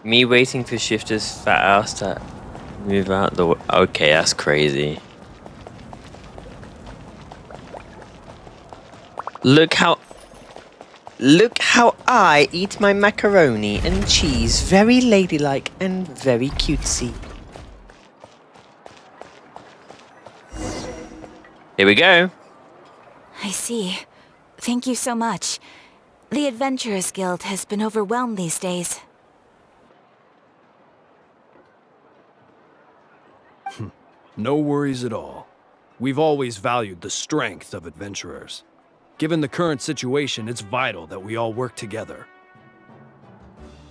Me waiting for Shifter's fat ass to move out the way. Okay, that's crazy. Look how I eat my macaroni and cheese. Very ladylike and very cutesy. Here we go. I see. Thank you so much. The Adventurers Guild has been overwhelmed these days. No worries at all. We've always valued the strength of adventurers. Given the current situation, it's vital that we all work together.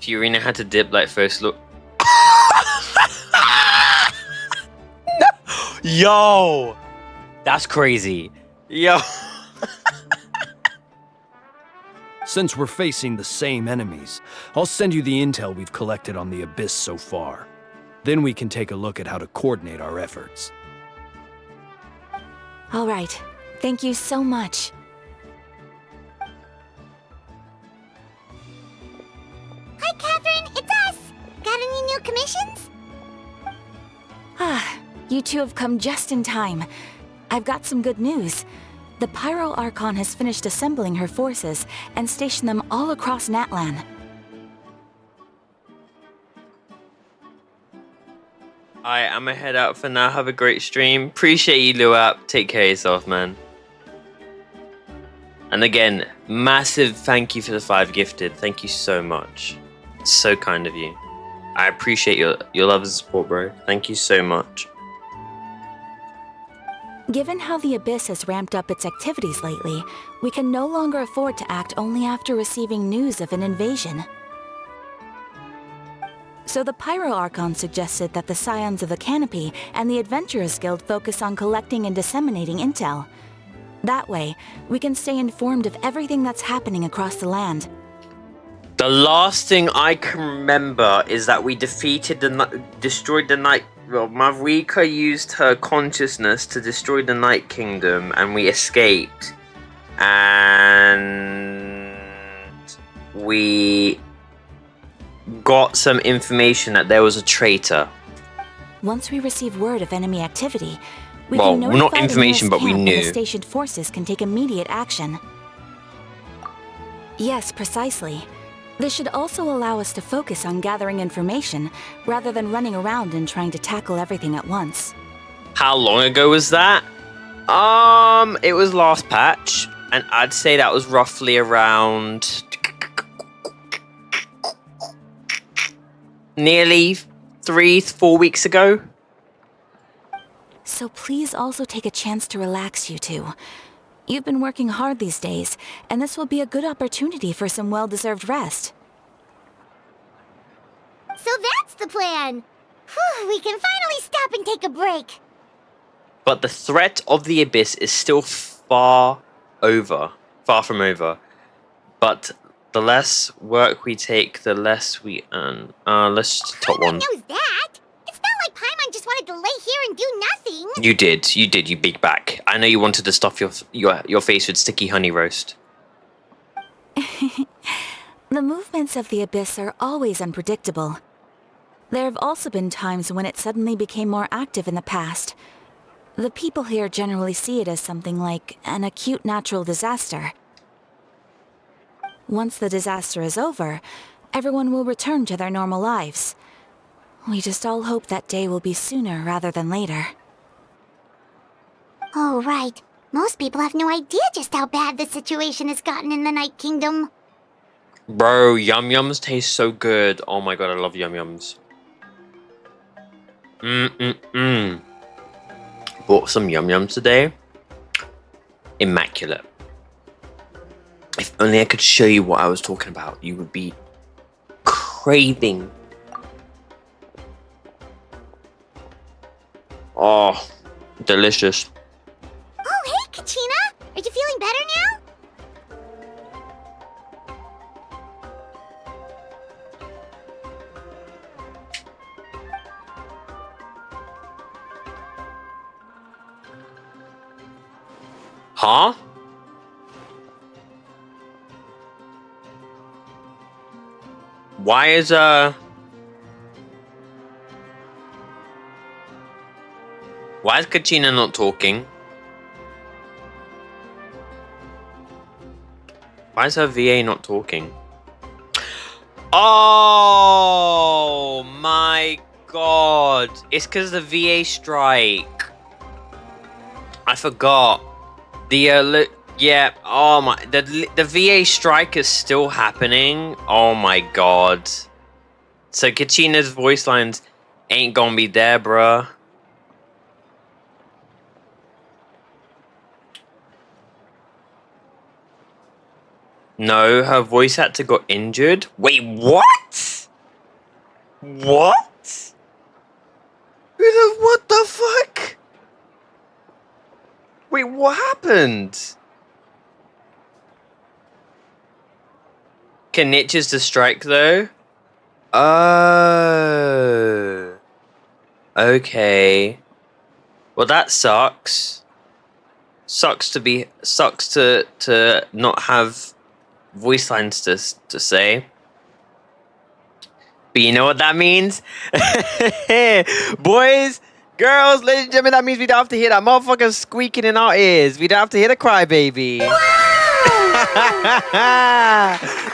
Fiorina had to dip like first look. No. Yo! That's crazy. Yo. Since we're facing the same enemies, I'll send you the intel we've collected on the Abyss so far. Then we can take a look at how to coordinate our efforts. All right. Thank you so much. Hi, Catherine. It's us. Got any new commissions? Ah, you two have come just in time. I've got some good news. The Pyro Archon has finished assembling her forces and stationed them all across NATLAN. Alright, I'm gonna head out for now. Have a great stream. Appreciate you, Luap. Take care of yourself, man. And again, massive thank you for the 5 gifted. Thank you so much. So kind of you. I appreciate your love and support, bro. Thank you so much. Given how the Abyss has ramped up its activities lately, we can no longer afford to act only after receiving news of an invasion. So the Pyro Archon suggested that the Scions of the Canopy and the Adventurers Guild focus on collecting and disseminating intel. That way, we can stay informed of everything that's happening across the land. The last thing I can remember is that we destroyed the Night. Well, Mavrika used her consciousness to destroy the Night Kingdom, and we escaped. And we got some information that there was a traitor. Once we receive word of enemy activity, we Well, can notify not information, the but we camp, and knew. the stationed forces can take immediate action. Yes, precisely. This should also allow us to focus on gathering information, rather than running around and trying to tackle everything at once. How long ago was that? It was last patch, and I'd say that was roughly around nearly 3-4 weeks ago. So please also take a chance to relax, you two. You've been working hard these days, and this will be a good opportunity for some well-deserved rest. So that's the plan. Whew, we can finally stop and take a break. But the threat of the Abyss is still far from over. But the less work we take, the less we earn. Let's just top one. Paimon knows that. It's not like Paimon just wanted to lay here and do nothing. You did, you big back. I know you wanted to stuff your face with sticky honey roast. The movements of the Abyss are always unpredictable. There have also been times when it suddenly became more active in the past. The people here generally see it as something like an acute natural disaster. Once the disaster is over, everyone will return to their normal lives. We just all hope that day will be sooner rather than later. Oh, right. Most people have no idea just how bad the situation has gotten in the Night Kingdom. Bro, Yum Yums taste so good. Oh my god, I love Yum Yums. Bought some Yum Yums today. Immaculate. If only I could show you what I was talking about, you would be craving. Oh, delicious. Oh, hey, Kachina! Are you feeling better now? Huh? Why is Why is Kachina not talking? Why is her VA not talking? Oh my god. It's because the VA strike. I forgot. Yeah, oh my, the VA strike is still happening. Oh my god. So Kachina's voice lines ain't gonna be there, bruh. No, her voice actor got injured. Wait, what? What? What the fuck? Wait, what happened? Can Niches to strike though? Oh. Okay. Well, that sucks. Sucks to not have voice lines to say. But you know what that means? Boys, girls, ladies and gentlemen, that means we don't have to hear that motherfucker squeaking in our ears. We don't have to hear the crybaby.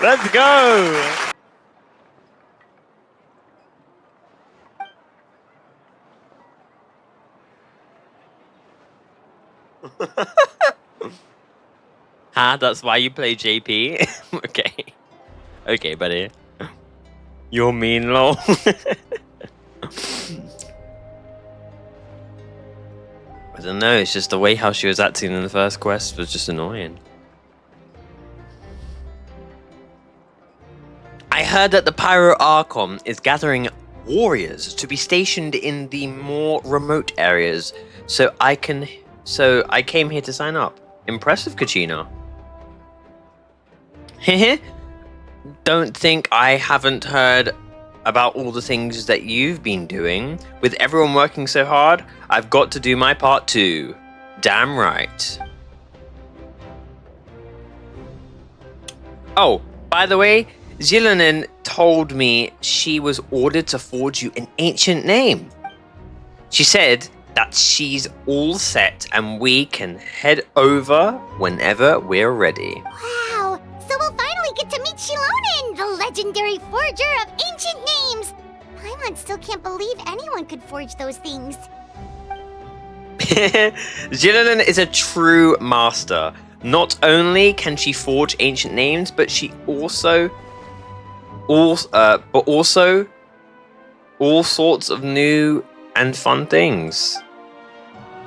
Let's go. Huh? That's why you play JP? Okay. Okay, buddy. You're mean, lol. I don't know, it's just the way how she was acting in the first quest was just annoying. I heard that the Pyro Archon is gathering warriors to be stationed in the more remote areas, so I came here to sign up. Impressive, Kachina. Hehe. Don't think I haven't heard about all the things that you've been doing. With everyone working so hard, I've got to do my part too. Damn right. Oh, by the way, Zilanen told me she was ordered to forge you an ancient name. She said that she's all set and we can head over whenever we're ready. Wow, so we'll finally get to meet Shilonen, the legendary forger of ancient names. Paimon still can't believe anyone could forge those things. Zilanen is a true master. Not only can she forge ancient names, but she also all sorts of new and fun things.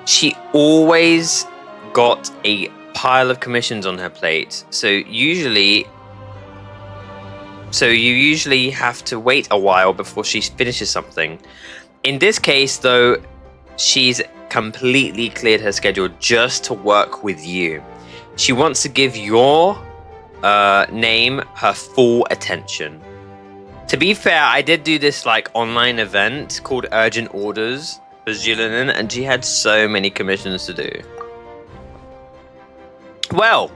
She always got a pile of commissions on her plate, so you usually have to wait a while before she finishes something. In this case, though, she's completely cleared her schedule just to work with you. She wants to give your name her full attention. To be fair, I did do this online event called Urgent Orders for Zilanen, and she had so many commissions to do. Well,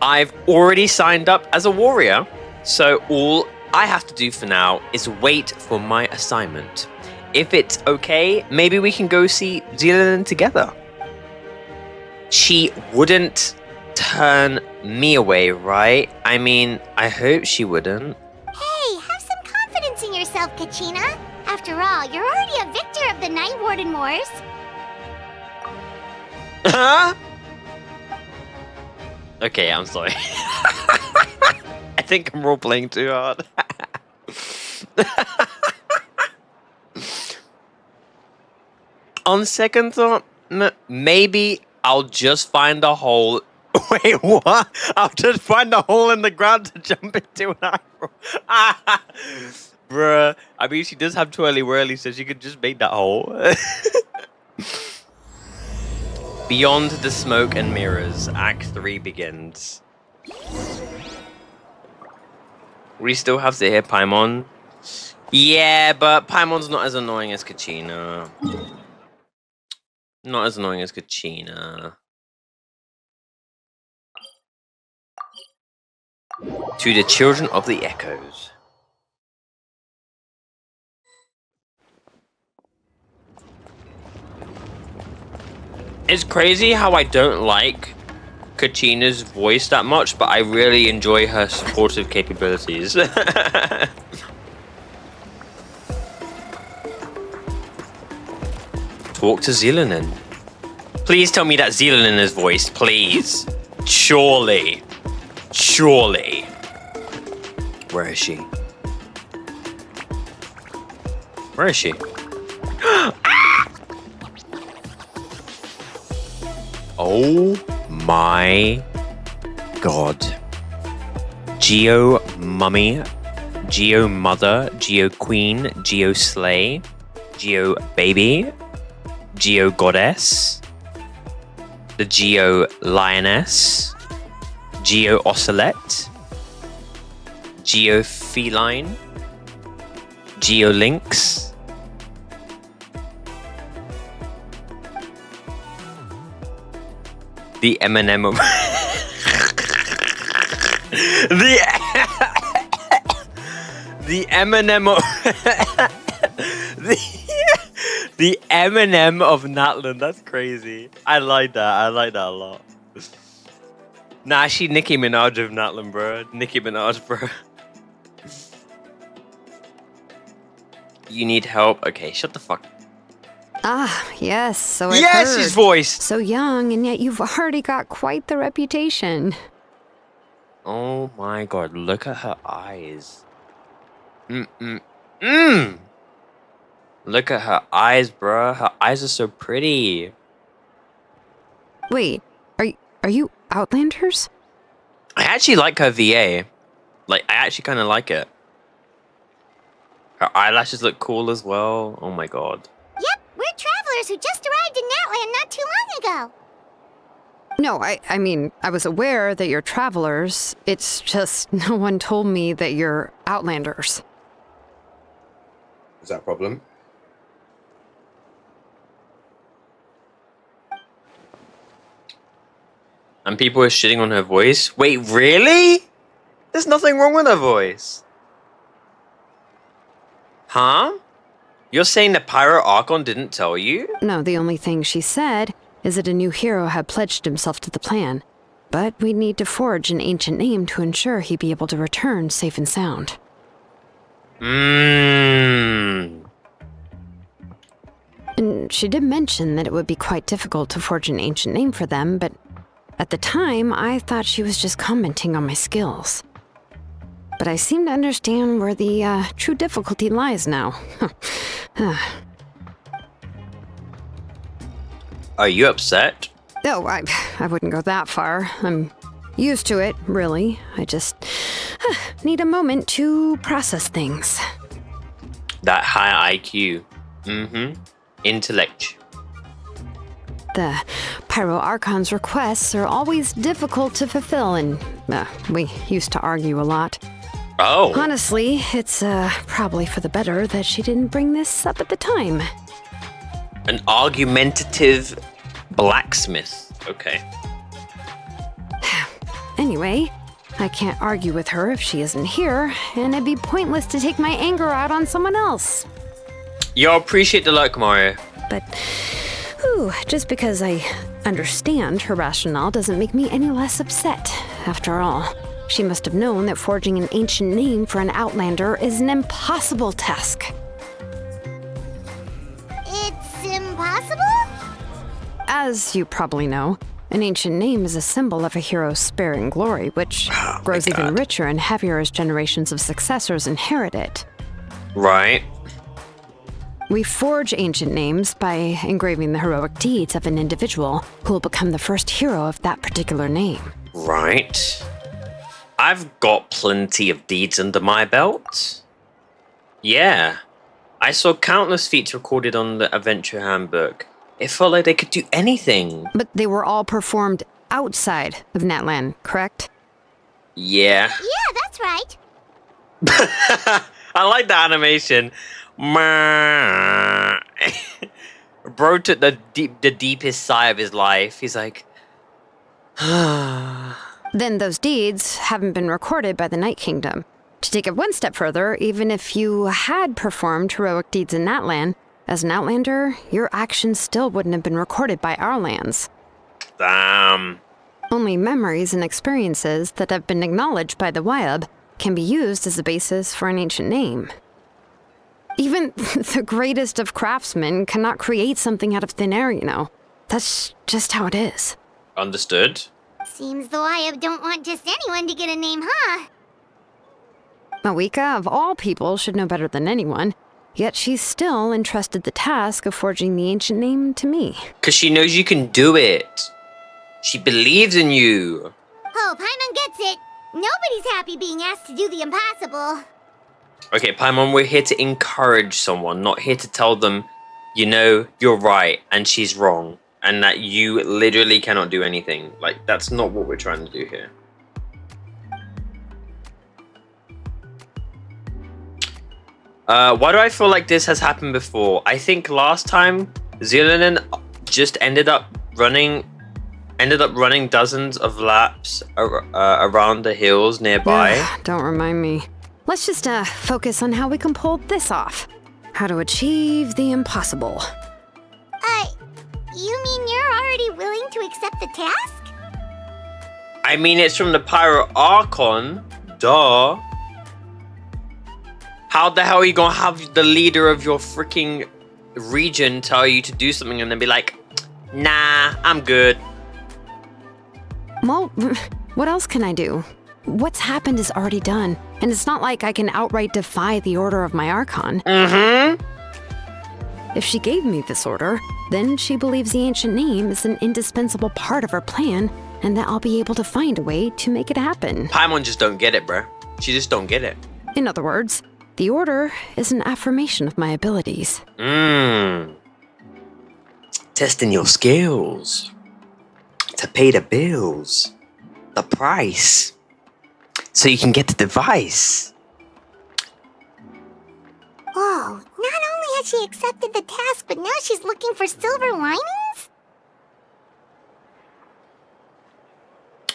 I've already signed up as a warrior, so all I have to do for now is wait for my assignment. If it's okay, maybe we can go see Zilanen together. She wouldn't turn me away, right? I mean, I hope she wouldn't. Hey, have some confidence in yourself, Kachina. After all, you're already a victor of the Night Warden Wars. Huh? Okay, I'm sorry. I think I'm role-playing too hard. On second thought, maybe I'll just find a hole. Wait, what? I'll just find a hole in the ground to jump into an eyebrow. Bruh. I mean, she does have twirly whirly, so she could just make that hole. Beyond the smoke and mirrors, Act 3 begins. We still have to hear Paimon. Yeah, but Paimon's not as annoying as Kachina. Not as annoying as Kachina. To the children of the echoes. It's crazy how I don't like Kachina's voice that much, but I really enjoy her supportive capabilities. Talk to Zielanen. Please tell me that's Zielanen voice, please. Surely. Surely. Where is she? Where is she? Oh my god. Geo Mummy, Geo Mother, Geo Queen, Geo Slay, Geo Baby, Geo Goddess, the Geo Lioness, Geo Ocelot, Geo Feline, Geo Lynx, the Eminem of the Eminem of the Eminem of Natlan. That's crazy. I like that. I like that a lot. Nah, she Nicki Minaj of Natlan, bro. Nicki Minaj, bro. You need help? Okay, shut the fuck. Ah, yes, so I've Yes, heard. his voice. So young, and yet you've already got quite the reputation. Oh my god, look at her eyes. Look at her eyes, bruh. Her eyes are so pretty. Wait, are you Outlanders? I actually like her VA. Like, I actually kind of like it. Her eyelashes look cool as well. Oh my god. Yep, we're travelers who just arrived in NATLAN not too long ago. No, I mean, I was aware that you're travelers. It's just no one told me that you're Outlanders. Is that a problem? And people are shitting on her voice? Wait, really? There's nothing wrong with her voice. Huh? You're saying the Pyro Archon didn't tell you? No, the only thing she said is that a new hero had pledged himself to the plan. But we'd need to forge an ancient name to ensure he'd be able to return safe and sound. And she did mention that it would be quite difficult to forge an ancient name for them, but at the time, I thought she was just commenting on my skills. But I seem to understand where the true difficulty lies now. Are you upset? Oh, I wouldn't go that far. I'm used to it, really. I just need a moment to process things. That high IQ. Intellect. The Pyro Archon's requests are always difficult to fulfill, and we used to argue a lot. Oh. Honestly, it's probably for the better that she didn't bring this up at the time. An argumentative blacksmith. Okay. Anyway, I can't argue with her if she isn't here, and it'd be pointless to take my anger out on someone else. Yo, appreciate the luck, Mario. But, just because I understand her rationale doesn't make me any less upset. After all, she must have known that forging an ancient name for an Outlander is an impossible task. It's impossible? As you probably know, an ancient name is a symbol of a hero's spirit and glory, which grows even richer and heavier as generations of successors inherit it. Right. We forge ancient names by engraving the heroic deeds of an individual who will become the first hero of that particular name. Right. I've got plenty of deeds under my belt. Yeah. I saw countless feats recorded on the Adventure Handbook. It felt like they could do anything. But they were all performed outside of NATLAN, correct? Yeah. Yeah, that's right. I like the animation. Bro took the deepest sigh of his life. He's like, Then those deeds haven't been recorded by the Night Kingdom. To take it one step further, even if you had performed heroic deeds in NATLAN, As an Outlander, your actions still wouldn't have been recorded by our lands. Damn. Only memories and experiences that have been acknowledged by the Wyab can be used as a basis for an ancient name. Even the greatest of craftsmen cannot create something out of thin air, you know. That's just how it is. Understood. Seems the Wyab don't want just anyone to get a name, huh? Mawika, of all people, should know better than anyone, yet she's still entrusted the task of forging the ancient name to me. Because she knows you can do it. She believes in you. Oh, Paimon gets it. Nobody's happy being asked to do the impossible. Okay, Paimon, we're here to encourage someone, not here to tell them, you know, you're right and she's wrong. And that you literally cannot do anything. Like, that's not what we're trying to do here. Why do I feel like this has happened before? I think last time, Zillion just ended up running dozens of laps around the hills nearby. Don't remind me. Let's just focus on how we can pull this off. How to achieve the impossible. You mean you're already willing to accept the task? I mean, it's from the Pyro Archon. Duh. How the hell are you gonna have the leader of your freaking region tell you to do something and then be like, nah, I'm good? Well, what else can I do? What's happened is already done, and it's not like I can outright defy the order of my Archon. Mm-hmm. If she gave me this order, then she believes the ancient name is an indispensable part of her plan, and that I'll be able to find a way to make it happen. Paimon just don't get it, bro. She just don't get it. In other words, the order is an affirmation of my abilities. Testing your skills. To pay the bills. The price. So you can get the device. Oh, not only has she accepted the task, but now she's looking for silver linings?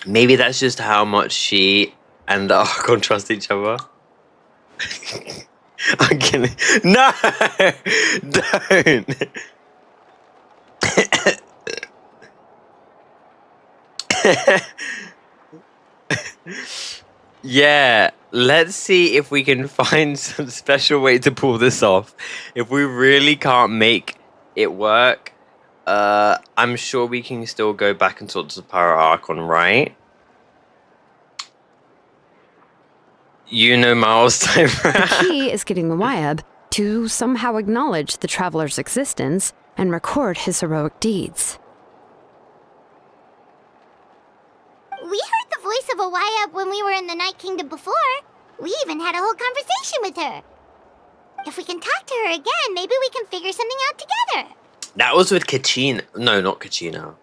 Maybe that's just how much she and the Archon trust each other. I'm kidding. No! Don't! Yeah, let's see if we can find some special way to pull this off. If we really can't make it work, I'm sure we can still go back and talk to the Pyro Archon, right? You know Miles time. The key is getting the Wyab to somehow acknowledge the traveler's existence and record his heroic deeds. We heard the voice of a Wyab when we were in the Night Kingdom before. We even had a whole conversation with her. If we can talk to her again, maybe we can figure something out together. That was with Kachina. No, not Kachina.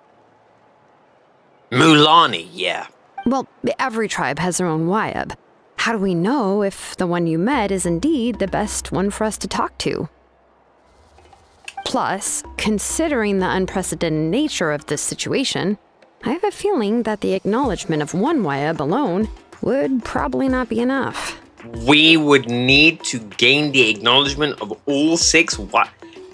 Mulani, yeah. Well, every tribe has their own Wyab. How do we know if the one you met is indeed the best one for us to talk to? Plus, considering the unprecedented nature of this situation, I have a feeling that the acknowledgement of one Wyab alone would probably not be enough. We would need to gain the acknowledgement of all 6. What?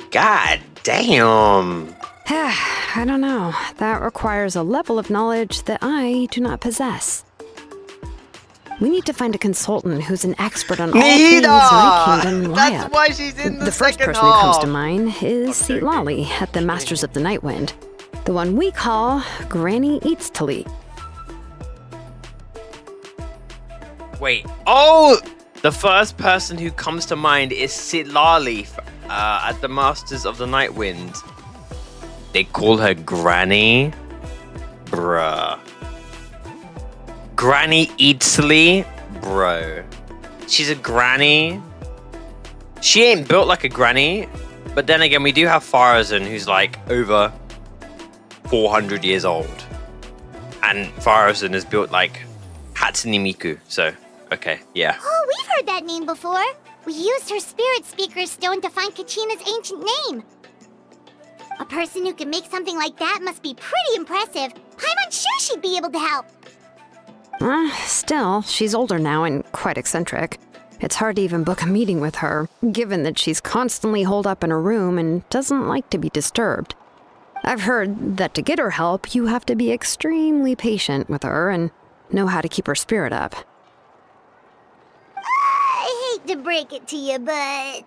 God damn. I don't know. That requires a level of knowledge that I do not possess. We need to find a consultant who's an expert on all things Night Kingdom and That's Wyab. why she's in the first second person who comes half. to mind is Citalti at the Masters of the Nightwind, the one we call Granny Citalti. Wait. Oh! The first person who comes to mind is Citalti at the Masters of the Nightwind. They call her Granny? Bruh. Granny Citalti? Bro. She's a granny. She ain't built like a granny. But then again, we do have Farazan, who's like over 400 years old. And Farazan is built like Hatsune Miku. So, okay, yeah. Oh, we've heard that name before. We used her spirit speaker stone to find Kachina's ancient name. A person who can make something like that must be pretty impressive. I'm unsure she'd be able to help. Still, she's older now and quite eccentric. It's hard to even book a meeting with her, given that she's constantly holed up in her room and doesn't like to be disturbed. I've heard that to get her help, you have to be extremely patient with her and know how to keep her spirit up. I hate to break it to you, but...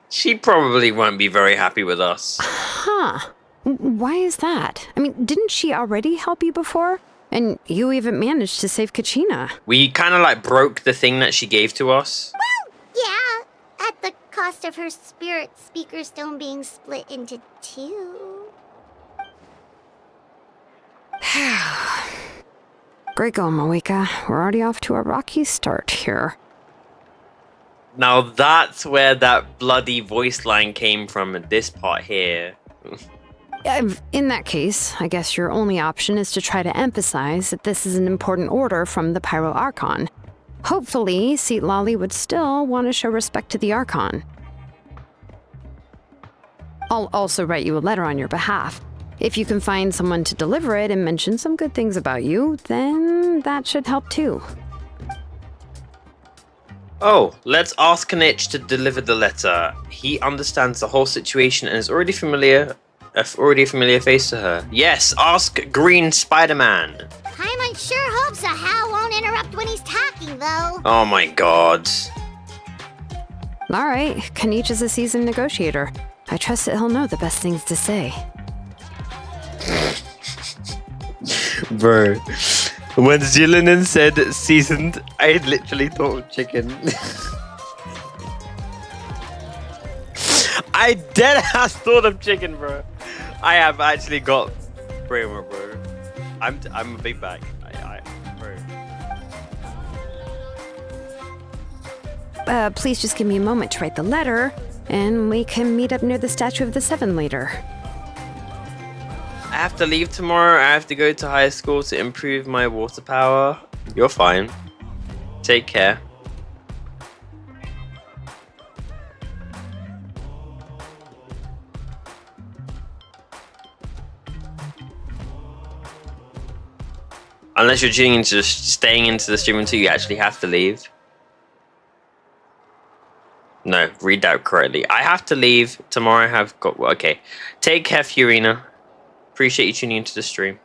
She probably won't be very happy with us. Huh. Why is that? I mean, didn't she already help you before? And you even managed to save Kachina. We kind of like broke the thing that she gave to us. Well, yeah, at the cost of her spirit speaker stone being split into two. Great going, Moeka. We're already off to a rocky start here. Now that's where that bloody voice line came from in this part here. In that case, I guess your only option is to try to emphasize that this is an important order from the Pyro Archon. Hopefully, Citalti would still want to show respect to the Archon. I'll also write you a letter on your behalf. If you can find someone to deliver it and mention some good things about you, then that should help too. Oh, let's ask Kanich to deliver the letter. He understands the whole situation and is already a familiar face to her. Yes, ask Green Spider-Man. Paimon sure hopes a Hal won't interrupt when he's talking, though. Oh my god. All right, Kanich is a seasoned negotiator. I trust that he'll know the best things to say. Bro, when Zillinen said seasoned, I literally thought of chicken. I deadass thought of chicken, bro. I have actually got brainwork, bro. I'm a big bag. Bro. Please just give me a moment to write the letter, and we can meet up near the Statue of the Seven later. I have to leave tomorrow. I have to go to high school to improve my water power. You're fine. Take care. Unless you're tuning into staying into the stream until you actually have to leave. No, read that correctly. I have to leave tomorrow. I have got okay. Take care, Fiorina. Appreciate you tuning into the stream.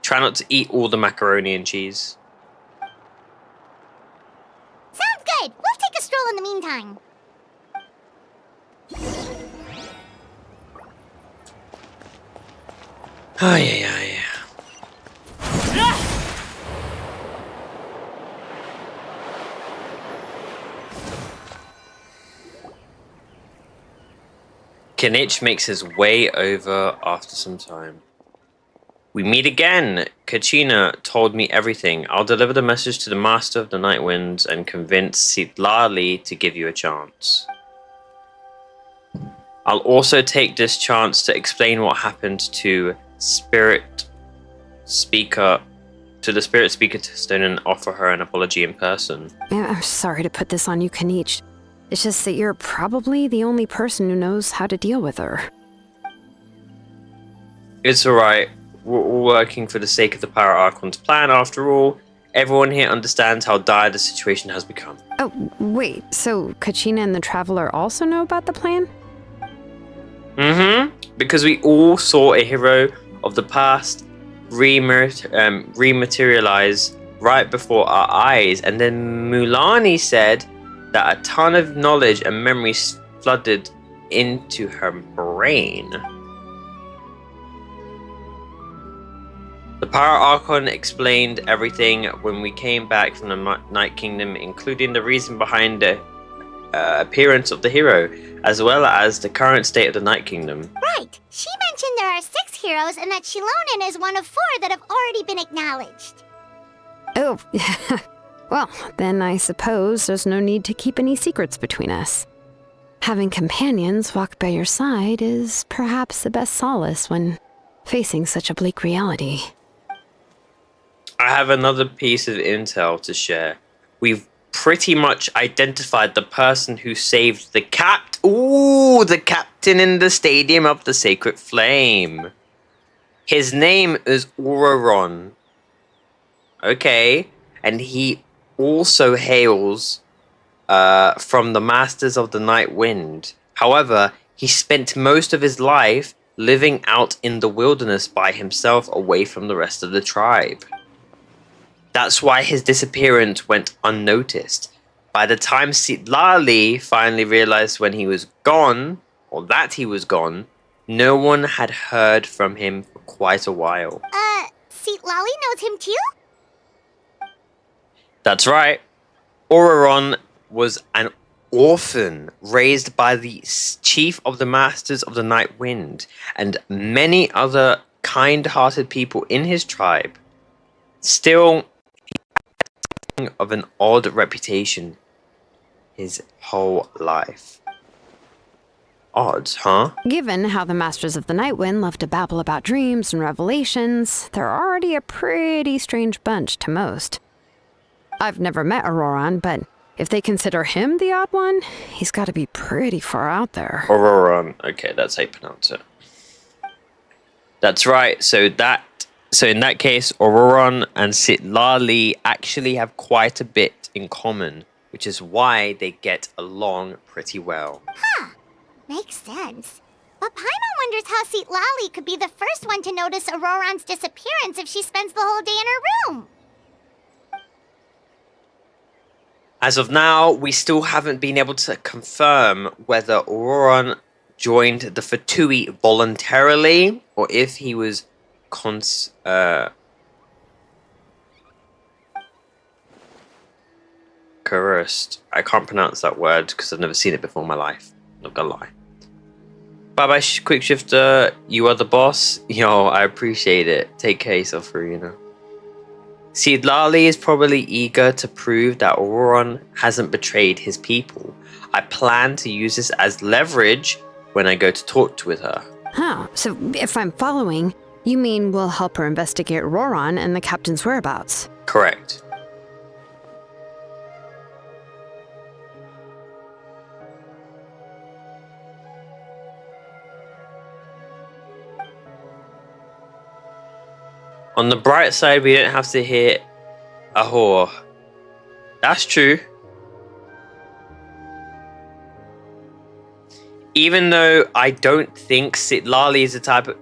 Try not to eat all the macaroni and cheese. Sounds good. We'll take a stroll in the meantime. Oh yeah. Kanich makes his way over after some time. We meet again. Kachina told me everything. I'll deliver the message to the Master of the Night Winds and convince Citalti to give you a chance. I'll also take this chance to explain what happened to the Spirit Speaker Stone and offer her an apology in person. I'm sorry to put this on you, Kanich. It's just that you're probably the only person who knows how to deal with her. It's alright. We're all working for the sake of the Pyro Archon's plan after all. Everyone here understands how dire the situation has become. Oh, wait, so Kachina and the Traveler also know about the plan? Because we all saw a hero of the past rematerialize right before our eyes, and then Mulani said that a ton of knowledge and memories flooded into her brain. The Pyro Archon explained everything when we came back from the Night Kingdom, including the reason behind the appearance of the hero, as well as the current state of the Night Kingdom. Right. She mentioned there are 6 heroes and that Shilonen is one of 4 that have already been acknowledged. Oh, well, then I suppose there's no need to keep any secrets between us. Having companions walk by your side is perhaps the best solace when facing such a bleak reality. I have another piece of intel to share. We've pretty much identified the person who saved the the captain in the Stadium of the Sacred Flame. His name is Ororon. Okay, and he also hails from the Masters of the Night Wind. However, he spent most of his life living out in the wilderness by himself, away from the rest of the tribe. That's why his disappearance went unnoticed. By the time Citalti finally realized when he was gone, or that he was gone, no one had heard from him for quite a while. Citalti knows him too? That's right. Ororon was an orphan raised by the chief of the Masters of the Night Wind and many other kind-hearted people in his tribe. Still, he had something of an odd reputation his whole life. Odd, huh? Given how the Masters of the Night Wind love to babble about dreams and revelations, they're already a pretty strange bunch to most. I've never met Ororon, but if they consider him the odd one, he's got to be pretty far out there. Ororon. Okay, that's how you pronounce it. That's right. So in that case, Ororon and Citalti actually have quite a bit in common, which is why they get along pretty well. Huh. Makes sense. But Paimon wonders how Citalti could be the first one to notice Ororon's disappearance if she spends the whole day in her room. As of now, we still haven't been able to confirm whether Ororon joined the Fatui voluntarily or if he was coerced. I can't pronounce that word because I've never seen it before in my life. Not gonna lie. Bye-bye, Quick Shifter. You are the boss. Yo, I appreciate it. Take care of yourself, Farina. Citalti is probably eager to prove that Ororon hasn't betrayed his people. I plan to use this as leverage when I go to talk with her. Huh, so if I'm following, you mean we'll help her investigate Ororon and the captain's whereabouts? Correct. On the bright side, we don't have to hear a whore. That's true. Even though I don't think Citalti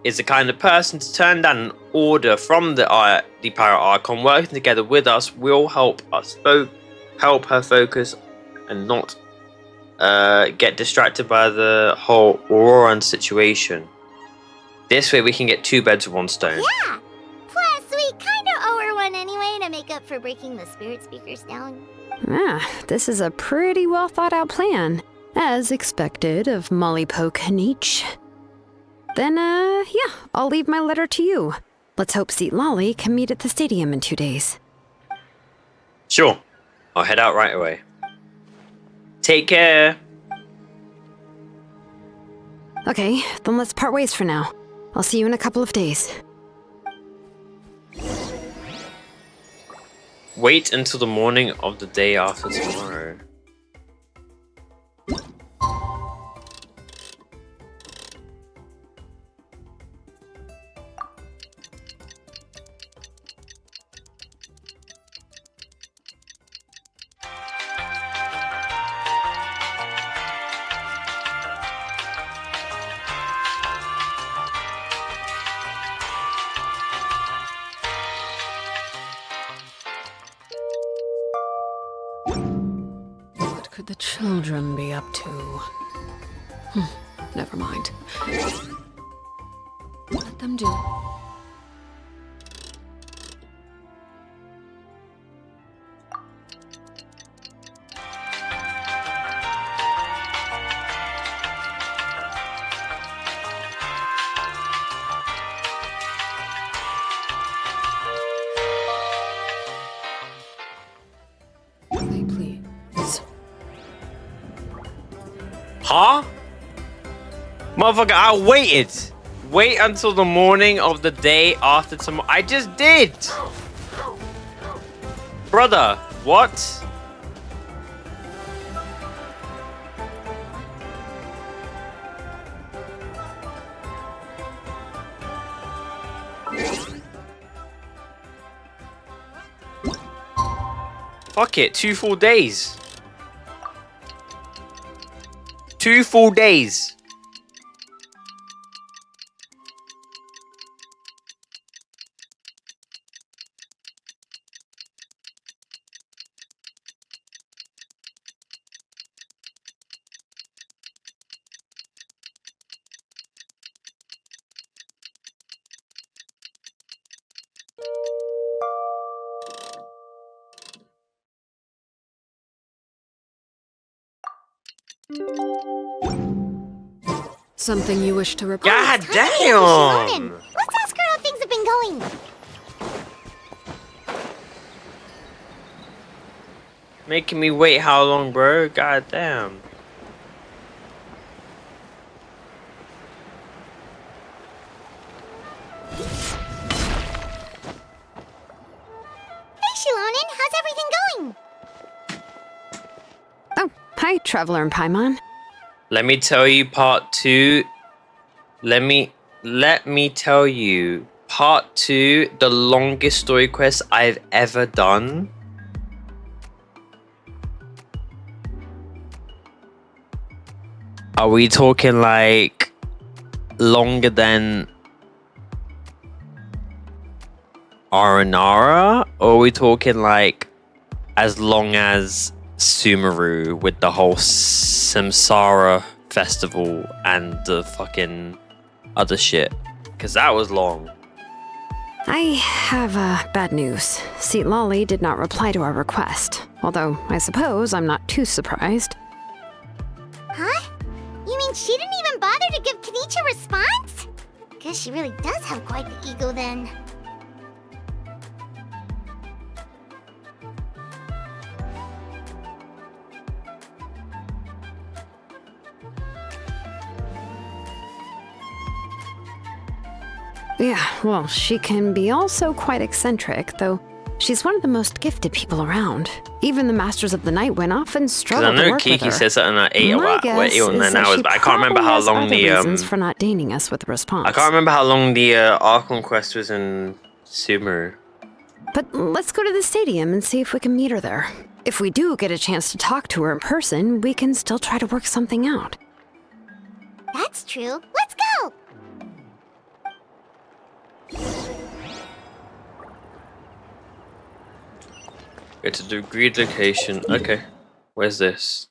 is the kind of person to turn down an order from the Pirate Archon, working together with us will help her focus and not get distracted by the whole Ororon situation. This way we can get two birds with one stone. Yeah! Plus, we kinda owe her one anyway to make up for breaking the spirit speakers down. This is a pretty well thought out plan. As expected of Molly Poke Nietzsche. Then, yeah, I'll leave my letter to you. Let's hope Citalti can meet at the stadium in 2 days. Sure. I'll head out right away. Take care. Okay, then let's part ways for now. I'll see you in a couple of days. Wait until the morning of the day after tomorrow. What could the children be up to? Never mind. Let them do. Please. Huh? Motherfucker, I waited. Wait until the morning of the day after tomorrow. I just did. Brother, what? Fuck it, 2 full days. 2 full days. Something you wish to report? God Time to get to Shilonen. damn! Let's ask her how things have been going. Making me wait how long, bro? God damn. Hey, Shilonen, how's everything going? Oh, hi, Traveler and Paimon. Let me tell you part 2. Let me tell you part 2, the longest story quest I've ever done. Are we talking like longer than Aranara? Or are we talking like as long as Sumeru with the whole Samsara festival and the fucking other shit? Because that was long. I have bad news. Citalti did not reply to our request, although I suppose I'm not too surprised. Huh? You mean she didn't even bother to give Kenichi a response? Guess she really does have quite the ego then. Yeah, well, she can be also quite eccentric, though she's one of the most gifted people around. Even the Masters of the Night often Because struggle I to know work with Kiki her. said something like 8 My or guess 8 or is 9 that hours, she but I can't remember probably how has long other the reasons for not deigning us with a response. I can't remember how long the Archon quest was in Sumeru. But let's go to the stadium and see if we can meet her there. If we do get a chance to talk to her in person, we can still try to work something out. That's true. Let's go! Go to the agreed location. Okay. Where's this?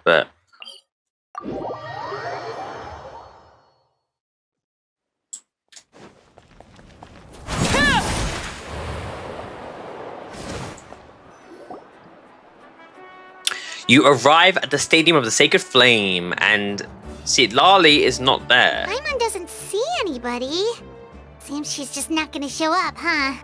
Bet. You arrive at the Stadium of the Sacred Flame, and Citalti is not there. Paimon doesn't see anybody. Seems she's just not gonna show up, huh?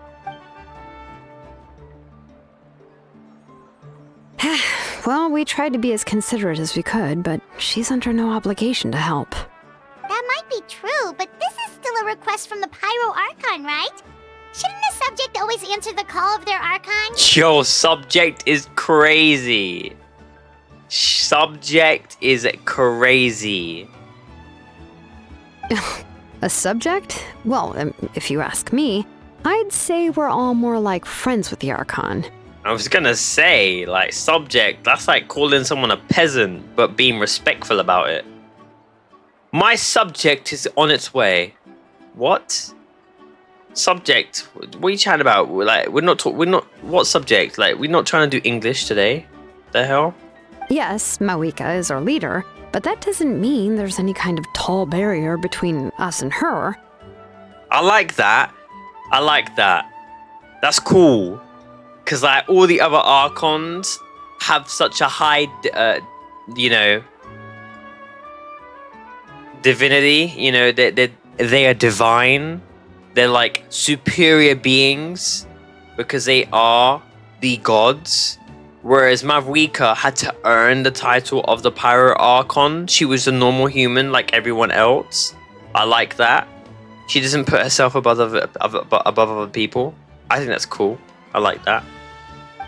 Well, we tried to be as considerate as we could, but she's under no obligation to help. That might be true, but this is still a request from the Pyro Archon, right? Shouldn't the subject always answer the call of their Archon? Yo, subject is crazy. Subject is crazy. A subject? Well, if you ask me, I'd say we're all more like friends with the Archon. I was gonna say, like, subject, that's like calling someone a peasant, but being respectful about it. My subject is on its way. What? Subject? What are you chatting about? Like, we're not, what subject? Like, we're not trying to do English today. The hell? Yes, Mawika is our leader, but that doesn't mean there's any kind of tall barrier between us and her. I like that. I like that. That's cool. Because, like, all the other Archons have such a high, you know, divinity. You know, they are divine. They're, like, superior beings because they are the gods. Whereas Mavwika had to earn the title of the Pyro Archon. She was a normal human like everyone else. I like that. She doesn't put herself above other people. I think that's cool. I like that.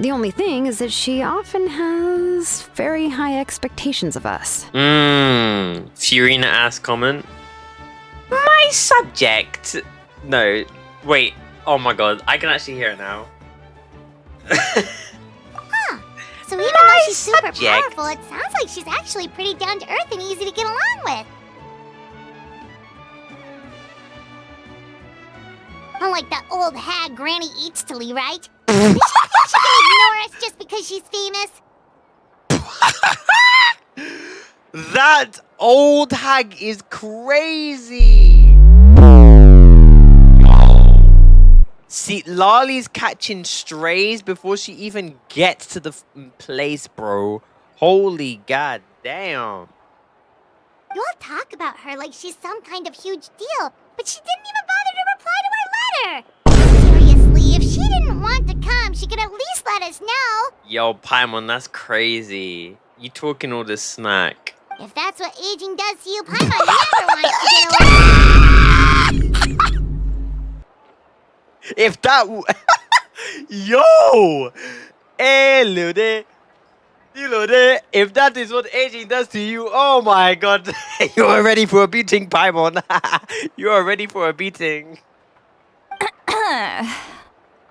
The only thing is that she often has very high expectations of us. Furina-ass comment. My subject. No, wait. Oh my god, I can actually hear it now. So even though she's super subject. powerful, it sounds like she's actually pretty down to earth and easy to get along with. Unlike that old hag Granny Citalti, right? Does she think she can ignore us just because she's famous? That old hag is crazy. See, Lali's catching strays before she even gets to the place, bro. Holy god damn. You all talk about her like she's some kind of huge deal, but she didn't even bother to reply to our letter. Seriously, if she didn't want to come, she could at least let us know. Yo, Paimon, that's crazy. You talking all this smack. If that's what aging does to you, Paimon never wants to get over. If that Yo! Hey, Lude. If that is what aging does to you, oh my god. You are ready for a beating, Paimon. You are ready for a beating.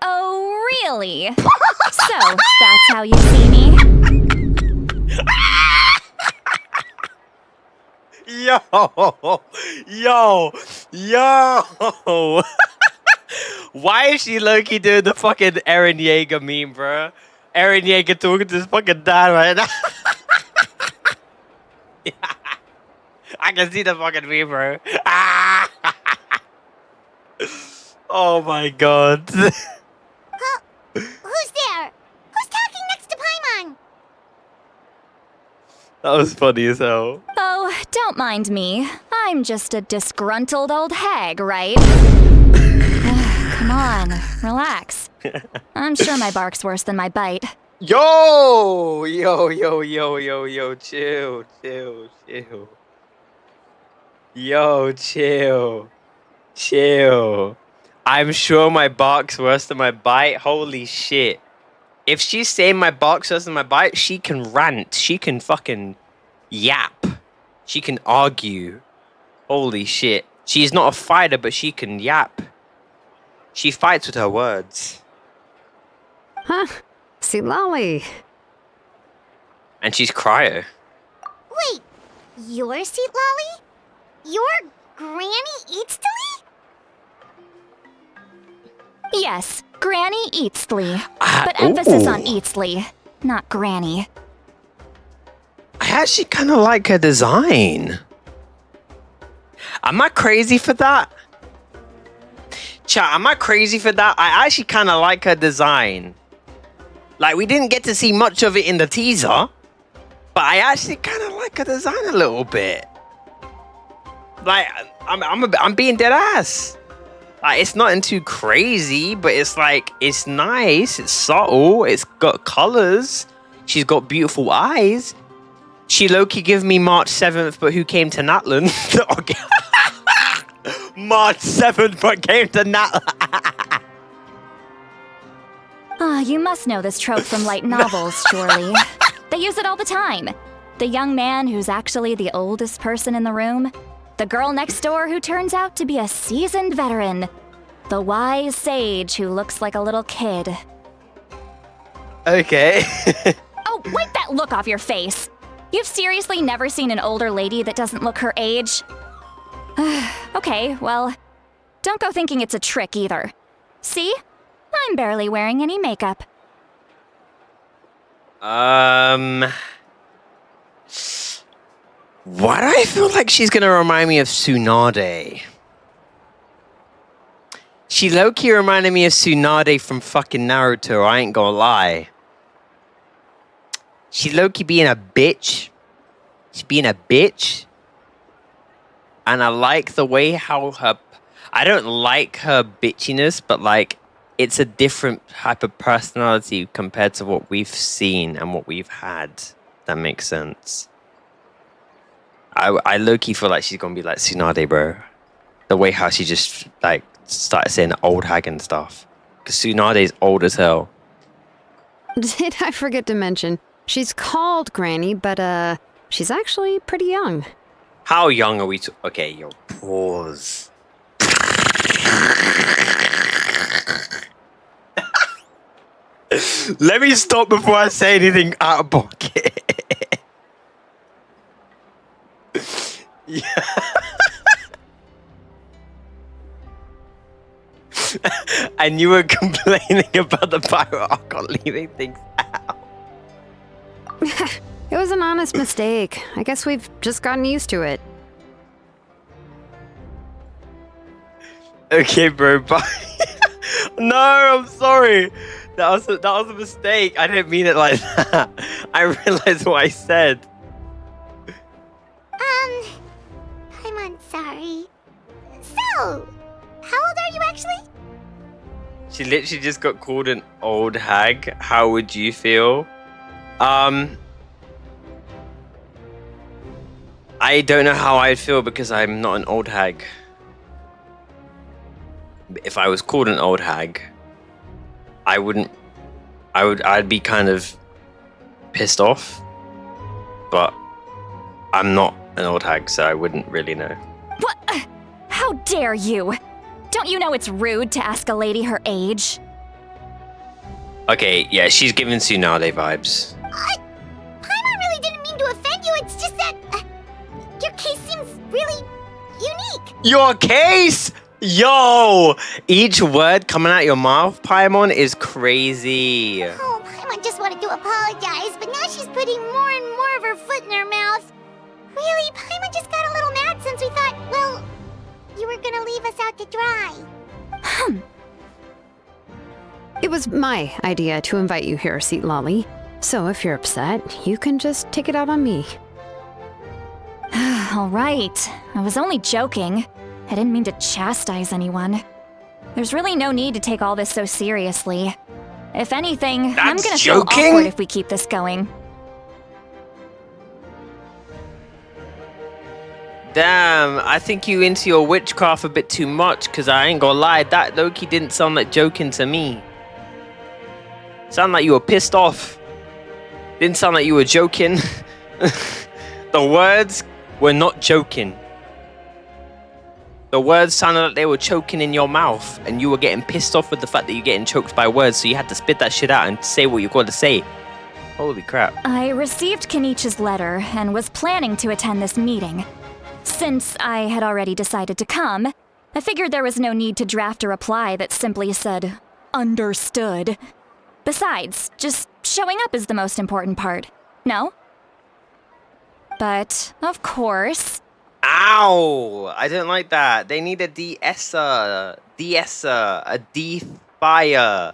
Oh, really? So, that's how you see me? Yo! Why is she low-key doing the fucking Eren Yeager meme, bro? Eren Yeager talking to his fucking dad right now. I can see the fucking meme, bro. Oh my god. Who's there? Who's talking next to Paimon? That was funny as hell. Oh, don't mind me. I'm just a disgruntled old hag, right? Come on, relax. I'm sure my bark's worse than my bite. Yo, chill. Yo, chill. I'm sure my bark's worse than my bite. Holy shit. If she's saying my bark's worse than my bite, she can rant. She can fucking yap. She can argue. Holy shit. She's not a fighter, but she can yap. She fights with her words. Huh? Citalti. And she's cryo. Wait, you're Citalti? You're Granny Citalti? Yes, Granny Citalti. But emphasis on Citalti, not Granny. I actually kind of like her design. Am I crazy for that? Chat, am I crazy for that? I actually kind of like her design. Like, we didn't get to see much of it in the teaser, but I actually kind of like her design a little bit. Like, I'm being dead ass. Like, it's nothing too crazy, but it's like, it's nice, it's subtle, it's got colors, she's got beautiful eyes. She low-key give me March 7th, but who came to NATLAN? Okay. March 7th, but came to NATLAN. You must know this trope from light novels, surely. They use it all the time. The young man who's actually the oldest person in the room. The girl next door who turns out to be a seasoned veteran. The wise sage who looks like a little kid. Okay. Oh, wipe that look off your face! You've seriously never seen an older lady that doesn't look her age? Okay, well, don't go thinking it's a trick either. See? I'm barely wearing any makeup. Why do I feel like she's gonna remind me of Tsunade? She low-key reminded me of Tsunade from fucking Naruto, I ain't gonna lie. She low-key being a bitch. She's being a bitch. And I like the way how her... I don't like her bitchiness, but like, it's a different type of personality compared to what we've seen and what we've had. That makes sense. I low-key feel like she's gonna be like Tsunade, bro. The way how she just, like, started saying old hag and stuff. Because Tsunade's old as hell. Did I forget to mention, she's called Granny, but, she's actually pretty young. How young are we to... Okay, yo, pause. Let me stop before I say anything out of pocket. Yeah. And you were complaining about the Pyro Archon leaving things out. It was an honest mistake. I guess we've just gotten used to it. Okay, bro, bye. No, I'm sorry. That was a mistake. I didn't mean it like that. I realized what I said. I'm sorry. So, how old are you actually? She literally just got called an old hag. How would you feel? I don't know how I'd feel because I'm not an old hag. If I was called an old hag, I'd be kind of pissed off. But I'm not an old hag, so I wouldn't really know. What? How dare you? Don't you know it's rude to ask a lady her age? Okay, yeah, she's giving Tsunade vibes. Paimon really didn't mean to offend you. It's just that your case seems really unique. Your case? Yo! Each word coming out your mouth, Paimon, is crazy. Oh, Paimon just wanted to apologize, but now she's putting more and more of her foot in her mouth. Really, Paimon just got a little mad since we thought, well, you were gonna leave us out to dry. It was my idea to invite you here, Citalti. So if you're upset, you can just take it out on me. All right. I was only joking. I didn't mean to chastise anyone. There's really no need to take all this so seriously. If anything, I'm gonna feel awkward if we keep this going. Damn, I think you into your witchcraft a bit too much, because I ain't gonna lie, that Loki didn't sound like joking to me. Sound like you were pissed off. Didn't sound like you were joking. The words were not joking. The words sounded like they were choking in your mouth, and you were getting pissed off with the fact that you're getting choked by words, so you had to spit that shit out and say what you got to say. Holy crap. I received Kenichi's letter and was planning to attend this meeting. Since I had already decided to come, I figured there was no need to draft a reply that simply said, "Understood." Besides, just showing up is the most important part, no? But, of course... Ow! I don't like that. They need a de-esser, a de-fire.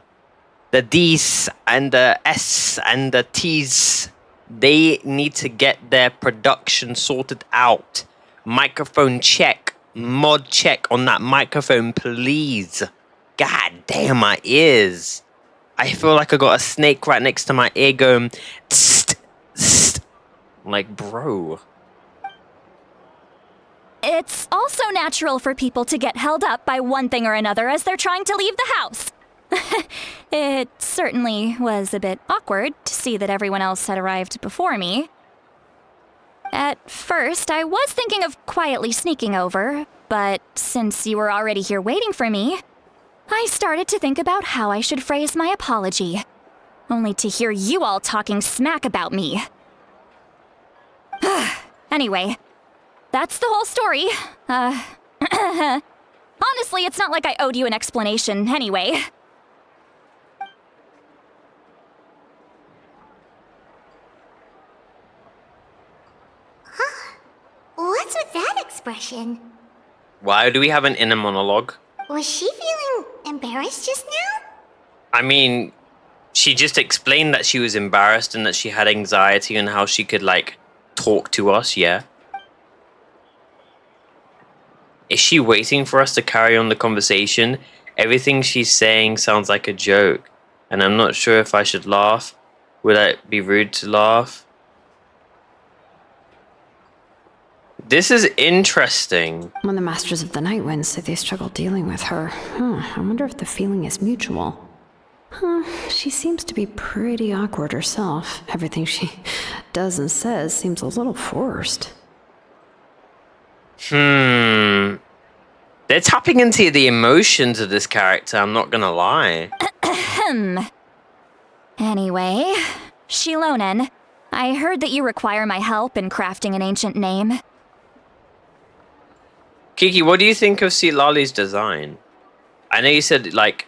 The D's and the S and the T's. They need to get their production sorted out. Microphone check. Mod check on that microphone, please. God damn my ears. I feel like I got a snake right next to my ear going... Tst, tst. Like, bro... It's also natural for people to get held up by one thing or another as they're trying to leave the house. It certainly was a bit awkward to see that everyone else had arrived before me. At first, I was thinking of quietly sneaking over, but since you were already here waiting for me, I started to think about how I should phrase my apology, only to hear you all talking smack about me. Anyway, that's the whole story. Honestly, it's not like I owed you an explanation anyway. What's with that expression? Why do we have an inner monologue? Was she feeling embarrassed just now? I mean, she just explained that she was embarrassed and that she had anxiety and how she could, like, talk to us, yeah? Is she waiting for us to carry on the conversation? Everything she's saying sounds like a joke, and I'm not sure if I should laugh. Would it be rude to laugh? This is interesting. When the Masters of the Night Wind say they struggle dealing with her, I wonder if the feeling is mutual. She seems to be pretty awkward herself. Everything she does and says seems a little forced. They're tapping into the emotions of this character, I'm not gonna lie. Anyway, Shilonen, I heard that you require my help in crafting an ancient name. Kiki, what do you think of Citalti's design? I know you said, like,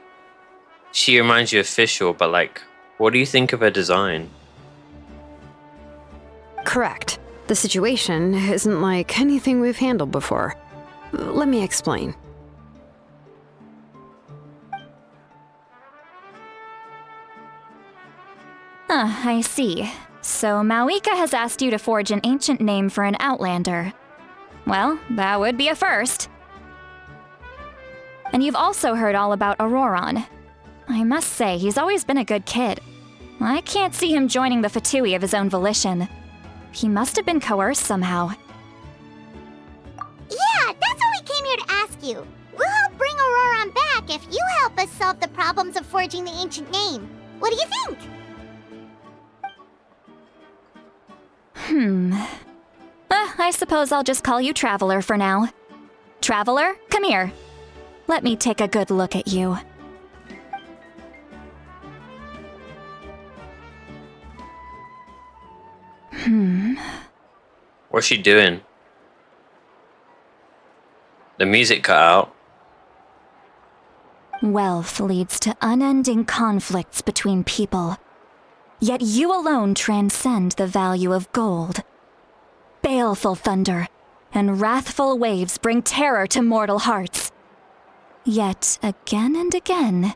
she reminds you of Fischl, but, like, what do you think of her design? Correct. The situation isn't like anything we've handled before. Let me explain. I see. So Mawika has asked you to forge an ancient name for an outlander. Well, that would be a first. And you've also heard all about Ororon. I must say, he's always been a good kid. I can't see him joining the Fatui of his own volition. He must have been coerced somehow. Yeah, that's what we came here to ask you. We'll help bring Ororon back if you help us solve the problems of forging the ancient name. What do you think? I suppose I'll just call you Traveler for now. Traveler, come here. Let me take a good look at you. What's she doing? The music cut out. Wealth leads to unending conflicts between people. Yet you alone transcend the value of gold. Baleful thunder and wrathful waves bring terror to mortal hearts. Yet again and again,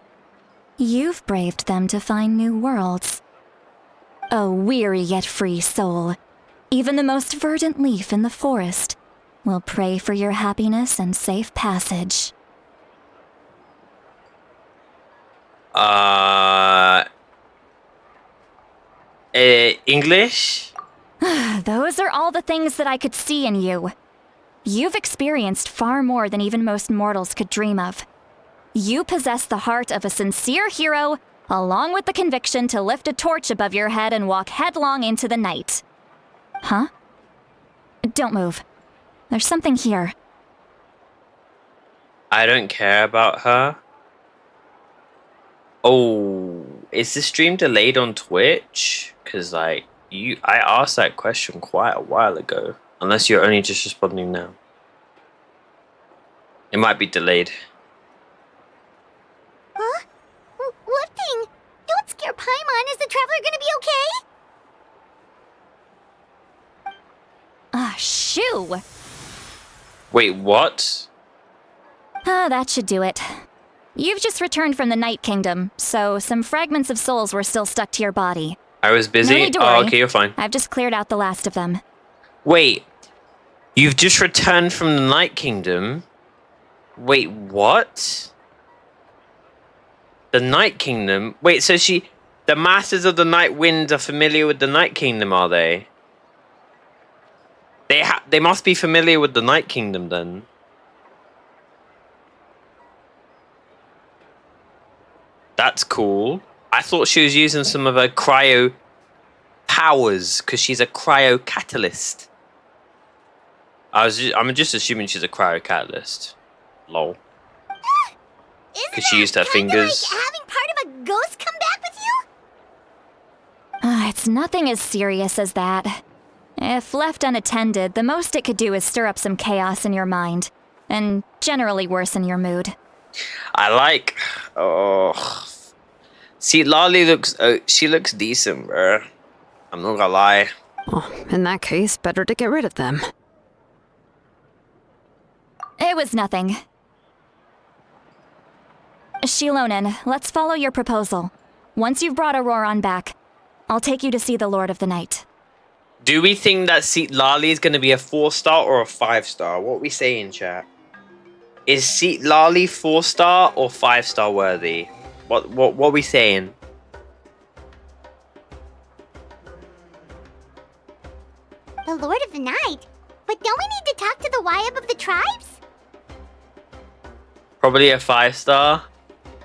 you've braved them to find new worlds. O weary yet free soul, even the most verdant leaf in the forest will pray for your happiness and safe passage. English? Those are all the things that I could see in you. You've experienced far more than even most mortals could dream of. You possess the heart of a sincere hero, along with the conviction to lift a torch above your head and walk headlong into the night. Huh? Don't move. There's something here. I don't care about her. Oh, is the stream delayed on Twitch? Because, like, I asked that question quite a while ago. Unless you're only just responding now. It might be delayed. Huh? What thing? Don't scare Paimon. Is the Traveler gonna be okay? Shoo! Wait, what? That should do it. You've just returned from the Night Kingdom, so some fragments of souls were still stuck to your body. I was busy? No need to Oh, worry. okay, you're fine. I've just cleared out the last of them. Wait, you've just returned from the Night Kingdom? Wait, what? The Night Kingdom? Wait, so the Masters of the Night Wind are familiar with the Night Kingdom, are they? They must be familiar with the Night Kingdom then. That's cool. I thought she was using some of her cryo powers because she's a cryo catalyst. I'm just assuming she's a cryo catalyst. Lol. Because she used her fingers. Like having part of a ghost come back with you? It's nothing as serious as that. If left unattended, the most it could do is stir up some chaos in your mind, and generally worsen your mood. I like. Oh, see, Lolly looks. She looks decent, bro. I'm not gonna lie. Well, in that case, better to get rid of them. It was nothing. Shilonen, let's follow your proposal. Once you've brought Ororon back, I'll take you to see the Lord of the Night. Do we think that Seat Lali is going to be a 4-star or a 5-star? What are we saying, chat? Is Seat Lali 4-star or 5-star worthy? What are we saying? The Lord of the Night? But don't we need to talk to the Wayab of the tribes? Probably a 5-star.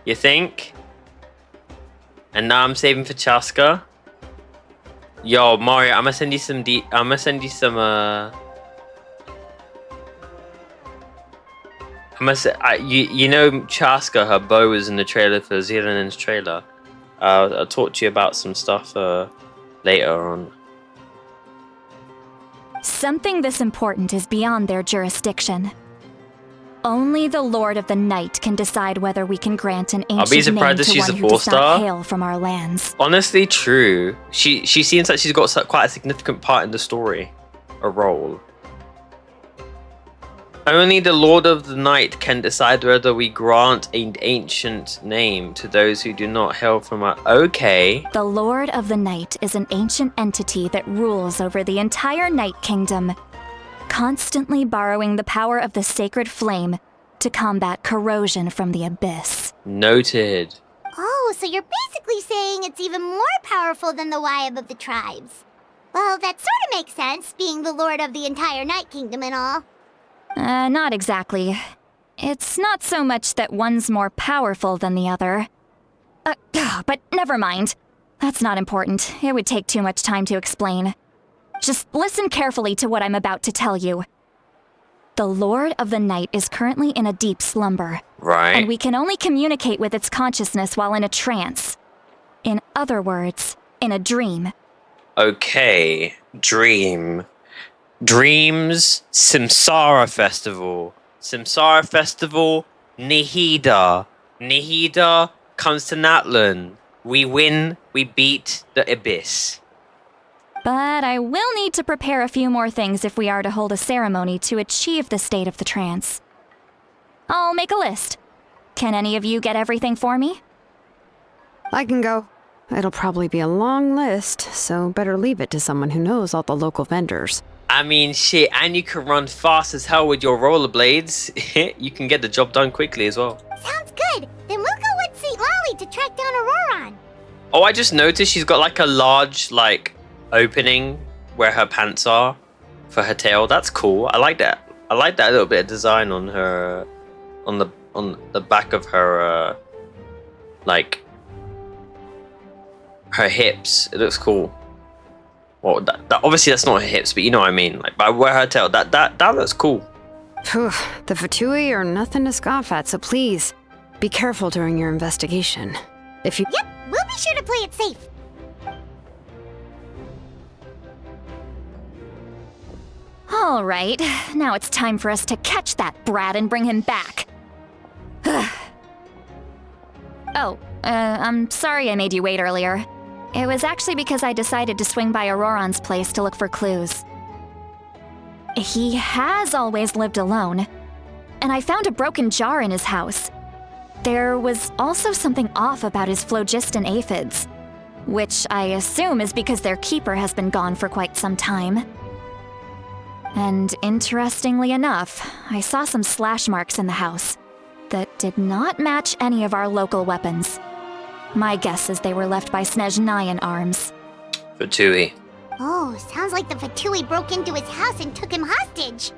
You think? And now I'm saving for Chaska. Yo, Mario, I'm gonna send you some you know Chaska, her bow was in the trailer for Zealand's trailer. I'll talk to you about some stuff later on. Something this important is beyond their jurisdiction. Only the Lord of the Night can decide whether we can grant an I'll be ancient name surprised if to she's one a who does 4-star. not hail from our lands. Honestly, true. She seems like she's got quite a significant part in the story, a role. Only the Lord of the Night can decide whether we grant an ancient name to those who do not hail from our... Okay. The Lord of the Night is an ancient entity that rules over the entire Night Kingdom, constantly borrowing the power of the sacred flame to combat corrosion from the abyss. Noted. Oh, so you're basically saying it's even more powerful than the Wyab of the tribes. Well, that sort of makes sense, being the lord of the entire Night Kingdom and all. Not exactly. It's not so much that one's more powerful than the other. But never mind. That's not important. It would take too much time to explain. Just listen carefully to what I'm about to tell you. The Lord of the Night is currently in a deep slumber. Right. And we can only communicate with its consciousness while in a trance. In other words, in a dream. Okay. Dream. Dreams, Samsara Festival. Samsara Festival, Nihida. Nihida comes to NATLAN. We win, we beat the Abyss. But I will need to prepare a few more things if we are to hold a ceremony to achieve the state of the trance. I'll make a list. Can any of you get everything for me? I can go. It'll probably be a long list, so better leave it to someone who knows all the local vendors. I mean, shit, and you can run fast as hell with your rollerblades. You can get the job done quickly as well. Sounds good. Then we'll go with St. Lolly to track down Ororon. Oh, I just noticed she's got like a large, like, opening where her pants are for her tail. That's cool. I like that. I like that little bit of design on her, on the back of her, like, her hips. It looks cool. Well, that obviously that's not her hips, but you know what I mean. Like, by where her tail, that looks cool. Phew, the Fatui are nothing to scoff at, so please, be careful during your investigation. If you- Yep, we'll be sure to play it safe. All right, now it's time for us to catch that brat and bring him back. I'm sorry I made you wait earlier. It was actually because I decided to swing by Ororon's place to look for clues. He has always lived alone, and I found a broken jar in his house. There was also something off about his phlogiston aphids, which I assume is because their keeper has been gone for quite some time. And interestingly enough, I saw some slash marks in the house that did not match any of our local weapons. My guess is they were left by Snezhnayan arms. Fatui. Oh, sounds like the Fatui broke into his house and took him hostage.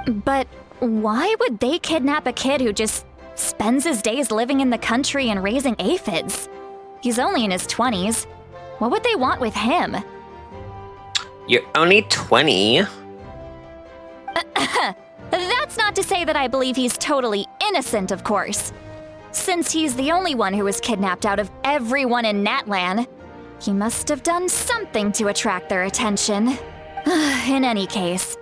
But why would they kidnap a kid who just spends his days living in the country and raising aphids? He's only in his 20s. What would they want with him? You're only 20. That's not to say that I believe he's totally innocent, of course. Since he's the only one who was kidnapped out of everyone in NATLAN, he must have done something to attract their attention. In any case,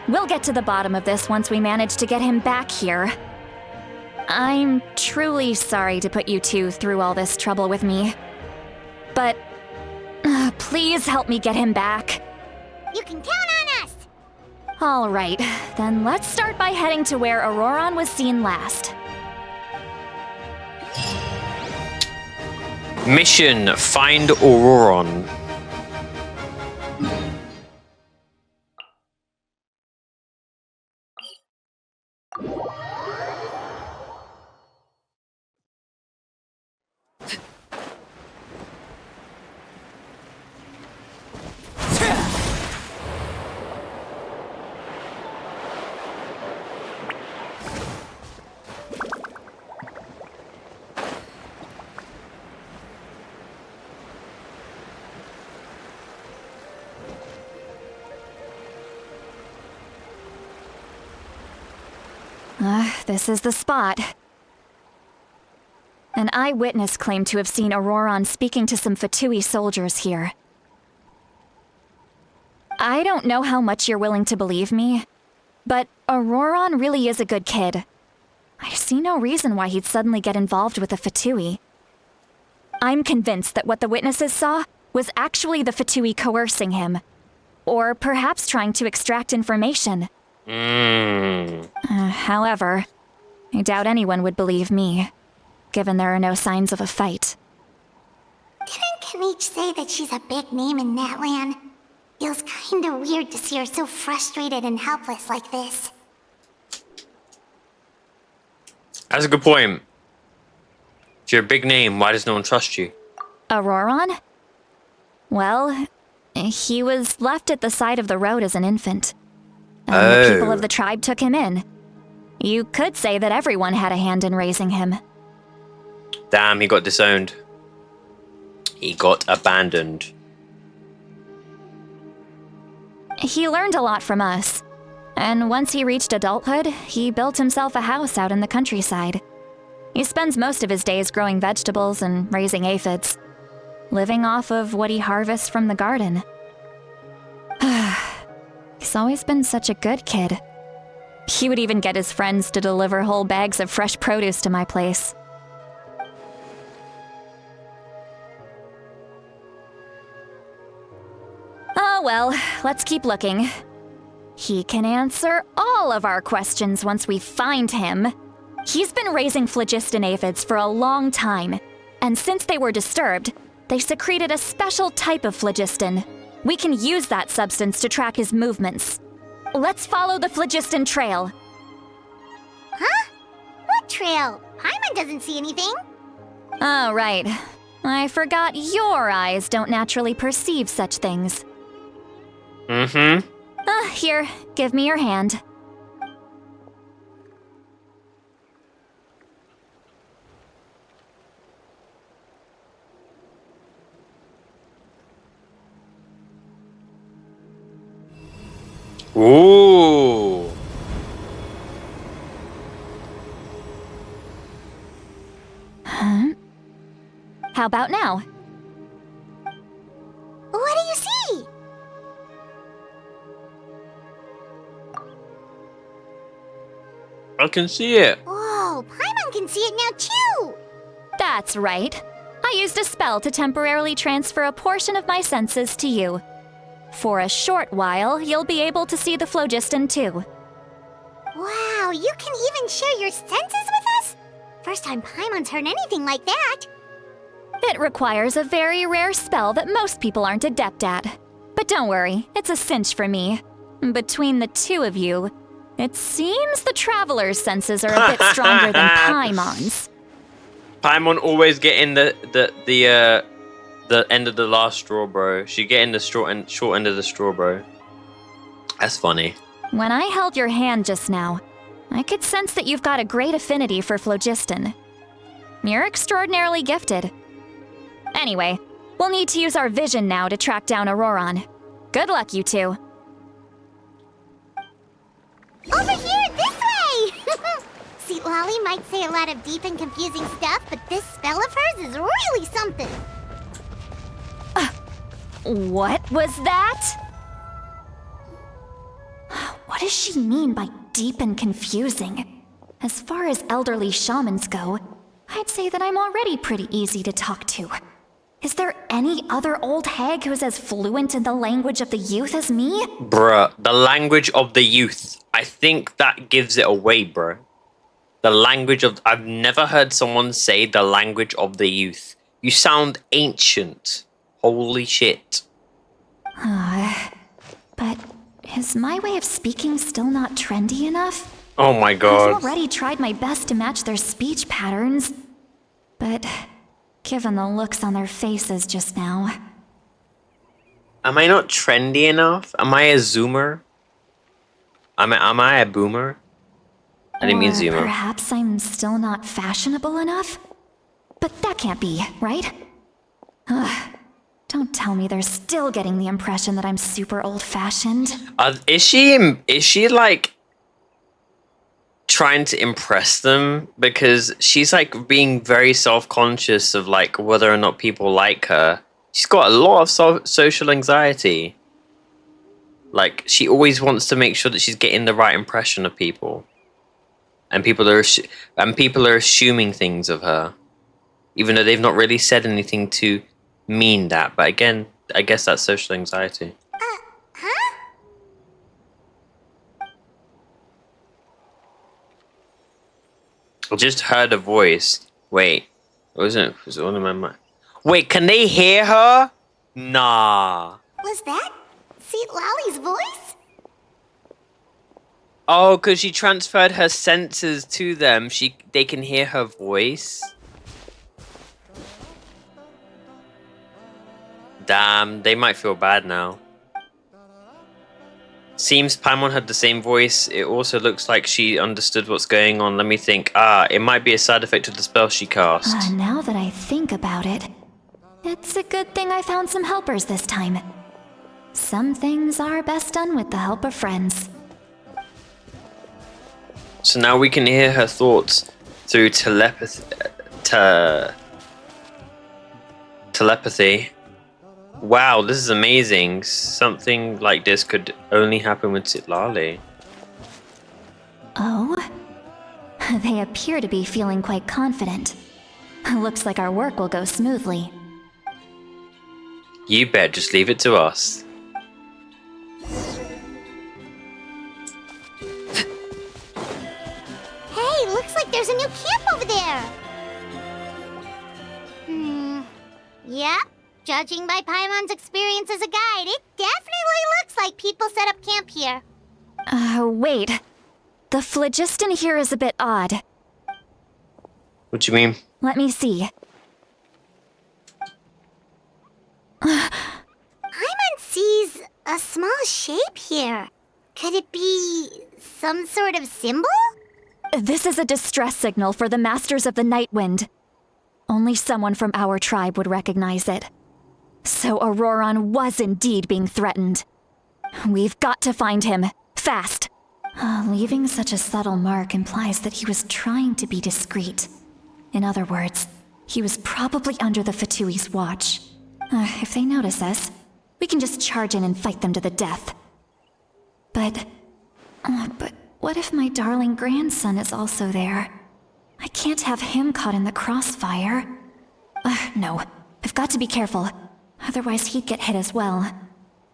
we'll get to the bottom of this once we manage to get him back here. I'm truly sorry to put you two through all this trouble with me. But please help me get him back. You can count on us. All right, then let's start by heading to where Ororon was seen last. Mission: find Ororon. This is the spot. An eyewitness claimed to have seen Ororon speaking to some Fatui soldiers here. I don't know how much you're willing to believe me, but Ororon really is a good kid. I see no reason why he'd suddenly get involved with the Fatui. I'm convinced that what the witnesses saw was actually the Fatui coercing him, or perhaps trying to extract information. However, I doubt anyone would believe me, given there are no signs of a fight. Didn't Kanich say that she's a big name in NATLAN? Feels kinda weird to see her so frustrated and helpless like this. That's a good point. If you're a big name, why does no one trust you? Ororon? Well, he was left at the side of the road as an infant. And the people of the tribe took him in. You could say that everyone had a hand in raising him. Damn, he got disowned. He got abandoned. He learned a lot from us. And once he reached adulthood, he built himself a house out in the countryside. He spends most of his days growing vegetables and raising aphids, living off of what he harvests from the garden. He's always been such a good kid. He would even get his friends to deliver whole bags of fresh produce to my place. Oh well, let's keep looking. He can answer all of our questions once we find him. He's been raising phlogiston aphids for a long time, and since they were disturbed, they secreted a special type of phlogiston. We can use that substance to track his movements. Let's follow the phlogiston trail. Huh? What trail? Paimon doesn't see anything. Oh, right. I forgot your eyes don't naturally perceive such things. Here, give me your hand. Ooh. How about now? What do you see? I can see it. Whoa, Paimon can see it now too! That's right. I used a spell to temporarily transfer a portion of my senses to you. For a short while, you'll be able to see the phlogiston too. Wow, you can even share your senses with us? First time Paimon's heard anything like that. It requires a very rare spell that most people aren't adept at. But don't worry, it's a cinch for me. Between the two of you, it seems the Traveler's senses are a bit stronger than Paimon's. Paimon always getting the end of the last straw, bro. She getting the short end of the straw, bro. That's funny. When I held your hand just now, I could sense that you've got a great affinity for phlogiston. You're extraordinarily gifted. Anyway, we'll need to use our vision now to track down Ororon. Good luck, you two. Over here, this way! Citalti might say a lot of deep and confusing stuff, but this spell of hers is really something. What was that? What does she mean by deep and confusing? As far as elderly shamans go, I'd say that I'm already pretty easy to talk to. Is there any other old hag who's as fluent in the language of the youth as me? Bruh, the language of the youth. I think that gives it away, bruh. The language of... I've never heard someone say the language of the youth. You sound ancient. Holy shit. But is my way of speaking still not trendy enough? Oh my god. I've already tried my best to match their speech patterns. But given the looks on their faces just now... Am I not trendy enough? Am I a zoomer? Am I a boomer? I didn't mean Or zoomer. perhaps I'm still not fashionable enough? But that can't be, right? Ugh. Don't tell me they're still getting the impression that I'm super old-fashioned. Is she like... trying to impress them because she's like being very self-conscious of like whether or not people like her. She's got a lot of social anxiety. Like she always wants to make sure that she's getting the right impression of people, and people are assuming things of her, even though they've not really said anything to mean that. But again, I guess that's social anxiety. Huh? I just heard a voice. Wait, was it one of my mind? Wait, can they hear her? Nah. Was that Citalti's voice? Oh, because she transferred her senses to them. They can hear her voice. Damn, they might feel bad now. Seems Paimon had the same voice. It also looks like she understood what's going on. Let me think. It might be a side effect of the spell she cast. Now that I think about it, it's a good thing I found some helpers this time. Some things are best done with the help of friends. So now we can hear her thoughts through telepathy. Wow, this is amazing. Something like this could only happen with Citalti. Oh? They appear to be feeling quite confident. Looks like our work will go smoothly. You bet, just leave it to us. Hey, looks like there's a new camp over there. Yep. Judging by Paimon's experience as a guide, it definitely looks like people set up camp here. Wait. The phlogiston here is a bit odd. What do you mean? Let me see. Paimon sees a small shape here. Could it be some sort of symbol? This is a distress signal for the Masters of the Night Wind. Only someone from our tribe would recognize it. So Ororon was indeed being threatened. We've got to find him. Fast. Leaving such a subtle mark implies that he was trying to be discreet. In other words, he was probably under the Fatui's watch. If they notice us, we can just charge in and fight them to the death. But what if my darling grandson is also there? I can't have him caught in the crossfire. No, I've got to be careful. Otherwise he'd get hit as well.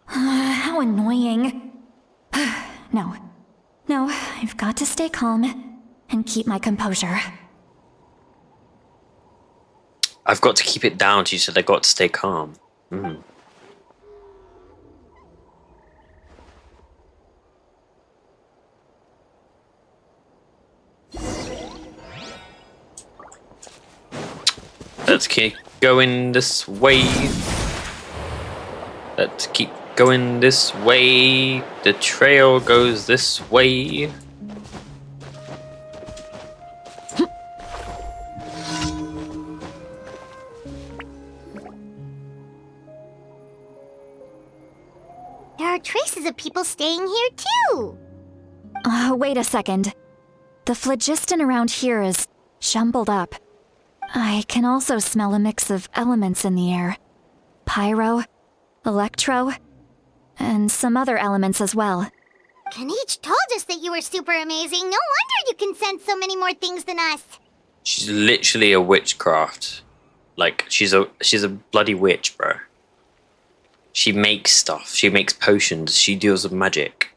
How annoying. No, I've got to stay calm and keep my composure. I've got to keep it down. She said I got to stay calm. Let's keep going this way. Let's keep going this way. The trail goes this way. There are traces of people staying here too. Wait a second. The phlogiston around here is jumbled up. I can also smell a mix of elements in the air. Pyro, electro, and some other elements as well. Kaniche told us that you were super amazing. No wonder you can sense so many more things than us. She's literally a witchcraft. Like she's a bloody witch, bro. She makes stuff. She makes potions. She deals with magic.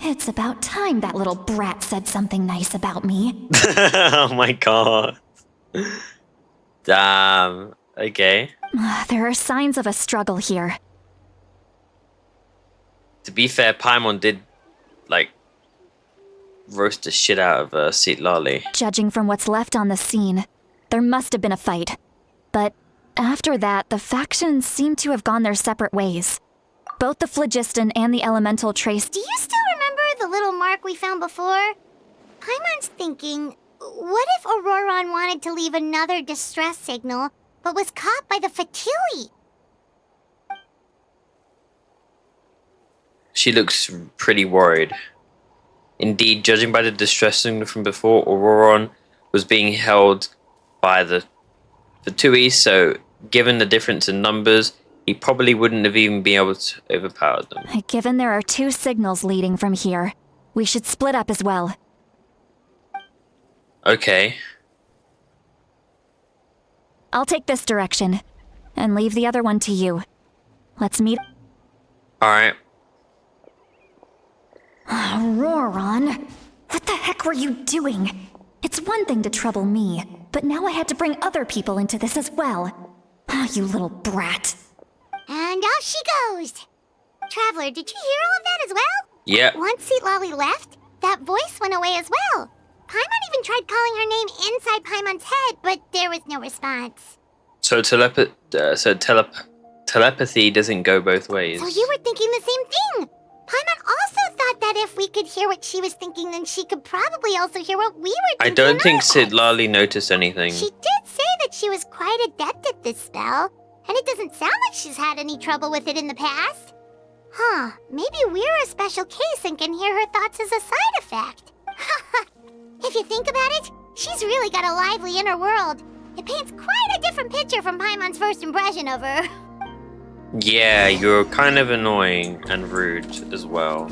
It's about time that little brat said something nice about me. Oh my god. Damn. Okay. There are signs of a struggle here. To be fair, Paimon did, like, roast the shit out of Citalti. Judging from what's left on the scene, there must have been a fight. But after that, the factions seem to have gone their separate ways. Both the phlogiston and the elemental trace. Do you still remember the little mark we found before? Paimon's thinking, what if Ororon wanted to leave another distress signal, but was caught by the Fatui? She looks pretty worried. Indeed, judging by the distress signal from before, Ororon was being held by the Tuis, so given the difference in numbers, he probably wouldn't have even been able to overpower them. Given there are 2 signals leading from here, we should split up as well. Okay. I'll take this direction, and leave the other one to you. Let's meet. Alright. Ororon, what the heck were you doing? It's one thing to trouble me, but now I had to bring other people into this as well. Ah, you little brat. And off she goes. Traveler, did you hear all of that as well? Yep. Once Citalti left, that voice went away as well. Paimon even tried calling her name inside Paimon's head, but there was no response. So telepathy doesn't go both ways. So you were thinking the same thing. Paimon also thought that if we could hear what she was thinking, then she could probably also hear what we were thinking. I don't think in our heads. Citalti noticed anything. She did say that she was quite adept at this spell, and it doesn't sound like she's had any trouble with it in the past. Huh, maybe we're a special case and can hear her thoughts as a side effect. If you think about it, she's really got a lively inner world. It paints quite a different picture from Paimon's first impression of her. Yeah, you're kind of annoying and rude as well.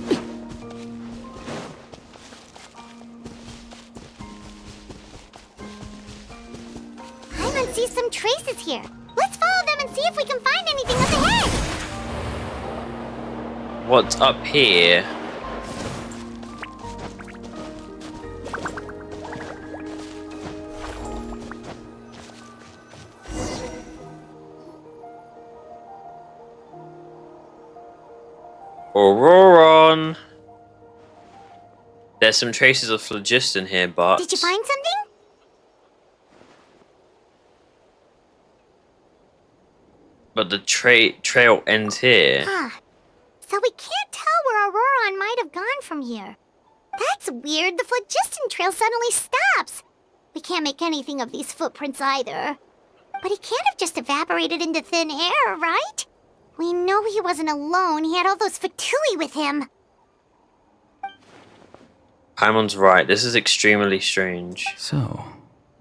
Paimon sees some traces here. Let's follow them and see if we can find anything up ahead. What's up here? Ororon! There's some traces of phlogiston here, but... Did you find something? But the trail ends here. Huh. So we can't tell where Ororon might have gone from here. That's weird. The phlogiston trail suddenly stops. We can't make anything of these footprints either. But he can't have just evaporated into thin air, right? We know he wasn't alone. He had all those Fatui with him. Paimon's right. This is extremely strange. So,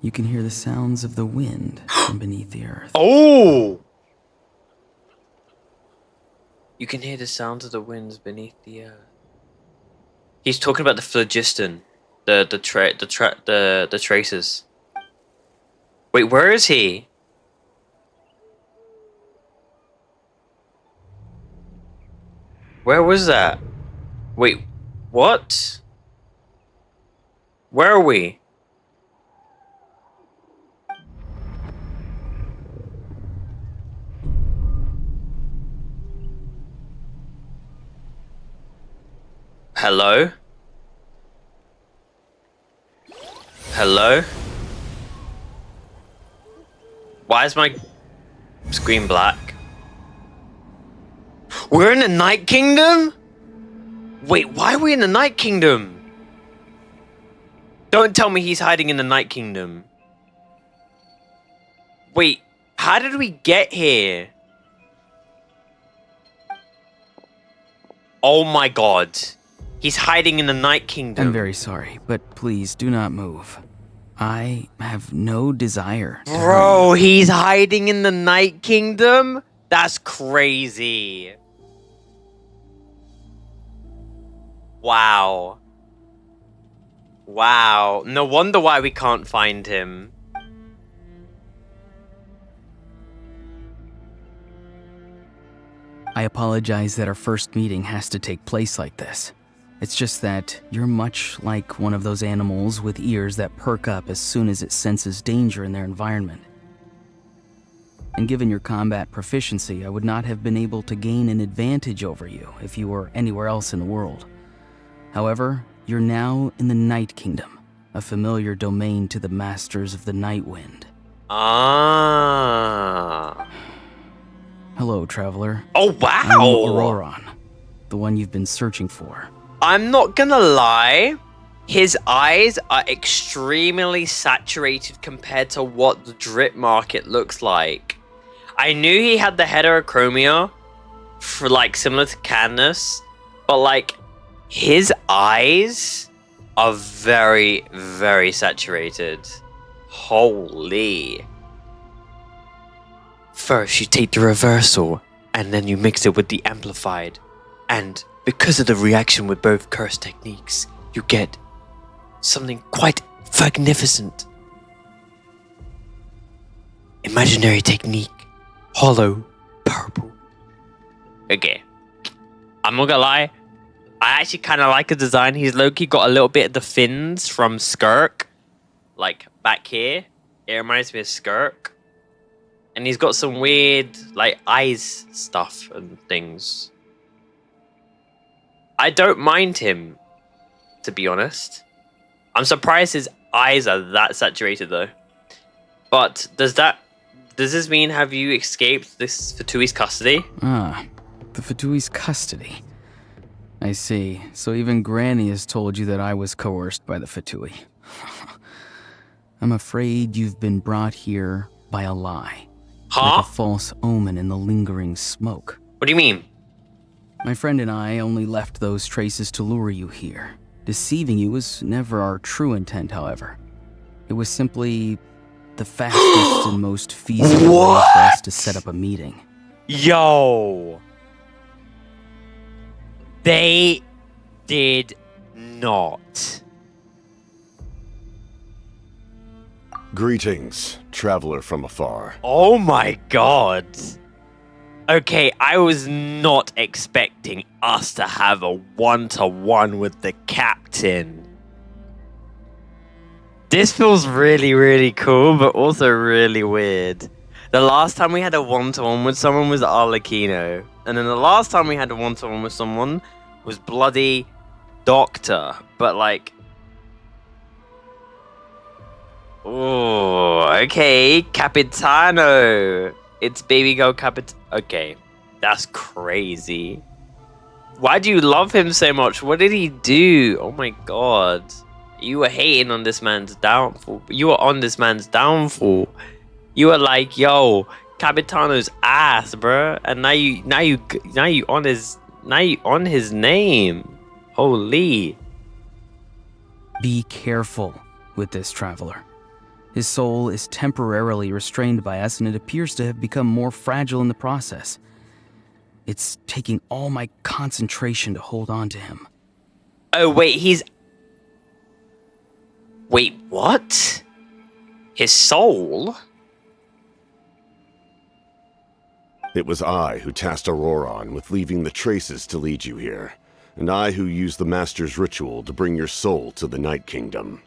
you can hear the sounds of the wind from beneath the earth. Oh! You can hear the sounds of the winds beneath the earth. He's talking about the phlogiston, the traces. Wait, where is he? Where was that? Wait, what? Where are we? Hello? Hello? Why is my screen black? We're in the Night Kingdom? Wait, why are we in the Night Kingdom? Don't tell me he's hiding in the Night Kingdom. Wait, how did we get here? Oh my god. He's hiding in the Night Kingdom. I'm very sorry, but please do not move. I have no desire to hurt Bro, you. he's hiding in the Night Kingdom? That's crazy. Wow. Wow. No wonder why we can't find him. I apologize that our first meeting has to take place like this. It's just that you're much like one of those animals with ears that perk up as soon as it senses danger in their environment. And given your combat proficiency, I would not have been able to gain an advantage over you if you were anywhere else in the world. However, you're now in the Night Kingdom, a familiar domain to the masters of the Night Wind. Ah. Hello, traveler. Oh, I'm wow. Ororon, the one you've been searching for. I'm not gonna lie. His eyes are extremely saturated compared to what the drip market looks like. I knew he had the heterochromia for like similar to Cadmus, but like his eyes are very, very saturated. Holy. First, you take the reversal, and then you mix it with the amplified. And because of the reaction with both curse techniques, you get something quite magnificent. Imaginary technique. Hollow purple. Okay. I'm not gonna lie. I actually kind of like the design. He's low-key got a little bit of the fins from Skirk. Like, back here. It reminds me of Skirk. And he's got some weird, like, eyes stuff and things. I don't mind him, to be honest. I'm surprised his eyes are that saturated, though. But does this mean have you escaped this Fatui's custody? Ah, the Fatui's custody. I see. So even Granny has told you that I was coerced by the Fatui. I'm afraid you've been brought here by a lie. Huh? Like a false omen in the lingering smoke. What do you mean? My friend and I only left those traces to lure you here. Deceiving you was never our true intent, however. It was simply the fastest and most feasible way for us to set up a meeting. Yo! They did not. Greetings, traveler from afar. Oh my god. Okay, I was not expecting us to have a one-to-one with the captain. This feels really, really cool, but also really weird. The last time we had a one-to-one with someone was Arlecchino. And then the last time we had a one-to-one with someone was bloody Doctor. But like... Oh, okay. Capitaino. It's baby girl Okay, that's crazy. Why do you love him so much? What did he do? Oh my god. You were hating on this man's downfall. You were on this man's downfall. You were like, yo, Capitaino's ass, bruh. And now you on his name. Holy. Be careful with this traveler. His soul is temporarily restrained by us, and it appears to have become more fragile in the process. It's taking all my concentration to hold on to him. Oh, wait, Wait, what? His soul? It was I who tasked Ororon with leaving the traces to lead you here, and I who used the Master's ritual to bring your soul to the Night Kingdom.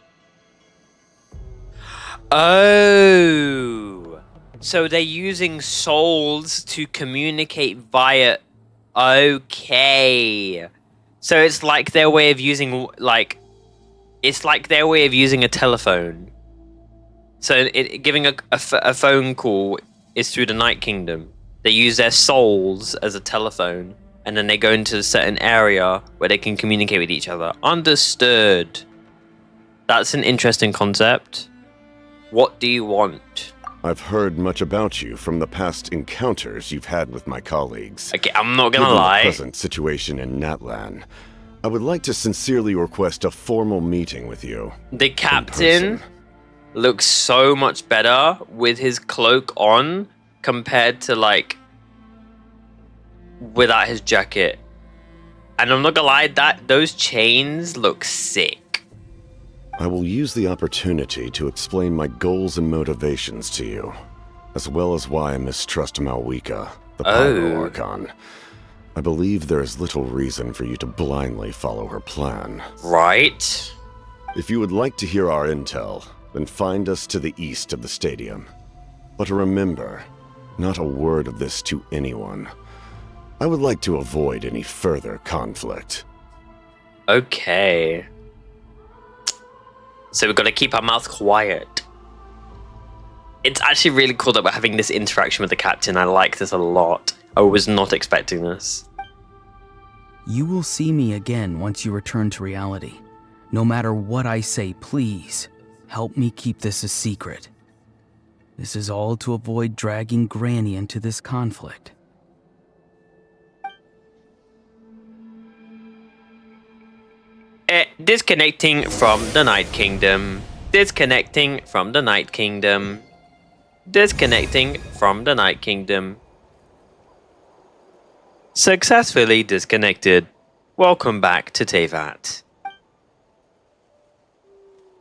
Oh, so they're using souls to communicate via... Okay. So it's like their way of using, like... It's like their way of using a telephone. So giving a phone call is through the Night Kingdom. They use their souls as a telephone, and then they go into a certain area where they can communicate with each other. Understood. That's an interesting concept. What do you want? I've heard much about you from the past encounters you've had with my colleagues. Okay, I'm not gonna Given lie. the present situation in NATLAN, I would like to sincerely request a formal meeting with you. The captain looks so much better with his cloak on compared to, like, without his jacket. And I'm not gonna lie, those chains look sick. I will use the opportunity to explain my goals and motivations to you, as well as why I mistrust Malwika, the Pyro Archon. I believe there is little reason for you to blindly follow her plan. Right. If you would like to hear our intel, then find us to the east of the stadium. But remember, not a word of this to anyone. I would like to avoid any further conflict. Okay. So we've got to keep our mouth quiet. It's actually really cool that we're having this interaction with the captain. I like this a lot. I was not expecting this. You will see me again once you return to reality. No matter what I say, please, help me keep this a secret. This is all to avoid dragging Granny into this conflict. Disconnecting from the Night Kingdom. Disconnecting from the Night Kingdom. Disconnecting from the Night Kingdom. Successfully disconnected. Welcome back to Tevat.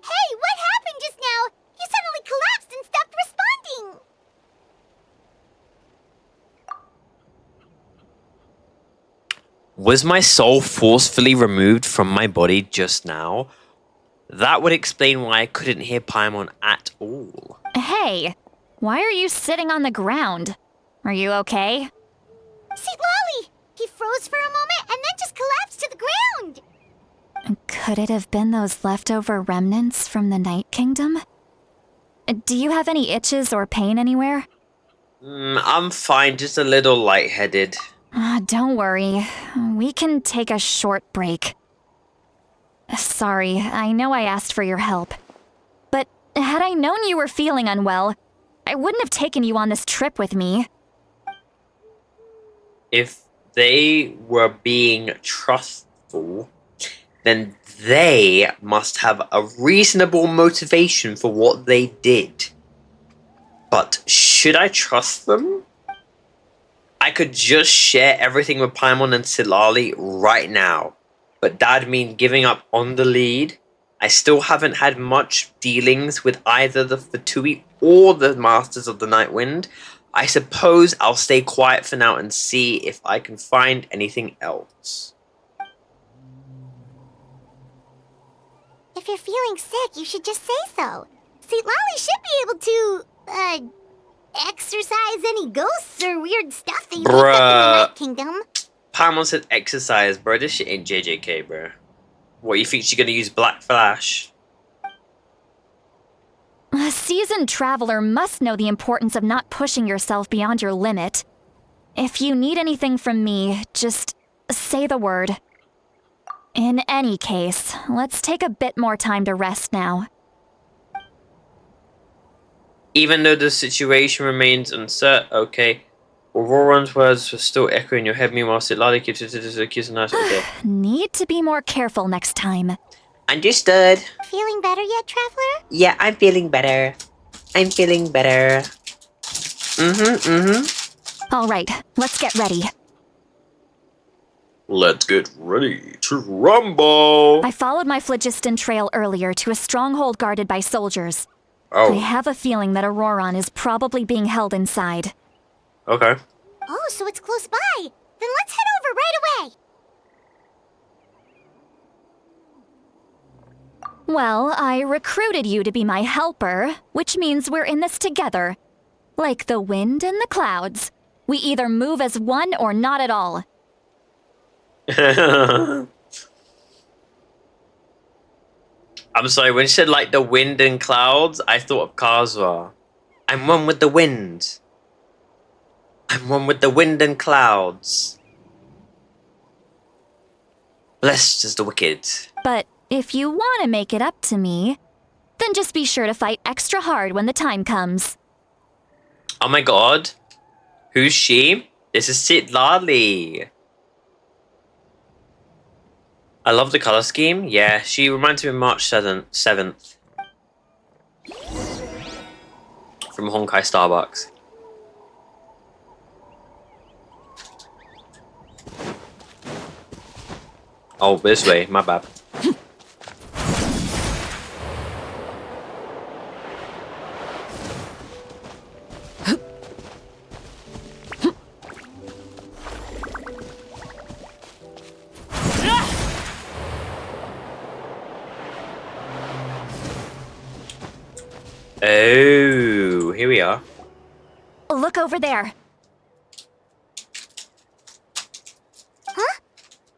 Hey, what happened just now? You suddenly collapsed and stopped responding. Was my soul forcefully removed from my body just now? That would explain why I couldn't hear Paimon at all. Hey, why are you sitting on the ground? Are you okay? Citalti! He froze for a moment and then just collapsed to the ground. Could it have been those leftover remnants from the Night Kingdom? Do you have any itches or pain anywhere? I'm fine, just a little lightheaded. Don't worry. We can take a short break. Sorry, I know I asked for your help. But had I known you were feeling unwell, I wouldn't have taken you on this trip with me. If they were being trustful, then they must have a reasonable motivation for what they did. But should I trust them? I could just share everything with Paimon and Citalti right now. But that'd mean giving up on the lead. I still haven't had much dealings with either the Fatui or the Masters of the Night Wind. I suppose I'll stay quiet for now and see if I can find anything else. If you're feeling sick, you should just say so. Citalti should be able to, exorcise any ghosts or weird stuff that you picked up in the Night Kingdom. Paimon said exercise, bro. This shit ain't JJK, bro. What, you think she's gonna use Black Flash? A seasoned traveler must know the importance of not pushing yourself beyond your limit. If you need anything from me, just say the word. In any case, let's take a bit more time to rest now. Even though the situation remains uncertain, okay. Ororon's words were still echoing in your head, meanwhile Citalti keeps a nice okay. Need to be more careful next time. Understood. Feeling better yet, Traveler? Yeah, I'm feeling better. I'm feeling better. All right, let's get ready. Let's get ready to rumble. I followed my phlogiston trail earlier to a stronghold guarded by soldiers. Oh. I have a feeling that Ororon is probably being held inside. Okay. Oh, so it's close by. Then let's head over right away. Well, I recruited you to be my helper, which means we're in this together. Like the wind and the clouds. We either move as one or not at all. I'm sorry, when she said like the wind and clouds, I thought of Kazuha. I'm one with the wind. I'm one with the wind and clouds. Blessed is the wicked. But if you want to make it up to me, then just be sure to fight extra hard when the time comes. Oh my god. Who's she? This is Citalti. I love the color scheme. Yeah, she reminds me of March 7th. From Honkai Starbucks. Oh, this way. My bad. Oh, here we are. Look over there. Huh?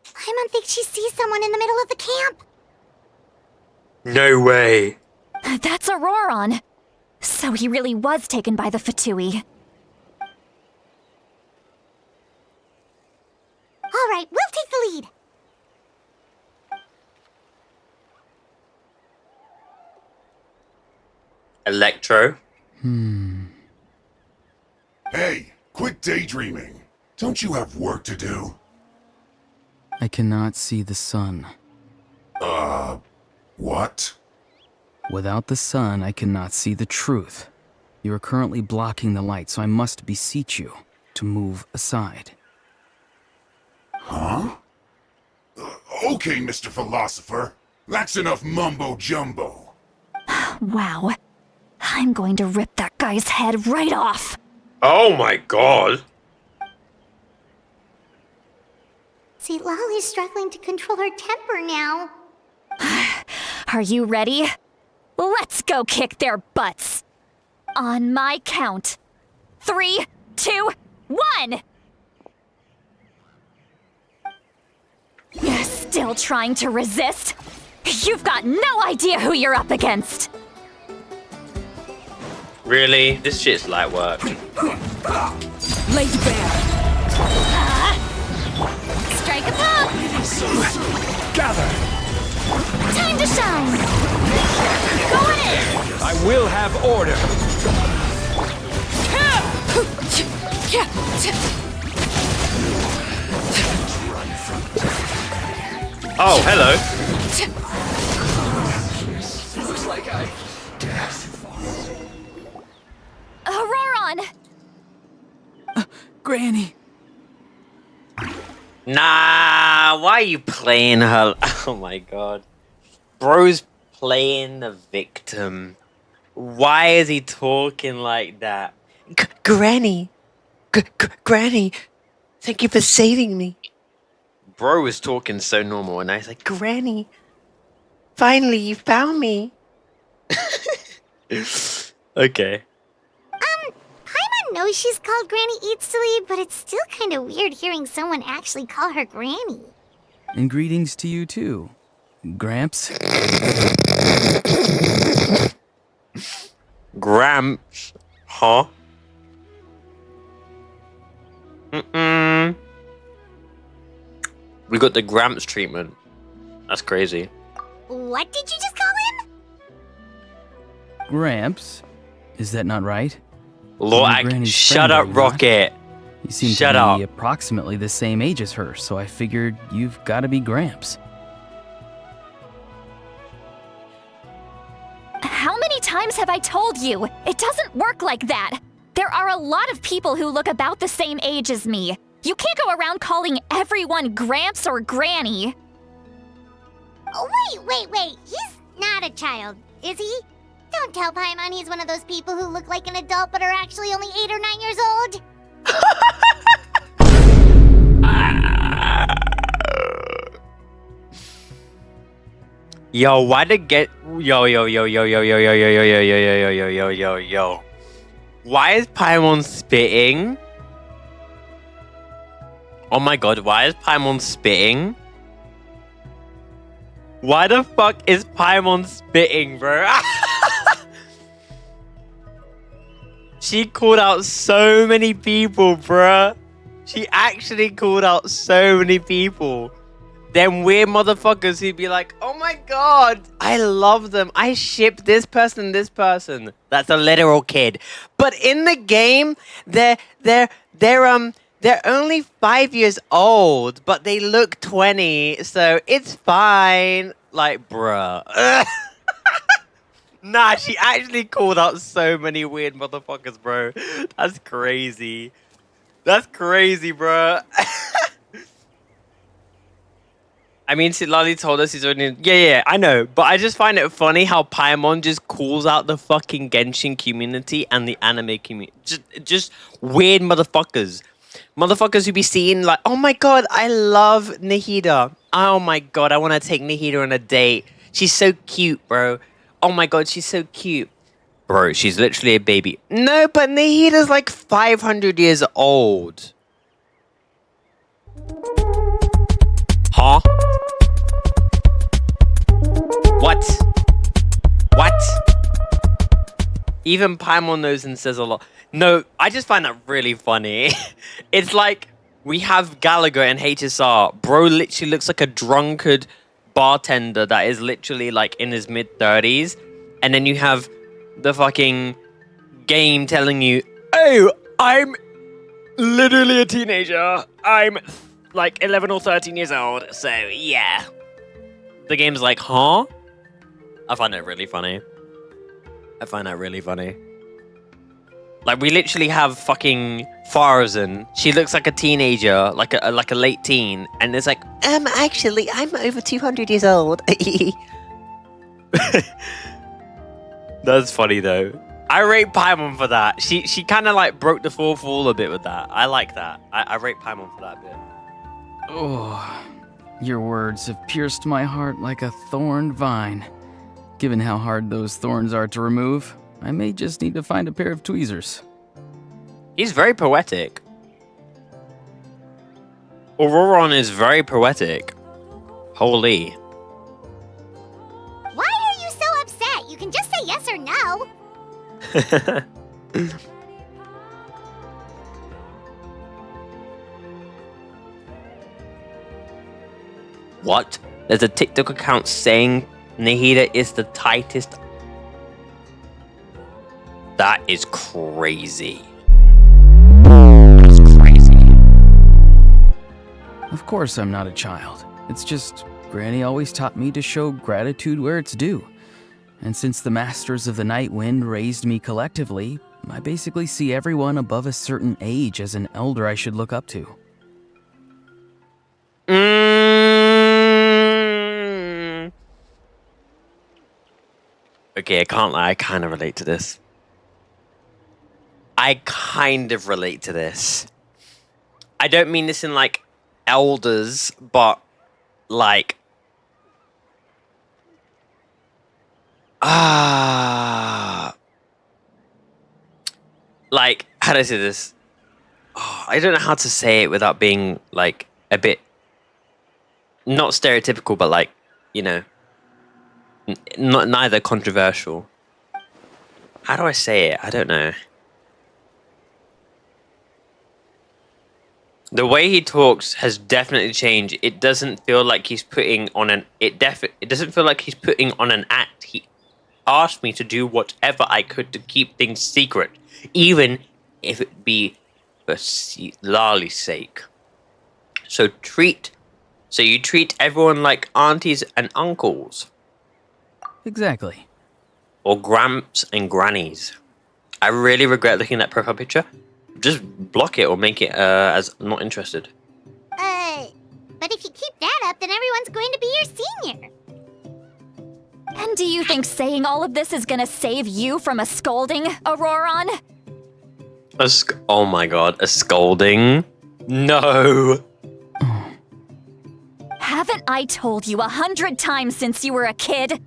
Paimon thinks she sees someone in the middle of the camp. No way. That's Ororon. So he really was taken by the Fatui. All right, we'll take the lead. Electro. Hey, quit daydreaming. Don't you have work to do? I cannot see the sun. What? Without the sun, I cannot see the truth. You are currently blocking the light, so I must beseech you to move aside. Huh? Okay, Mr. Philosopher. That's enough mumbo-jumbo. Wow. I'm going to rip that guy's head right off. Oh my god. Citalti is struggling to control her temper now. Are you ready? Let's go kick their butts. On my count. 3, 2, 1! You're still trying to resist? You've got no idea who you're up against. Really? This shit's light work. Lay bare. Strike a pop! Gather! Time to shine! Go in! I will have order. Oh, hello. Ororon! Granny! Nah, why are you playing her? Oh my god. Bro's playing the victim. Why is he talking like that? Granny! Granny! Thank you for saving me. Bro was talking so normal and I was like, Granny! Finally, you found me! Okay. Paimon knows she's called Granny Eats to Lead, but it's still kind of weird hearing someone actually call her Granny. And greetings to you too, Gramps. Gramps? Huh? Mm-mm. We got the Gramps treatment. That's crazy. What did you just call him? Gramps? Is that not right? Lord, I'm Granny's shut friend, are up, you not? Rocket. You seem Shut to be up. approximately the same age as her, so I figured you've got to be Gramps. How many times have I told you? It doesn't work like that. There are a lot of people who look about the same age as me. You can't go around calling everyone Gramps or Granny. Oh, wait. He's not a child, is he? Don't tell Paimon he's one of those people who look like an adult but are actually only 8 or 9 years old. Yo, why the get yo. Why is Paimon spitting? Oh my god, why is Paimon spitting? Why the fuck is Paimon spitting, bro? She called out so many people, bruh. She actually called out so many people. Them weird motherfuckers who'd be like, oh my god, I love them. I ship this person, this person. That's a literal kid. But in the game, they're only 5 years old, but they look 20, so it's fine. Like, bruh. Nah, she actually called out so many weird motherfuckers, bro. That's crazy. That's crazy, bruh. I mean, Citalti told us he's only... Yeah, I know. But I just find it funny how Paimon just calls out the fucking Genshin community and the anime community. Just weird motherfuckers. Motherfuckers who be seeing like, oh my god, I love Nahida. Oh my god, I want to take Nahida on a date. She's so cute, bro. Oh my god, she's so cute. Bro, she's literally a baby. No, but Nahida's like 500 years old. Huh? What? Even Paimon knows and says a lot. No, I just find that really funny. It's like, we have Gallagher and HSR. Bro literally looks like a drunkard bartender that is literally like in his mid-30s. And then you have the fucking game telling you, oh, I'm literally a teenager. I'm like 11 or 13 years old. So, yeah. The game's like, huh? I find it really funny. I find that really funny. Like, we literally have fucking Farzan. She looks like a teenager, like a late teen, and it's like, actually, I'm over 200 years old. That's funny though. I rate Paimon for that. She kind of like broke the fourth wall a bit with that. I like that. I rate Paimon for that bit. Oh, your words have pierced my heart like a thorned vine. Given how hard those thorns are to remove, I may just need to find a pair of tweezers. He's very poetic. Ororon is very poetic. Holy. Why are you so upset? You can just say yes or no. What? There's a TikTok account saying Nahida is the tightest. That is crazy. That's crazy. Of course I'm not a child. It's just Granny always taught me to show gratitude where it's due. And since the Masters of the Night Wind raised me collectively, I basically see everyone above a certain age as an elder I should look up to. Okay, I can't lie, I kind of relate to this. I kind of relate to this. I don't mean this in like elders, but like like, how do I say this? Oh, I don't know how to say it without being like a bit not stereotypical, but like, you know, not neither controversial. How do I say it? I don't know. The way he talks has definitely changed. It doesn't feel like he's putting on an it doesn't feel like he's putting on an act. He asked me to do whatever I could to keep things secret, even if it be for Lali's sake. So you treat everyone like aunties and uncles. Exactly. Or gramps and grannies. I really regret looking at that profile picture. Just block it or make it as not interested. But if you keep that up, then everyone's going to be your senior. And do you think saying all of this is gonna save you from a scolding, Ororon? Oh my god, a scolding? No. Haven't I told you 100 times since you were a kid?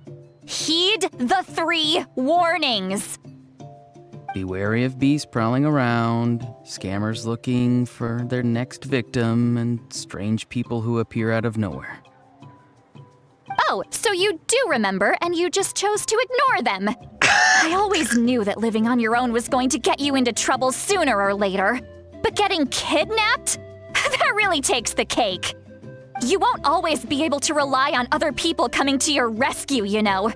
Heed the 3 warnings. Be wary of beasts prowling around, scammers looking for their next victim, and strange people who appear out of nowhere. Oh, so you do remember, and you just chose to ignore them. I always knew that living on your own was going to get you into trouble sooner or later. But getting kidnapped? That really takes the cake. You won't always be able to rely on other people coming to your rescue, you know.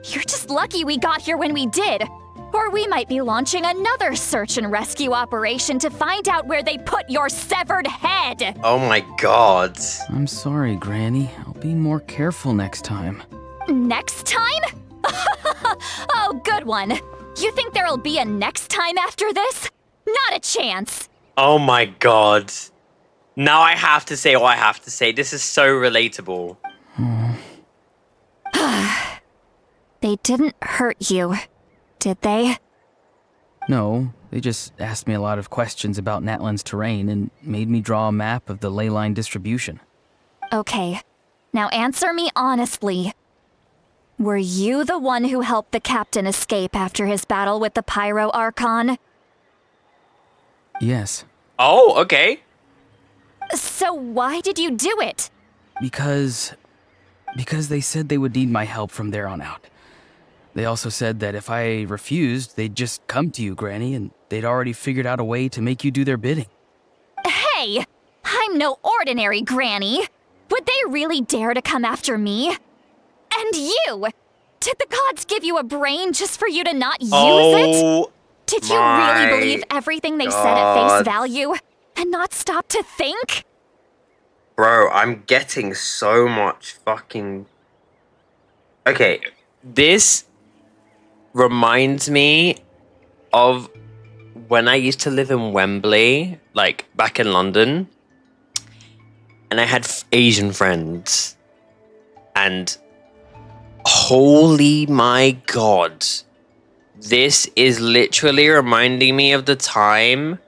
You're just lucky we got here when we did. Or we might be launching another search and rescue operation to find out where they put your severed head. Oh my god. I'm sorry, Granny. I'll be more careful next time. Next time? Oh, good one. You think there'll be a next time after this? Not a chance. Oh my god. Now I have to say what I have to say. This is so relatable. They didn't hurt you, did they? No, they just asked me a lot of questions about NATLAN'S terrain and made me draw a map of the ley line distribution. Okay, now answer me honestly. Were you the one who helped the captain escape after his battle with the Pyro Archon? Yes. Oh, okay. So why did you do it? Because they said they would need my help from there on out. They also said that if I refused, they'd just come to you, Granny, and they'd already figured out a way to make you do their bidding. Hey! I'm no ordinary Granny! Would they really dare to come after me? And you! Did the gods give you a brain just for you to not use it? Did you really believe everything they said at face value? And not stop to think? Bro, I'm getting so much fucking Okay, this reminds me of when I used to live in Wembley, like back in London, and I had Asian friends, and holy my god, this is literally reminding me of the time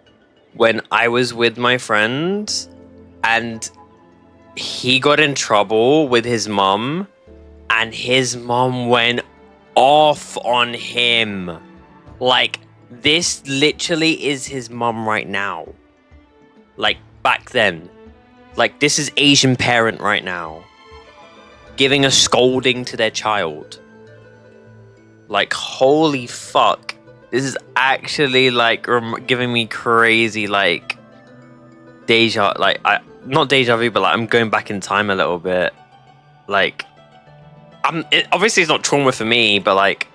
when I was with my friend and he got in trouble with his mum and his mum went off on him. Like, this literally is his mum right now. Like, back then. Like, this is Asian parent right now. Giving a scolding to their child. Like, holy fuck. This is actually, like, giving me crazy, like, not deja vu, but, like, I'm going back in time a little bit. Like, obviously it's not trauma for me, but, like,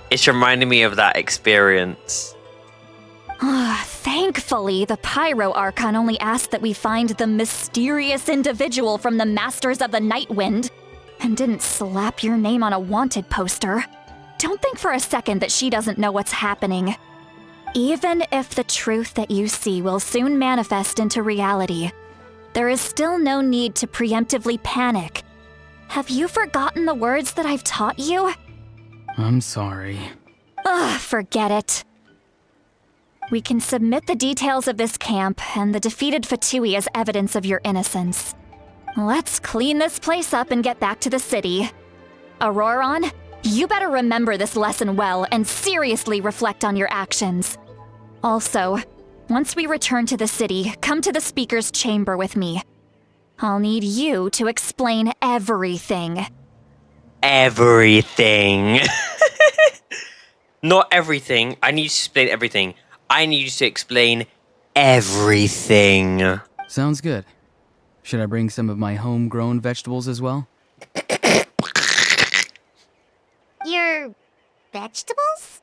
it's reminding me of that experience. Thankfully, the Pyro Archon only asked that we find the mysterious individual from the Masters of the Night Wind, and didn't slap your name on a wanted poster. Don't think for a second that she doesn't know what's happening. Even if the truth that you see will soon manifest into reality, there is still no need to preemptively panic. Have you forgotten the words that I've taught you? I'm sorry. Forget it. We can submit the details of this camp and the defeated Fatui as evidence of your innocence. Let's clean this place up and get back to the city. Ororon, you better remember this lesson well and seriously reflect on your actions. Also, once we return to the city, come to the speaker's chamber with me. I'll need you to explain everything. Everything. Not everything. I need you to explain everything. I need you to explain everything. Sounds good. Should I bring some of my homegrown vegetables as well? Your vegetables?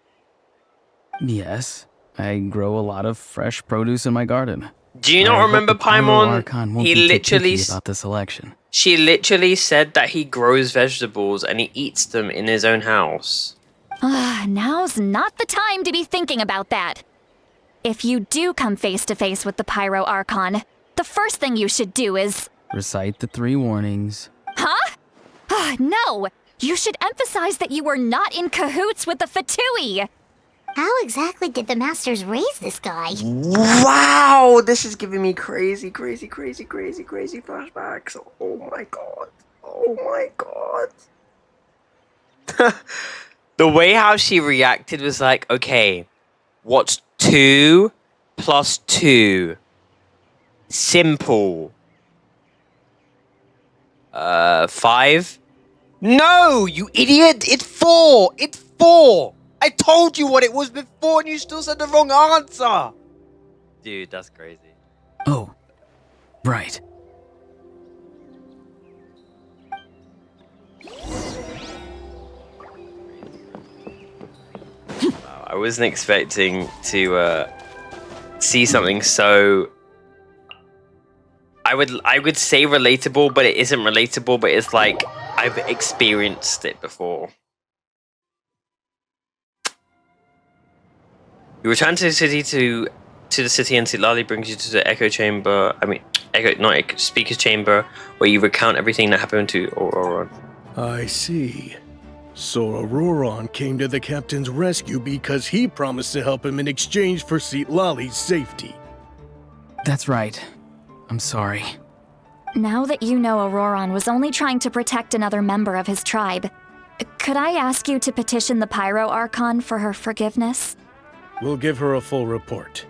Yes. I grow a lot of fresh produce in my garden. Do you not remember Paimon? He literally about the selection. She literally said that he grows vegetables and he eats them in his own house. Now's not the time to be thinking about that. If you do come face to face with the Pyro Archon, the first thing you should do is... recite the 3 warnings. Huh? No! You should emphasize that you were not in cahoots with the Fatui! How exactly did the Masters raise this guy? Wow! This is giving me crazy flashbacks. Oh my god. Oh my god. The way how she reacted was like, okay, what's 2 plus 2? Simple. 5? No, you idiot! It's 4! It's 4! I told you what it was before and you still said the wrong answer! Dude, that's crazy. Oh, right. Wow, I wasn't expecting to see something so... I would say relatable, but it isn't relatable, but it's like I've experienced it before. You return to the city to the city, and Citalti brings you to the echo chamber. Speaker's chamber, where you recount everything that happened to Ororon. I see. So Ororon came to the captain's rescue because he promised to help him in exchange for Citalti's safety. That's right. I'm sorry. Now that you know Ororon was only trying to protect another member of his tribe, could I ask you to petition the Pyro Archon for her forgiveness? We'll give her a full report.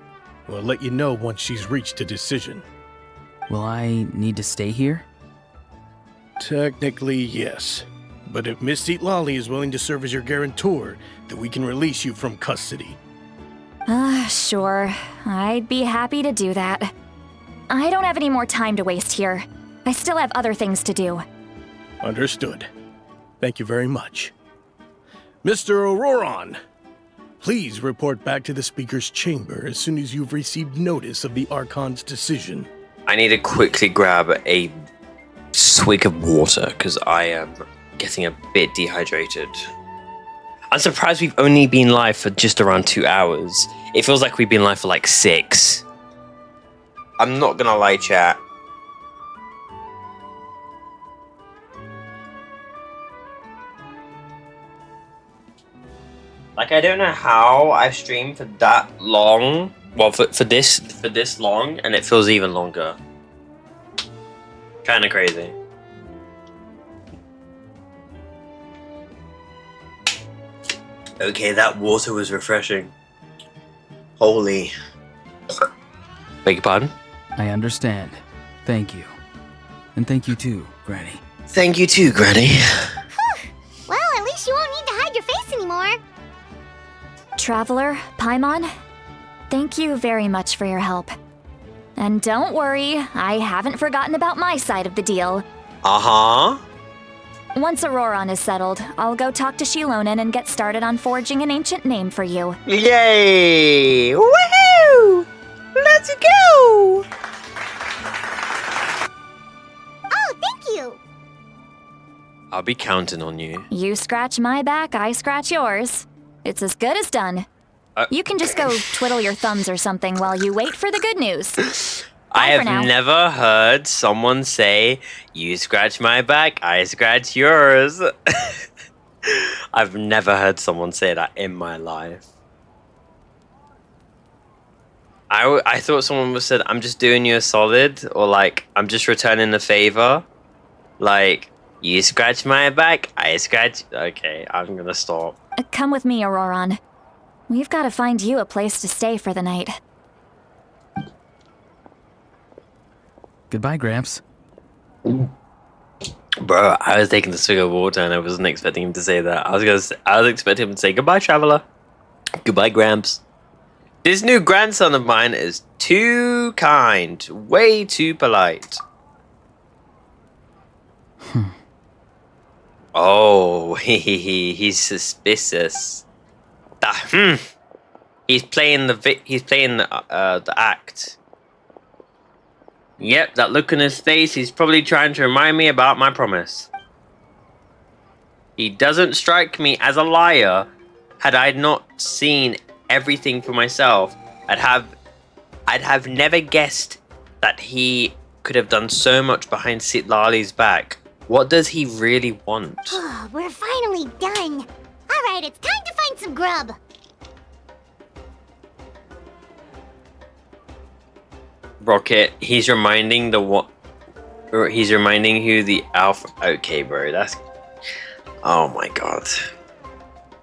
We'll let you know once she's reached a decision. Will I need to stay here? Technically, yes. But if Miss Citalti is willing to serve as your guarantor, then we can release you from custody. Sure. I'd be happy to do that. I don't have any more time to waste here. I still have other things to do. Understood. Thank you very much. Mr. Ororon, please report back to the Speaker's chamber as soon as you've received notice of the Archon's decision. I need to quickly grab a swig of water, because I am getting a bit dehydrated. I'm surprised we've only been live for just around 2 hours. It feels like we've been live for like 6. I'm not gonna lie, chat. Like, I don't know how I've streamed for that long. Well, for this long, and it feels even longer. Kind of crazy. Okay, that water was refreshing. Holy. Beg your pardon? I understand. Thank you. And thank you too, Granny. Thank you too, Granny. Well, at least you won't need to hide your face anymore. Traveler, Paimon, thank you very much for your help. And don't worry, I haven't forgotten about my side of the deal. Uh-huh. Once Ororon is settled, I'll go talk to Shilonen and get started on forging an ancient name for you. Yay! Woohoo! Let's go! Oh, thank you. I'll be counting on you. You scratch my back, I scratch yours. It's as good as done. You can just go twiddle your thumbs or something while you wait for the good news. I Bye for have now. never heard someone say, you scratch my back, I scratch yours. I've never heard someone say that in my life. I thought someone would said, I'm just doing you a solid, or like, I'm just returning a favor. Like, you scratch my back, I scratch... Okay, I'm gonna stop. Come with me, Ororon. We've got to find you a place to stay for the night. Goodbye, Gramps. Bro, I was taking a swig of water and I wasn't expecting him to say that. I was expecting him to say, goodbye, traveler. Goodbye, Gramps. This new grandson of mine is too kind. Way too polite. Oh, he's suspicious. He's playing the act. Yep, that look on his face, he's probably trying to remind me about my promise. He doesn't strike me as a liar. Had I not seen everything for myself, I'd have never guessed that he could have done so much behind Citlali's back. What does he really want? We're finally done. All right, it's time to find some grub. Rocket, he's reminding who the alpha... Okay, bro, that's... Oh my god.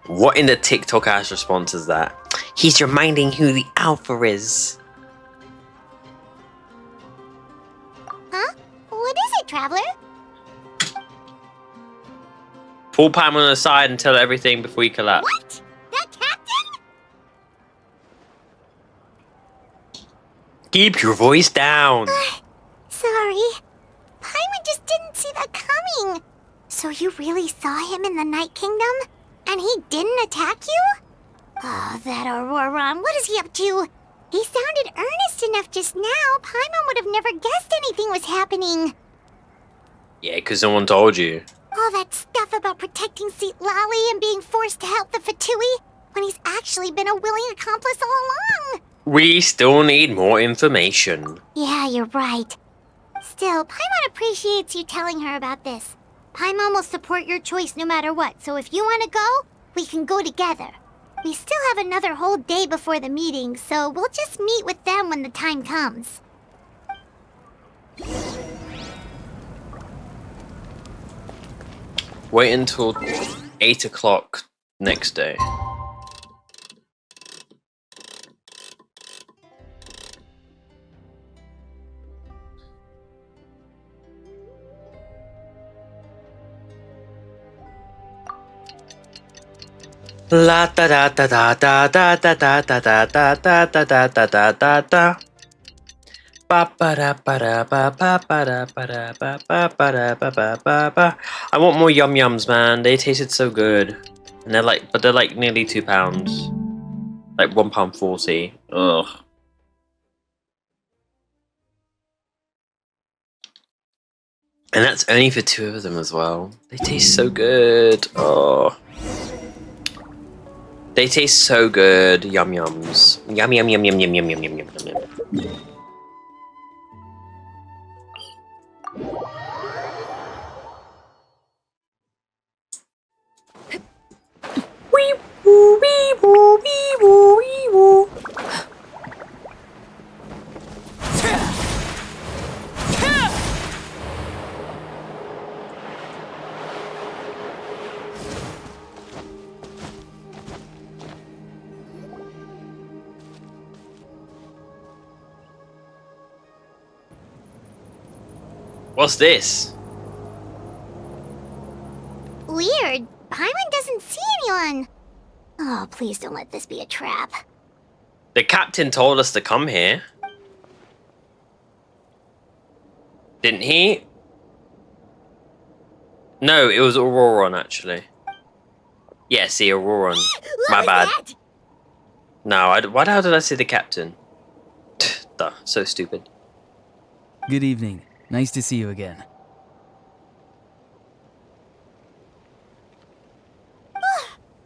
What in the TikTok ass response is that? He's reminding who the alpha is. Huh? What is it, Traveler? Pull Paimon aside and tell everything before you collapse. What? That captain? Keep your voice down. Sorry. Paimon just didn't see that coming. So you really saw him in the Night Kingdom? And he didn't attack you? Oh, that Ororon, what is he up to? He sounded earnest enough just now. Paimon would have never guessed anything was happening. Yeah, because someone told you. All that stuff about protecting Citlali and being forced to help the Fatui when he's actually been a willing accomplice all along. We still need more information. Yeah, you're right. Still, Paimon appreciates you telling her about this. Paimon will support your choice no matter what, so if you want to go, we can go together. We still have another whole day before the meeting, so we'll just meet with them when the time comes. Wait until 8 o'clock next day. La da da da da da da da da da da da da da da da da da da. Ba ba da ba da ba ba ba da ba da ba ba ba da ba ba ba ba. I want more yum yums, man. They tasted so good, and they're like nearly £2, like £1.40. Ugh. And that's only for 2 of them as well. They taste so good. Oh. They taste so good. Yum yums. Yum yum yum yum yum yum yum yum yum yum. Wee woo wee woo wee woo wee woo. What's this? Weird. Paimon doesn't see anyone. Oh, please don't let this be a trap. The captain told us to come here. Didn't he? No, it was Ororon, actually. Yeah, see, Ororon. My bad. That? No, why the hell did I say the captain? Duh, so stupid. Good evening. Nice to see you again.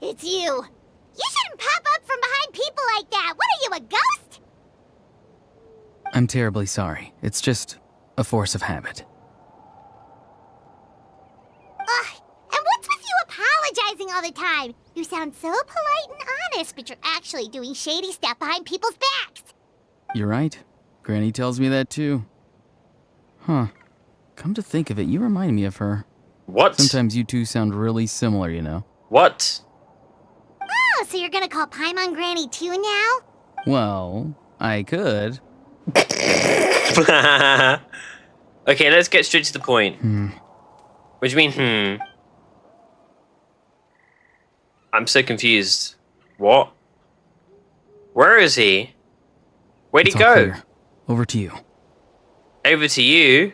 It's you. You shouldn't pop up from behind people like that. What are you, a ghost? I'm terribly sorry. It's just a force of habit. Ugh, and what's with you apologizing all the time? You sound so polite and honest, but you're actually doing shady stuff behind people's backs. You're right. Granny tells me that too. Huh. Come to think of it, you remind me of her. What? Sometimes you two sound really similar, you know. What? Oh, so you're gonna call Paimon Granny too now? Well, I could. Okay, let's get straight to the point. What do you mean, I'm so confused. What? Where is he? Where'd It's he all go? clear. Over to you. Over to you?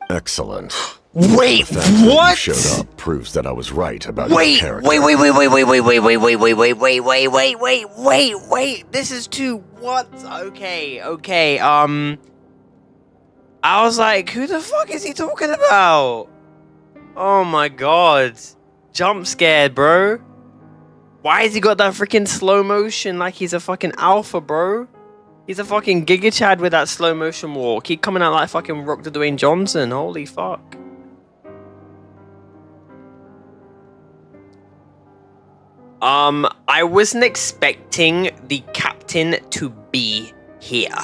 Excellent. Wait, The fact that you what? showed up proves that I was right about your Wait, character. wait. This is too what? Okay. I was like, who the fuck is he talking about? Oh my god. Jump scared, bro. Why has he got that freaking slow motion like he's a fucking alpha, bro? He's a fucking Giga Chad with that slow motion walk. He coming out like fucking Rock to Dwayne Johnson. Holy fuck. I wasn't expecting the captain to be here.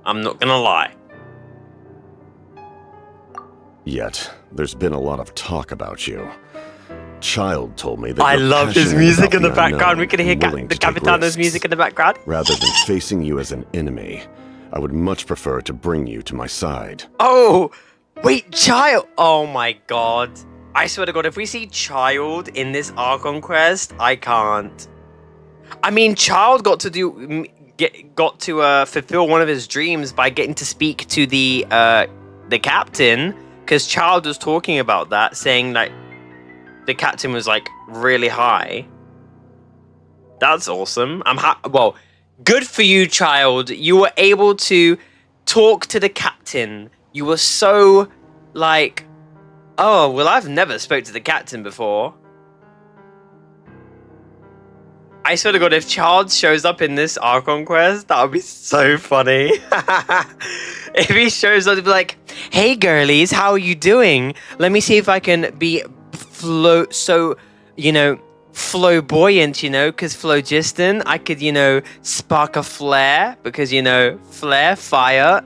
I'm not gonna lie. Yet, there's been a lot of talk about you. Child told me that I you're love his passionate music about in the the background. unknown We can hear and willing the to take Capitaino's risks. music in the background. Rather than facing you as an enemy, I would much prefer to bring you to my side. Oh, wait, Child. Oh my god. I swear to god, if we see Child in this Archon quest, I can't. I mean, Child got to fulfill one of his dreams by getting to speak to the captain, because Child was talking about that, saying that the captain was like really high. That's awesome. Well, good for you, Child. You were able to talk to the captain. You were so like, oh, well, I've never spoke to the captain before. I swear to god, if Child shows up in this Archon quest, that would be so funny. If he shows up to be like, hey girlies, how are you doing? Let me see if I can be flamboyant, because phlogiston, I could, spark a flare, because, flare, fire,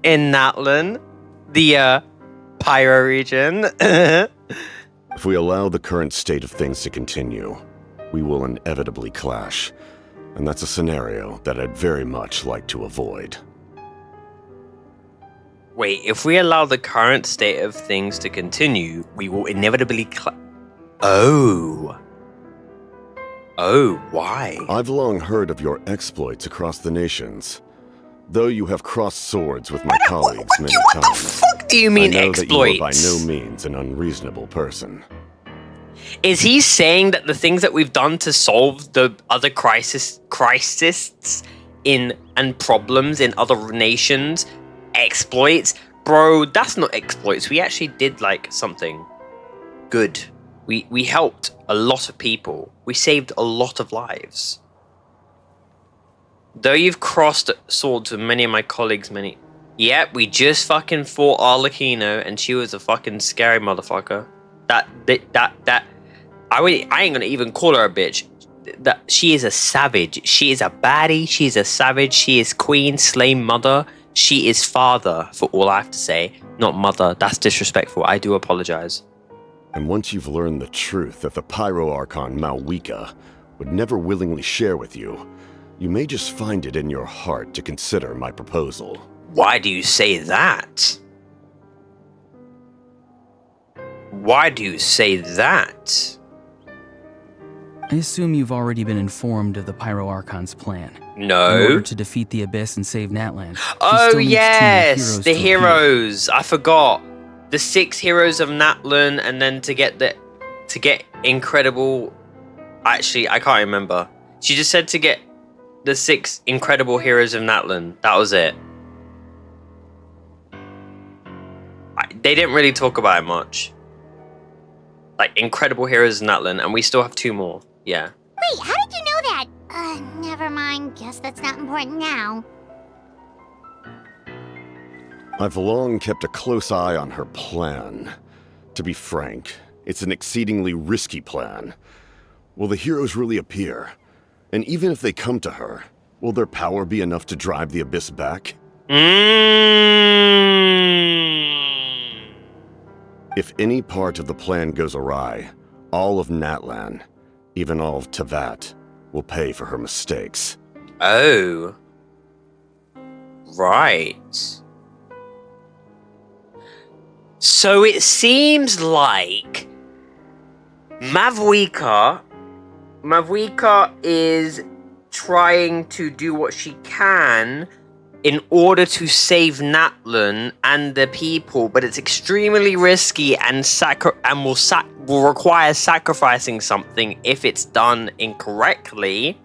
in Natlan, the, pyro region. If we allow the current state of things to continue, we will inevitably clash, and that's a scenario that I'd very much like to avoid. Wait, if we allow the current state of things to continue, we will inevitably Oh, why? I've long heard of your exploits across the nations. Though you have crossed swords with my colleagues many times. What the fuck do you mean I know exploits? that you are by no means an unreasonable person. Is he saying that the things that we've done to solve the other crises and problems in other nations, exploits, Bro, that's not exploits. We actually did, like, something good. We helped a lot of people. We saved a lot of lives. Though you've crossed swords with many of my colleagues, Yep, we just fucking fought Arlecchino, and she was a fucking scary motherfucker. I ain't gonna even call her a bitch. That she is a savage. She is a baddie. She is a savage. She is queen, slay mother. She is father, for all I have to say. Not mother. That's disrespectful. I do apologize. And once you've learned the truth that the Pyro Archon Malwika would never willingly share with you, you may just find it in your heart to consider my proposal. Why do you say that? Why do you say that? I assume you've already been informed of the Pyro Archon's plan. No. In order to defeat the Abyss and save Natlan. Oh yes, the heroes. I forgot. The 6 heroes of Natlan, and then to get incredible. Actually, I can't remember. She just said to get the 6 incredible heroes of Natlan. That was it. They didn't really talk about it much. Like, incredible heroes of Natlan, and we still have 2 more. Yeah. Wait, how did you know that? Never mind. Guess that's not important now. I've long kept a close eye on her plan. To be frank, it's an exceedingly risky plan. Will the heroes really appear? And even if they come to her, will their power be enough to drive the Abyss back? If any part of the plan goes awry, all of Natlan, even all of Tevat, will pay for her mistakes. Oh. Right. So it seems like Malwika is trying to do what she can in order to save Natlan and the people, but it's extremely risky and will require sacrificing something if it's done incorrectly.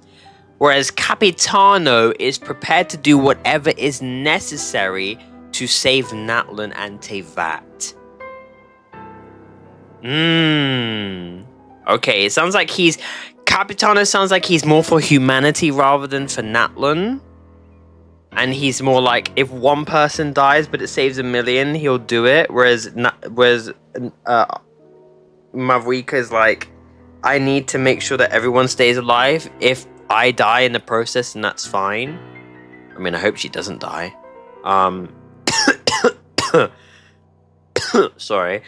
Whereas Capitaino is prepared to do whatever is necessary to save Natlan and Tevat. Okay, it sounds like Capitaino sounds like he's more for humanity rather than for Natlan. And he's more like, if one person dies but it saves 1 million, he'll do it. Whereas Malwika is like, I need to make sure that everyone stays alive. If I die in the process, then that's fine. I mean, I hope she doesn't die. Sorry.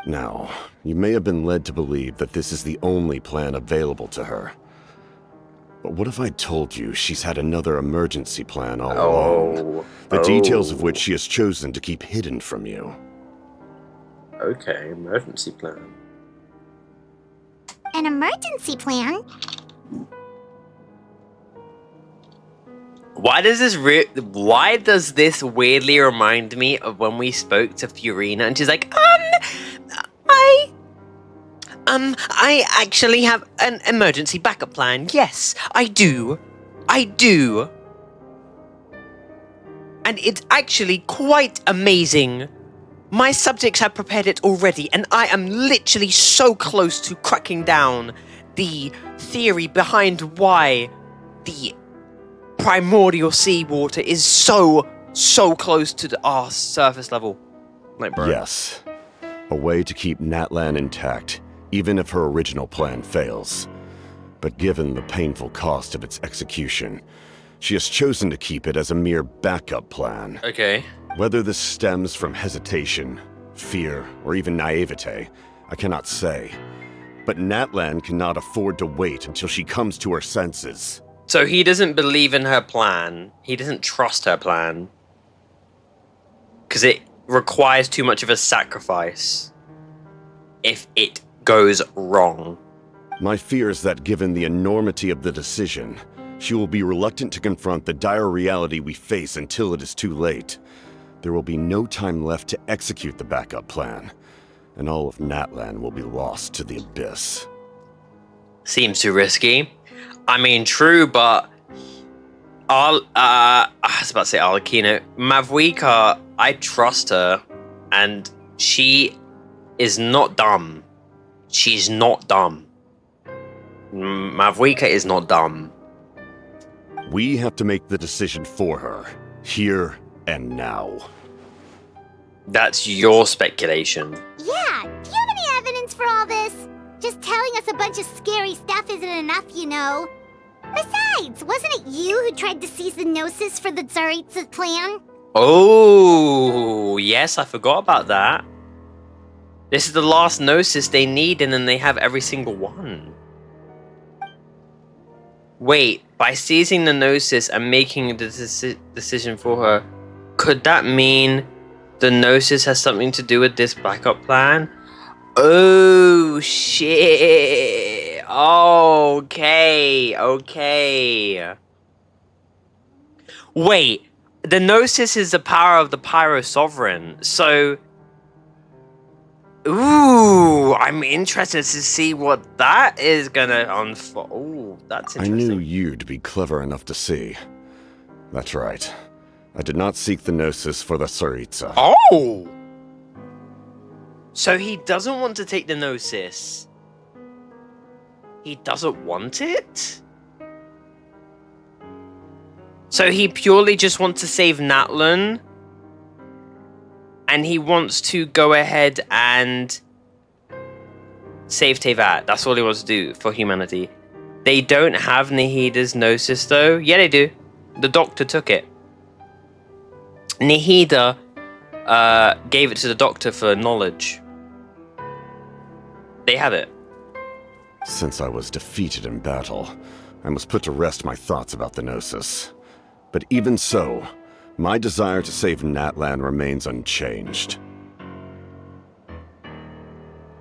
Now, you may have been led to believe that this is the only plan available to her. But what if I told you she's had another emergency plan all along? The details of which she has chosen to keep hidden from you. Okay, emergency plan. An emergency plan? Why does this weirdly remind me of when we spoke to Furina and she's like, I actually have an emergency backup plan. Yes, I do. And it's actually quite amazing. My subjects have prepared it already, and I am literally so close to cracking down the theory behind why the primordial seawater is so close to our surface level. Like, bro. Yes. A way to keep Natlan intact, even if her original plan fails. But given the painful cost of its execution, she has chosen to keep it as a mere backup plan. Okay. Whether this stems from hesitation, fear, or even naivete, I cannot say. But Natlan cannot afford to wait until she comes to her senses. So he doesn't believe in her plan. He doesn't trust her plan. Because it requires too much of a sacrifice if it goes wrong. My fear is that given the enormity of the decision, she will be reluctant to confront the dire reality we face until it is too late. There will be no time left to execute the backup plan, and all of Natlan will be lost to the Abyss. Seems too risky. I mean, true, but I was about to say Arlecchino. Mavwika, I trust her, and she is not dumb. She's not dumb. Mavwika is not dumb. We have to make the decision for her, here and now. That's your speculation. Yeah, do you have any evidence for all this? Just telling us a bunch of scary stuff isn't enough, you know. Besides, wasn't it you who tried to seize the Gnosis for the Tsaritsa clan? Oh, yes, I forgot about that. This is the last Gnosis they need, and then they have every single one. Wait, by seizing the Gnosis and making the decision for her, could that mean the Gnosis has something to do with this backup plan? Oh, shit. Okay. Wait, the Gnosis is the power of the Pyro Sovereign, so... Ooh, I'm interested to see what that is gonna unfold. Ooh, that's interesting. I knew you'd be clever enough to see. That's right. I did not seek the Gnosis for the Tsaritsa. Oh! So he doesn't want to take the Gnosis. He doesn't want it? So he purely just wants to save NATLAN? And he wants to go ahead and save Teyvat. That's all he wants to do for humanity. They don't have Nahida's Gnosis, though. Yeah, they do. The doctor took it. Nahida gave it to the doctor for knowledge. They have it. Since I was defeated in battle, I must put to rest my thoughts about the Gnosis. But even so, my desire to save NATLAN remains unchanged.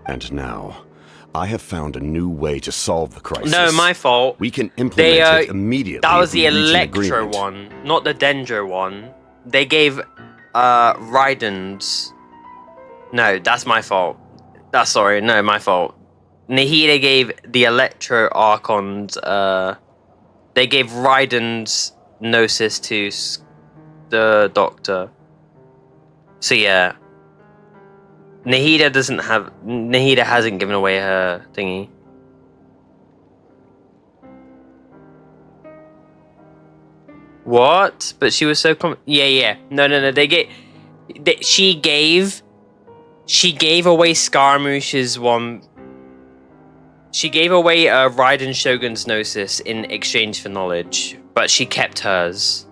And now, I have found a new way to solve the crisis. No, my fault. We can implement it immediately. That was if we the reach an Electro agreement. one, not the Dendro one. They gave Raiden's. No, that's my fault. My fault. Nahida gave the Electro Archons. They gave Raiden's Gnosis to the Doctor. So yeah. Nahida hasn't given away her thingy. What? But she was so yeah. No. She gave away Scaramouche's one. She gave away Raiden Shogun's Gnosis in exchange for knowledge, but she kept hers.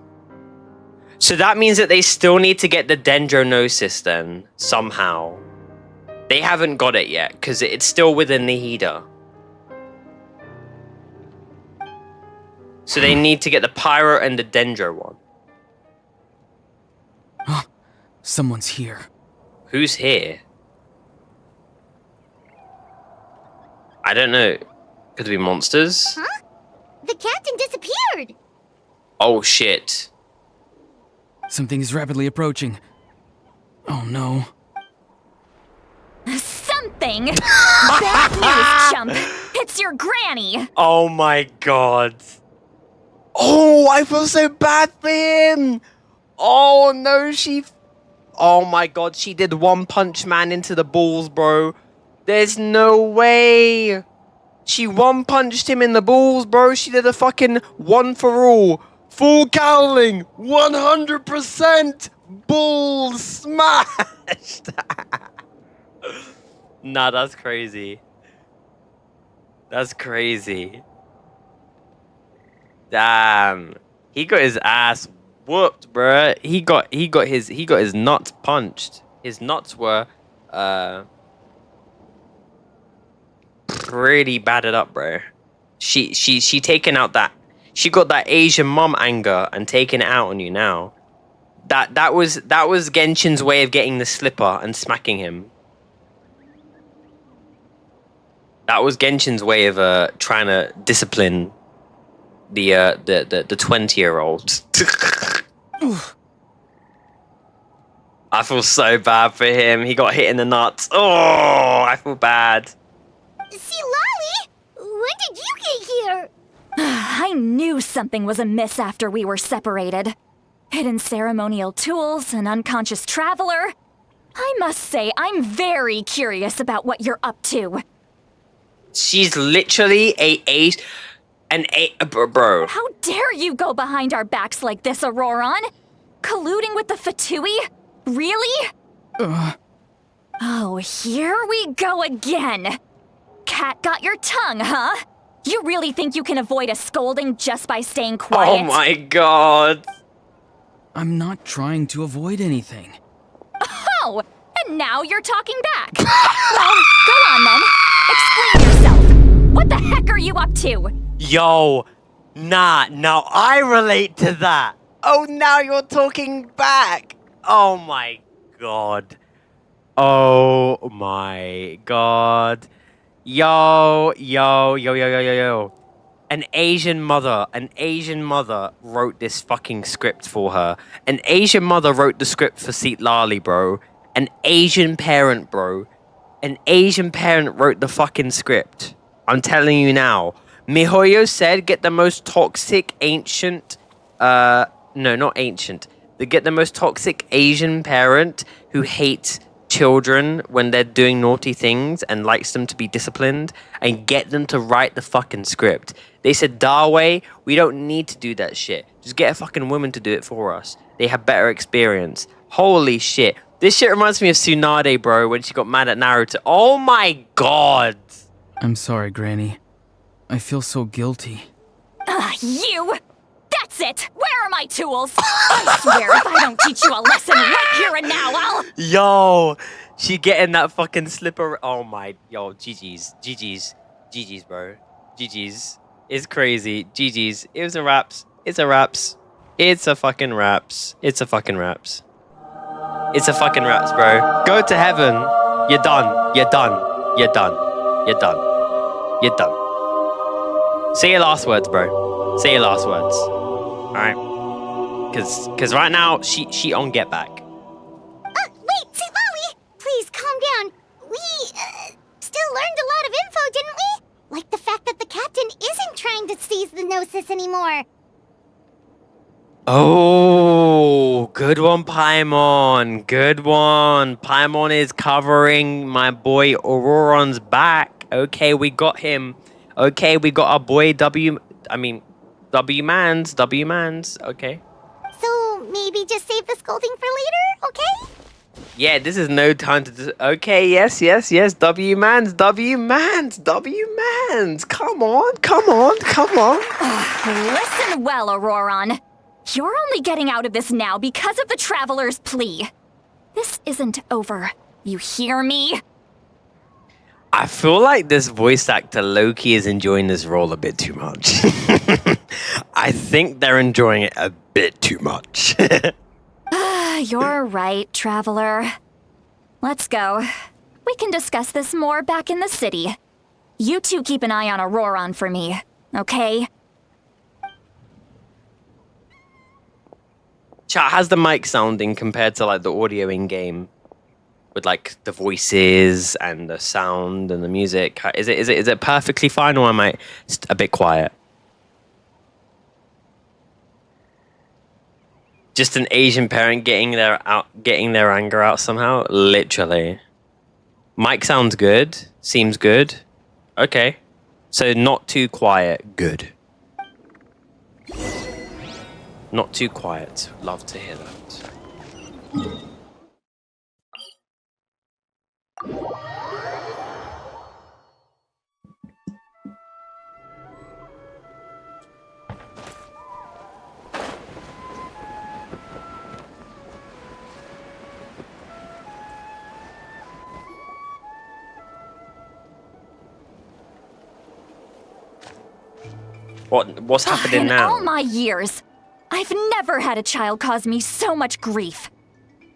So that means that they still need to get the Dendro Gnosis then, somehow. They haven't got it yet, because it's still within Nahida. So they need to get the Pyro and the Dendro one. Someone's here. Who's here? I don't know. Could it be monsters? Huh? The captain disappeared! Oh shit. Something is rapidly approaching. Oh no. Something? Bad news, chump. It's your granny. Oh my god. Oh, I feel so bad for him. Oh no, oh my god, she did One Punch Man into the balls, bro. There's no way. She one punched him in the balls, bro. She did a fucking one for all. Full cowling. 100% balls smashed. Nah, that's crazy. That's crazy. Damn. He got his ass whooped, bruh. He got his nuts punched. His nuts were pretty battered up, bro. She taken out that. She got that Asian mom anger and taking it out on you now. That was Genshin's way of getting the slipper and smacking him. That was Genshin's way of trying to discipline the 20-year-old. I feel so bad for him. He got hit in the nuts. Oh, I feel bad. See, Lolly, when did you get here? I knew something was amiss after we were separated. Hidden ceremonial tools, an unconscious traveler. I must say, I'm very curious about what you're up to. She's literally bro. How dare you go behind our backs like this, Ororon? Colluding with the Fatui? Really? Oh, here we go again. Cat got your tongue, huh? You really think you can avoid a scolding just by staying quiet? Oh my god. I'm not trying to avoid anything. Oh, and now you're talking back. Well, go on then. Explain yourself. What the heck are you up to? Yo, nah, now I relate to that. Oh, now you're talking back. Oh my god. Oh my god. Yo. An Asian mother wrote this fucking script for her. An Asian mother wrote the script for Citalti, bro. An Asian parent, bro. An Asian parent wrote the fucking script. I'm telling you now. Mihoyo said, get the most toxic ancient... no, not ancient. Get the most toxic Asian parent who hates children when they're doing naughty things and likes them to be disciplined, and get them to write the fucking script. They said, Darway, we don't need to do that shit. Just get a fucking woman to do it for us. They have better experience. Holy shit. This shit reminds me of Tsunade, bro, when she got mad at Naruto. Oh my god. I'm sorry, Granny. I feel so guilty. You! That's it! Where are my tools? I swear if I don't teach you a lesson right here and now, I'll... Yo, she getting that fucking slipper. Oh my, yo, GG's, bro. GG's. It's crazy. GG's. It was a raps. It's a raps. It's a fucking raps. It's a fucking raps. It's a fucking raps, bro. Go to heaven. You're done. You're done. You're done. You're done. You're done. Say your last words, bro. Say your last words. Alright? Cause right now, she on get back. Wait, Citalti! Please, calm down. We, still learned a lot of info, didn't we? Like the fact that the captain isn't trying to seize the Gnosis anymore. Oh, good one, Paimon. Good one. Paimon is covering my boy Ororon's back. Okay, we got him. Okay, we got our boy W-Mans. Okay. So, maybe just save the scolding for later, okay? Yeah, this is no time to... Okay, yes. W-Mans. Come on. Listen well, Ororon. You're only getting out of this now because of the Traveler's plea. This isn't over. You hear me? I feel like this voice actor Loki is enjoying this role a bit too much. I think they're enjoying it a bit too much. You're right, Traveler. Let's go. We can discuss this more back in the city. You two keep an eye on Ororon for me, okay? Chat, how's the mic sounding compared to like the audio in game? With like the voices and the sound and the music, is it perfectly fine, or am I a bit quiet? Just an Asian parent getting their anger out somehow. Literally, mic sounds good, seems good. Okay, so not too quiet. Good. Not too quiet. Love to hear that. What's happening now? In all my years, I've never had a child cause me so much grief.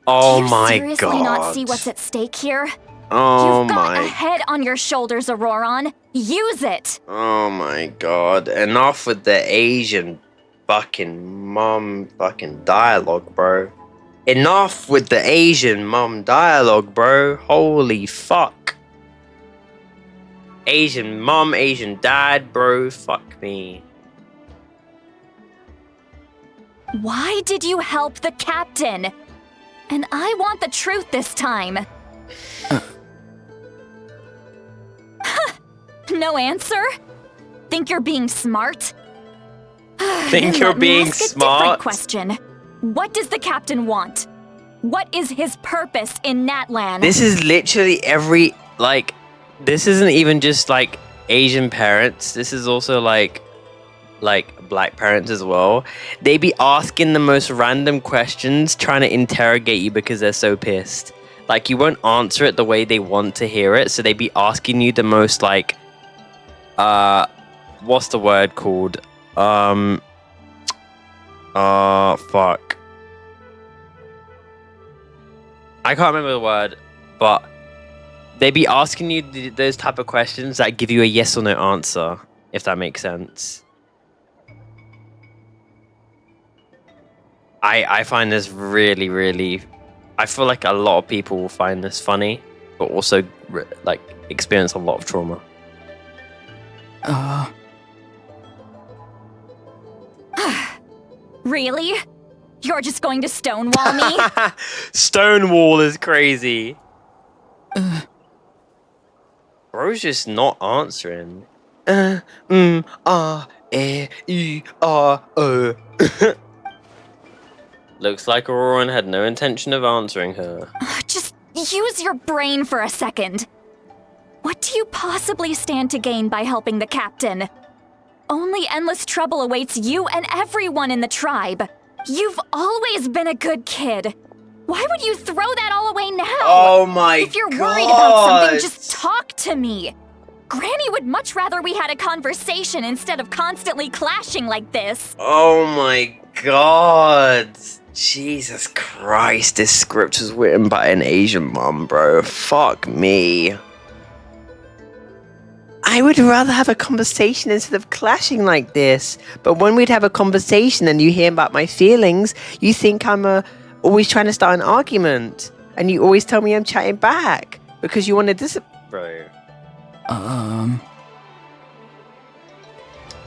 Oh Do you my seriously god. not see what's at stake here? Oh You've got my. a head on your shoulders, Ororon. Use it. Oh my god. Enough with the Asian fucking mum fucking dialogue, bro. Enough with the Asian mum dialogue, bro. Holy fuck. Asian mum, Asian dad, bro. Fuck me. Why did you help the captain? And I want the truth this time. No answer? Think you're being smart? Think you're being smart? Different question. What does the captain want? What is his purpose in NATLAN? This is literally every, like, this isn't even just, like, Asian parents. This is also, like black parents as well. They be asking the most random questions, trying to interrogate you because they're so pissed. Like, you won't answer it the way they want to hear it, so they be asking you the most, like, what's the word called? Fuck. I can't remember the word, but they be asking you those type of questions that give you a yes or no answer, if that makes sense. I find this really, really... I feel like a lot of people will find this funny, but also, like, experience a lot of trauma. Really? You're just going to stonewall me? Stonewall is crazy. Bro's just not answering. Looks like Ororon had no intention of answering her. Just use your brain for a second. What do you possibly stand to gain by helping the captain? Only endless trouble awaits you and everyone in the tribe. You've always been a good kid. Why would you throw that all away now? Oh my god! If you're worried about something, just talk to me. Granny would much rather we had a conversation instead of constantly clashing like this. Oh my god! Jesus Christ, this script was written by an Asian mom, bro. Fuck me. I would rather have a conversation instead of clashing like this. But when we'd have a conversation and you hear about my feelings, you think I'm always trying to start an argument. And you always tell me I'm chatting back. Because you want to Bro.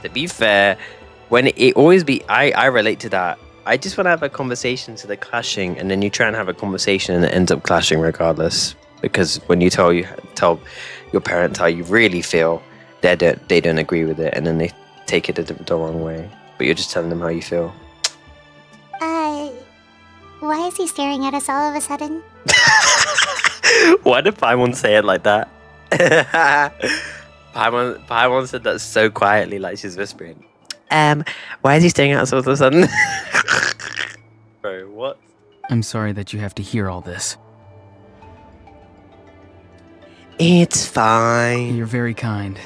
To be fair, when it always be... I relate to that. I just want to have a conversation instead of clashing. And then you try and have a conversation and it ends up clashing regardless. Because when you tell your parents how you really feel, they don't agree with it, and then they take it the wrong way. But you're just telling them how you feel. Why is he staring at us all of a sudden? Why did Paimon say it like that? Paimon said that so quietly, like she's whispering. Why is he staring at us all of a sudden? Bro, what? I'm sorry that you have to hear all this. It's fine. You're very kind.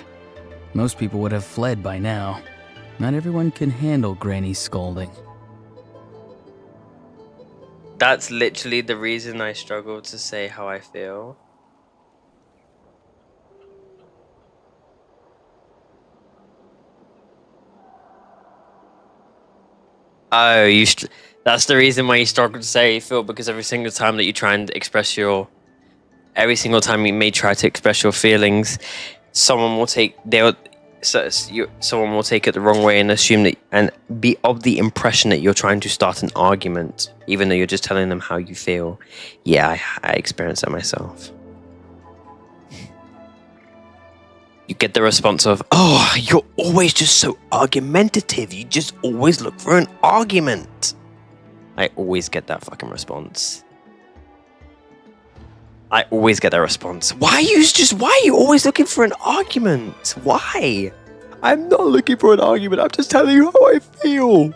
Most people would have fled by now. Not everyone can handle Granny's scolding. That's literally the reason I struggle to say how I feel. Oh, that's the reason why you struggle to say how you feel, because every single time that you try and express every single time you may try to express your feelings, someone will take it the wrong way and assume that, and be of the impression that you're trying to start an argument, even though you're just telling them how you feel. Yeah, I experienced that myself. You get the response of, "Oh, you're always just so argumentative. You just always look for an argument." I always get that fucking response. I always get that response. Why are you always looking for an argument? Why? I'm not looking for an argument. I'm just telling you how I feel.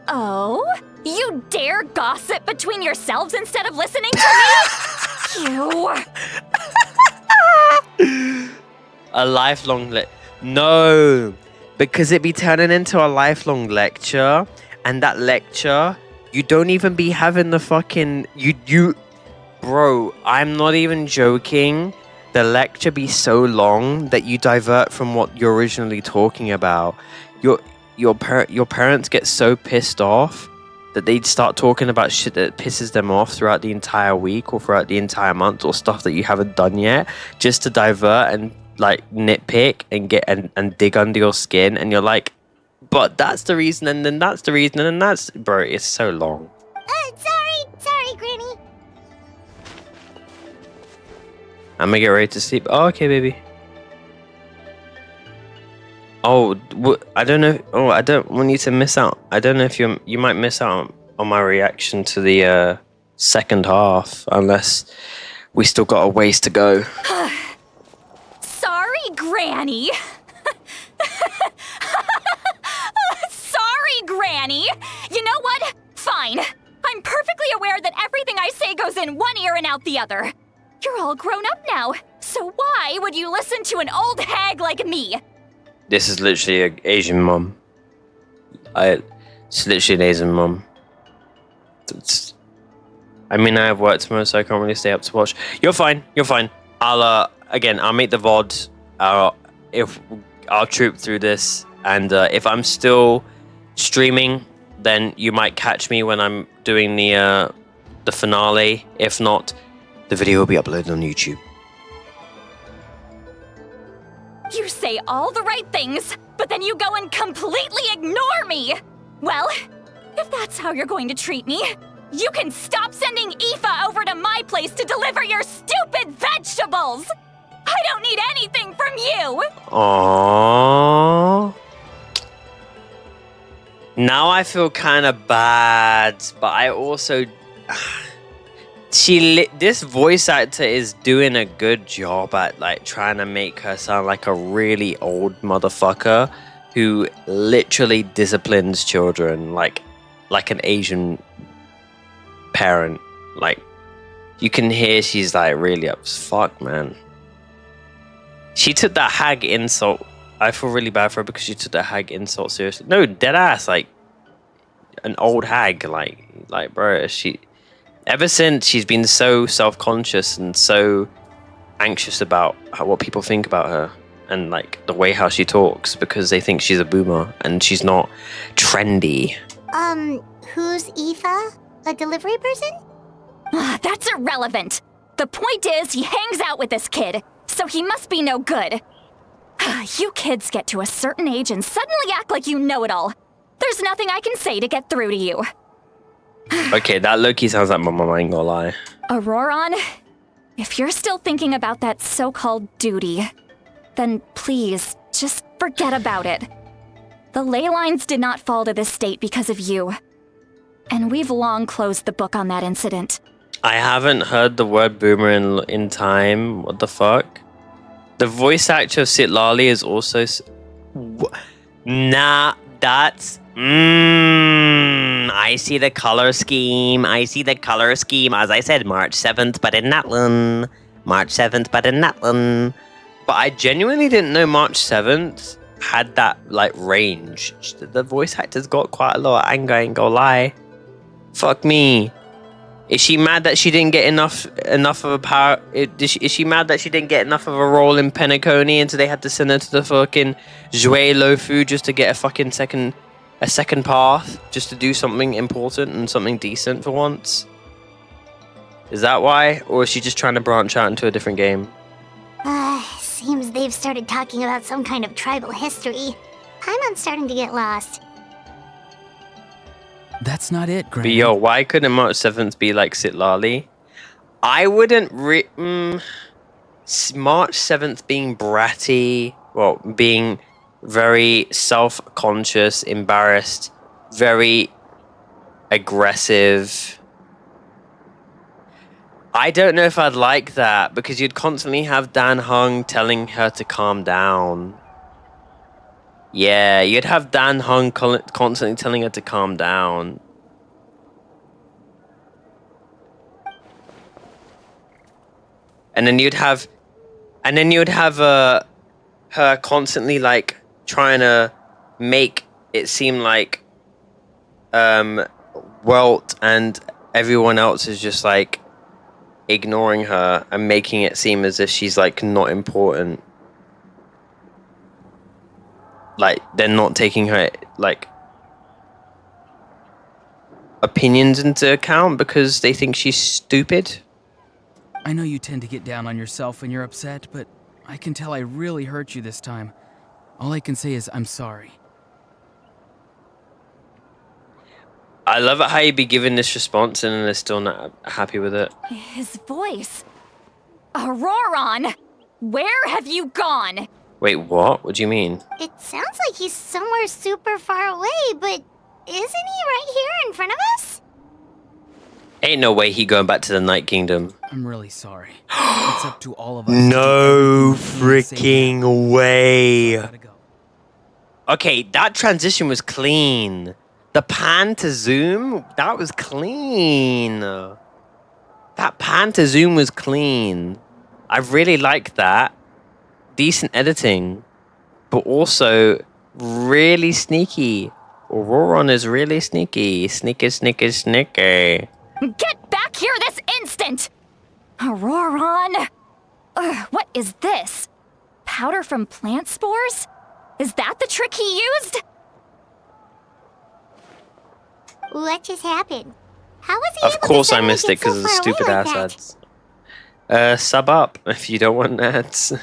Oh? You dare gossip between yourselves instead of listening to me? You. A lifelong No, because it be turning into a lifelong lecture, and that lecture, you don't even be having the fucking bro, I'm not even joking. The lecture be so long that you divert from what you're originally talking about. Your parents get so pissed off that they'd start talking about shit that pisses them off throughout the entire week or throughout the entire month, or stuff that you haven't done yet, just to divert and like nitpick and get and dig under your skin, and you're like, but that's the reason, and then that's the reason, and then that's, bro, it's so long. Sorry, Granny. I'm gonna get ready to sleep. Oh, okay, baby. Oh, I don't know. Oh, I don't want you to miss out. I don't know if you might miss out on my reaction to the second half, unless we still got a ways to go. Sorry, Granny. Sorry, Granny. You know what? Fine. I'm perfectly aware that everything I say goes in one ear and out the other. You're all grown up now, so why would you listen to an old hag like me? This is literally an Asian mom. It's literally an Asian mom. I mean, I have work tomorrow, so I can't really stay up to watch. You're fine. You're fine. I'll make the VOD. I'll troop through this, and if I'm still streaming, then you might catch me when I'm doing the finale. If not, the video will be uploaded on YouTube. You say all the right things, but then you go and completely ignore me! Well, if that's how you're going to treat me, you can stop sending Aoife over to my place to deliver your stupid vegetables! I don't need anything from you! Aww. Now I feel kind of bad, but I also... this voice actor is doing a good job at like trying to make her sound like a really old motherfucker who literally disciplines children like an Asian parent. Like, you can hear she's like really up as fuck, man. She took that hag insult. I feel really bad for her because she took that hag insult seriously. No, dead ass, like an old hag, like bro, ever since she's been so self-conscious and so anxious about what people think about her and like the way how she talks because they think she's a boomer and she's not trendy. Who's Aoife? A delivery person? That's irrelevant. The point is, he hangs out with this kid, so he must be no good. You kids get to a certain age and suddenly act like you know it all. There's nothing I can say to get through to you. Okay, that Loki sounds like my mom, I ain't gonna lie. Ororon, if you're still thinking about that so-called duty, then please, just forget about it. The ley lines did not fall to this state because of you. And we've long closed the book on that incident. I haven't heard the word boomer in time. What the fuck? The voice actor of Citalti is also... Nah, that's... I see the color scheme. As I said, March 7th, but in NATLAN. But I genuinely didn't know March 7th had that, like, range. The voice actor's got quite a lot of anger, I ain't gonna lie. Fuck me. Is she mad that she didn't get enough of a power? Is she mad that she didn't get enough of a role in Penacony and so they had to send her to the fucking Jouet Lofu just to get a fucking second path, just to do something important and something decent for once? Is that why? Or is she just trying to branch out into a different game? Seems they've started talking about some kind of tribal history. I'm starting to get lost. That's not it, Granny. But yo, why couldn't March 7th be like Citalti? I wouldn't March 7th being bratty, well, being very self-conscious, embarrassed, very aggressive. I don't know if I'd like that because you'd constantly have Dan Hung telling her to calm down. Yeah, you'd have Dan Hung constantly telling her to calm down. And then you'd have her constantly like trying to make it seem like Welt and everyone else is just like ignoring her and making it seem as if she's like not important. Like, they're not taking her, like, opinions into account because they think she's stupid. I know you tend to get down on yourself when you're upset, but I can tell I really hurt you this time. All I can say is I'm sorry. I love it how you be giving this response and they're still not happy with it. His voice. Ororon! Where have you gone? Wait, what? What do you mean? It sounds like he's somewhere super far away, but isn't he right here in front of us? Ain't no way he going back to the Night Kingdom. I'm really sorry. It's up to all of us. No to do everything we can to save him. freaking way. I gotta go. Okay, that transition was clean. The pan to zoom, that was clean. That pan to zoom was clean. I really like that. Decent editing, but also really sneaky. Ororon is really sneaky. Sneaky, sneaky, sneaky. Get back here this instant! Ororon! What is this? Powder from plant spores? Is that the trick he used? What just happened? How was he Of able course to I suddenly missed get it because so of the far away stupid like ass that? ads. Sub up if you don't want ads.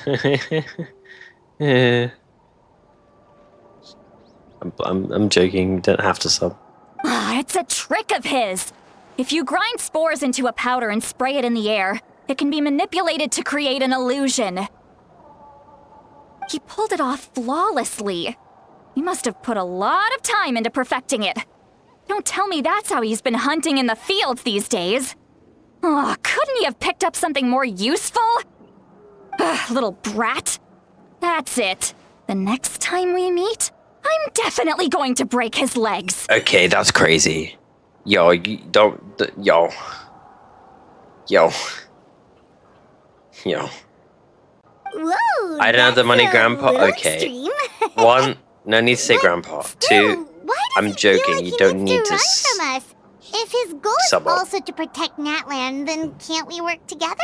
I'm joking, you don't have to sub. It's a trick of his. If you grind spores into a powder and spray it in the air, it can be manipulated to create an illusion. He pulled it off flawlessly. He must have put a lot of time into perfecting it. Don't tell me that's how he's been hunting in the fields these days. Oh, couldn't he have picked up something more useful? Little brat. That's it. The next time we meet, I'm definitely going to break his legs. Okay, that's crazy. Yo, you don't. Yo. Yo. Yo. Whoa, I don't have the money, that's a Grandpa. little Okay. extreme. One, no need to say But Grandpa. still, Two, why does I'm he feel joking. like You he don't needs need to run from us. If his goal is sub up. also to protect Natlan, then can't we work together?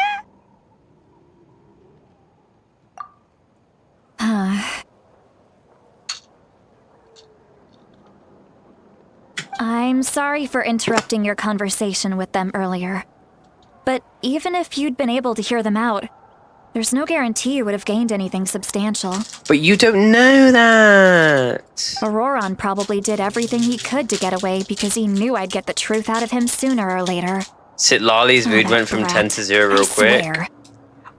I'm sorry for interrupting your conversation with them earlier. But even if you'd been able to hear them out, there's no guarantee you would have gained anything substantial. But you don't know that. Ororon probably did everything he could to get away because he knew I'd get the truth out of him sooner or later. Citlali's mood that went from brat. 10 to 0 real I quick. swear.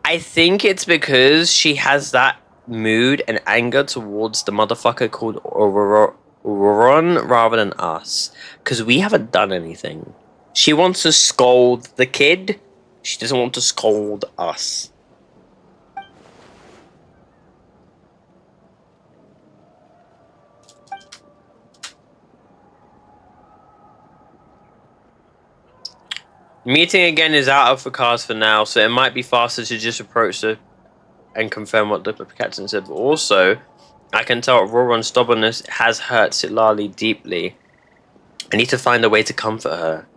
I think it's because she has that mood and anger towards the motherfucker called Ororon rather than us. Because we haven't done anything. She wants to scold the kid. She doesn't want to scold us. Meeting again is out of the cards for now, so it might be faster to just approach her and confirm what the captain said. But also, I can tell Ororon's stubbornness has hurt Citlali deeply. I need to find a way to comfort her.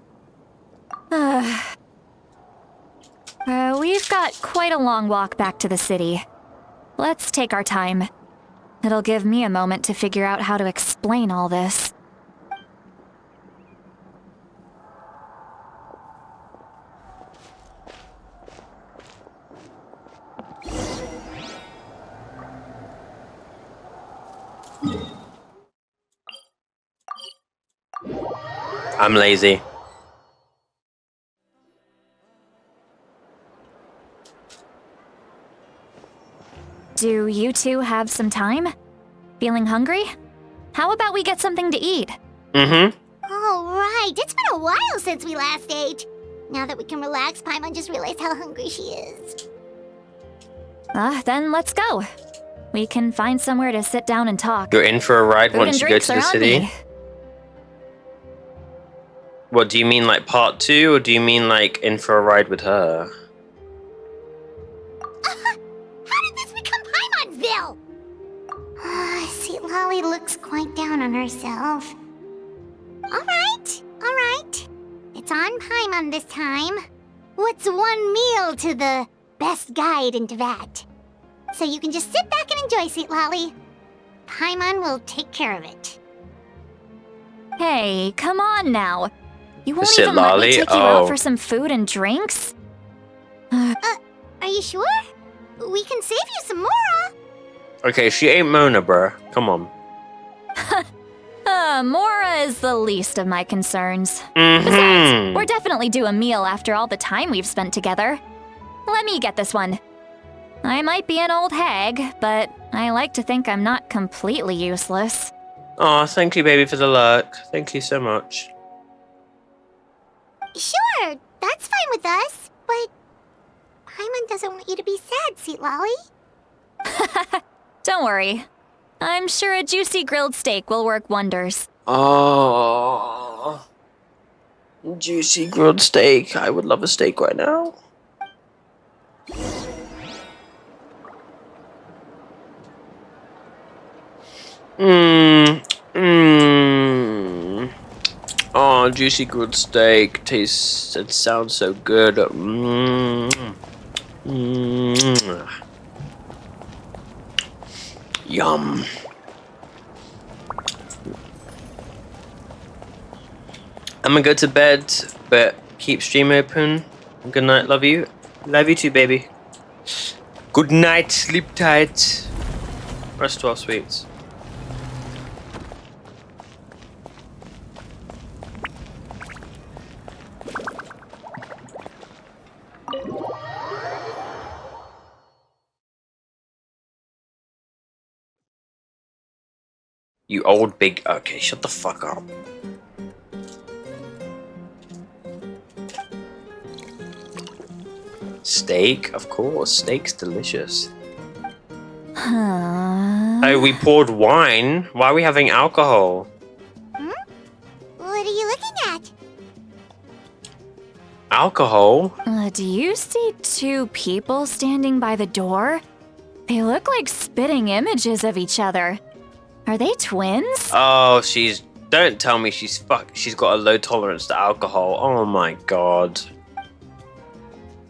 We've got quite a long walk back to the city. Let's take our time. It'll give me a moment to figure out how to explain all this. I'm lazy. Do you two have some time? Feeling hungry? How about we get something to eat? Mm-hmm. Oh, right. It's been a while since we last ate. Now that we can relax, Paimon just realized how hungry she is. Then let's go. We can find somewhere to sit down and talk. You're in for a ride Food once and you go drinks to the are on city? me. What, do you mean like part 2, or do you mean like in for a ride with her? How did this become Paimon'sville? Citlali looks quite down on herself. Alright. It's on Paimon this time. What's one meal to the best guide into that? So you can just sit back and enjoy, Citlali. Paimon will take care of it. Hey, come on now. You won't Sit even let me lolly? take you out Oh. for some food and drinks? Are you sure? we can save you some Mora. Okay, she ain't Mona, bruh. Come on. Mora is the least of my concerns. Mhm. Besides, we're definitely due a meal after all the time we've spent together. Let me get this one. I might be an old hag, but I like to think I'm not completely useless. Aw, thank you, baby, for the luck. Thank you so much. Sure, that's fine with us, but Paimon doesn't want you to be sad, sweet Lolly. Don't worry. I'm sure a juicy grilled steak will work wonders. Oh, juicy grilled steak. I would love a steak right now. Oh, juicy grilled steak tastes. It sounds so good. Yum. I'm gonna go to bed, but keep stream open. Good night, love you. Love you too, baby. Good night, sleep tight. Rest well, sweets. You old big. Okay, shut the fuck up. Steak, of course. Steak's delicious. Oh, we poured wine. Why are we having alcohol? What are you looking at? Alcohol? Do you see two people standing by the door? They look like spitting images of each other. Are they twins? Oh, don't tell me she's got a low tolerance to alcohol. Oh my god.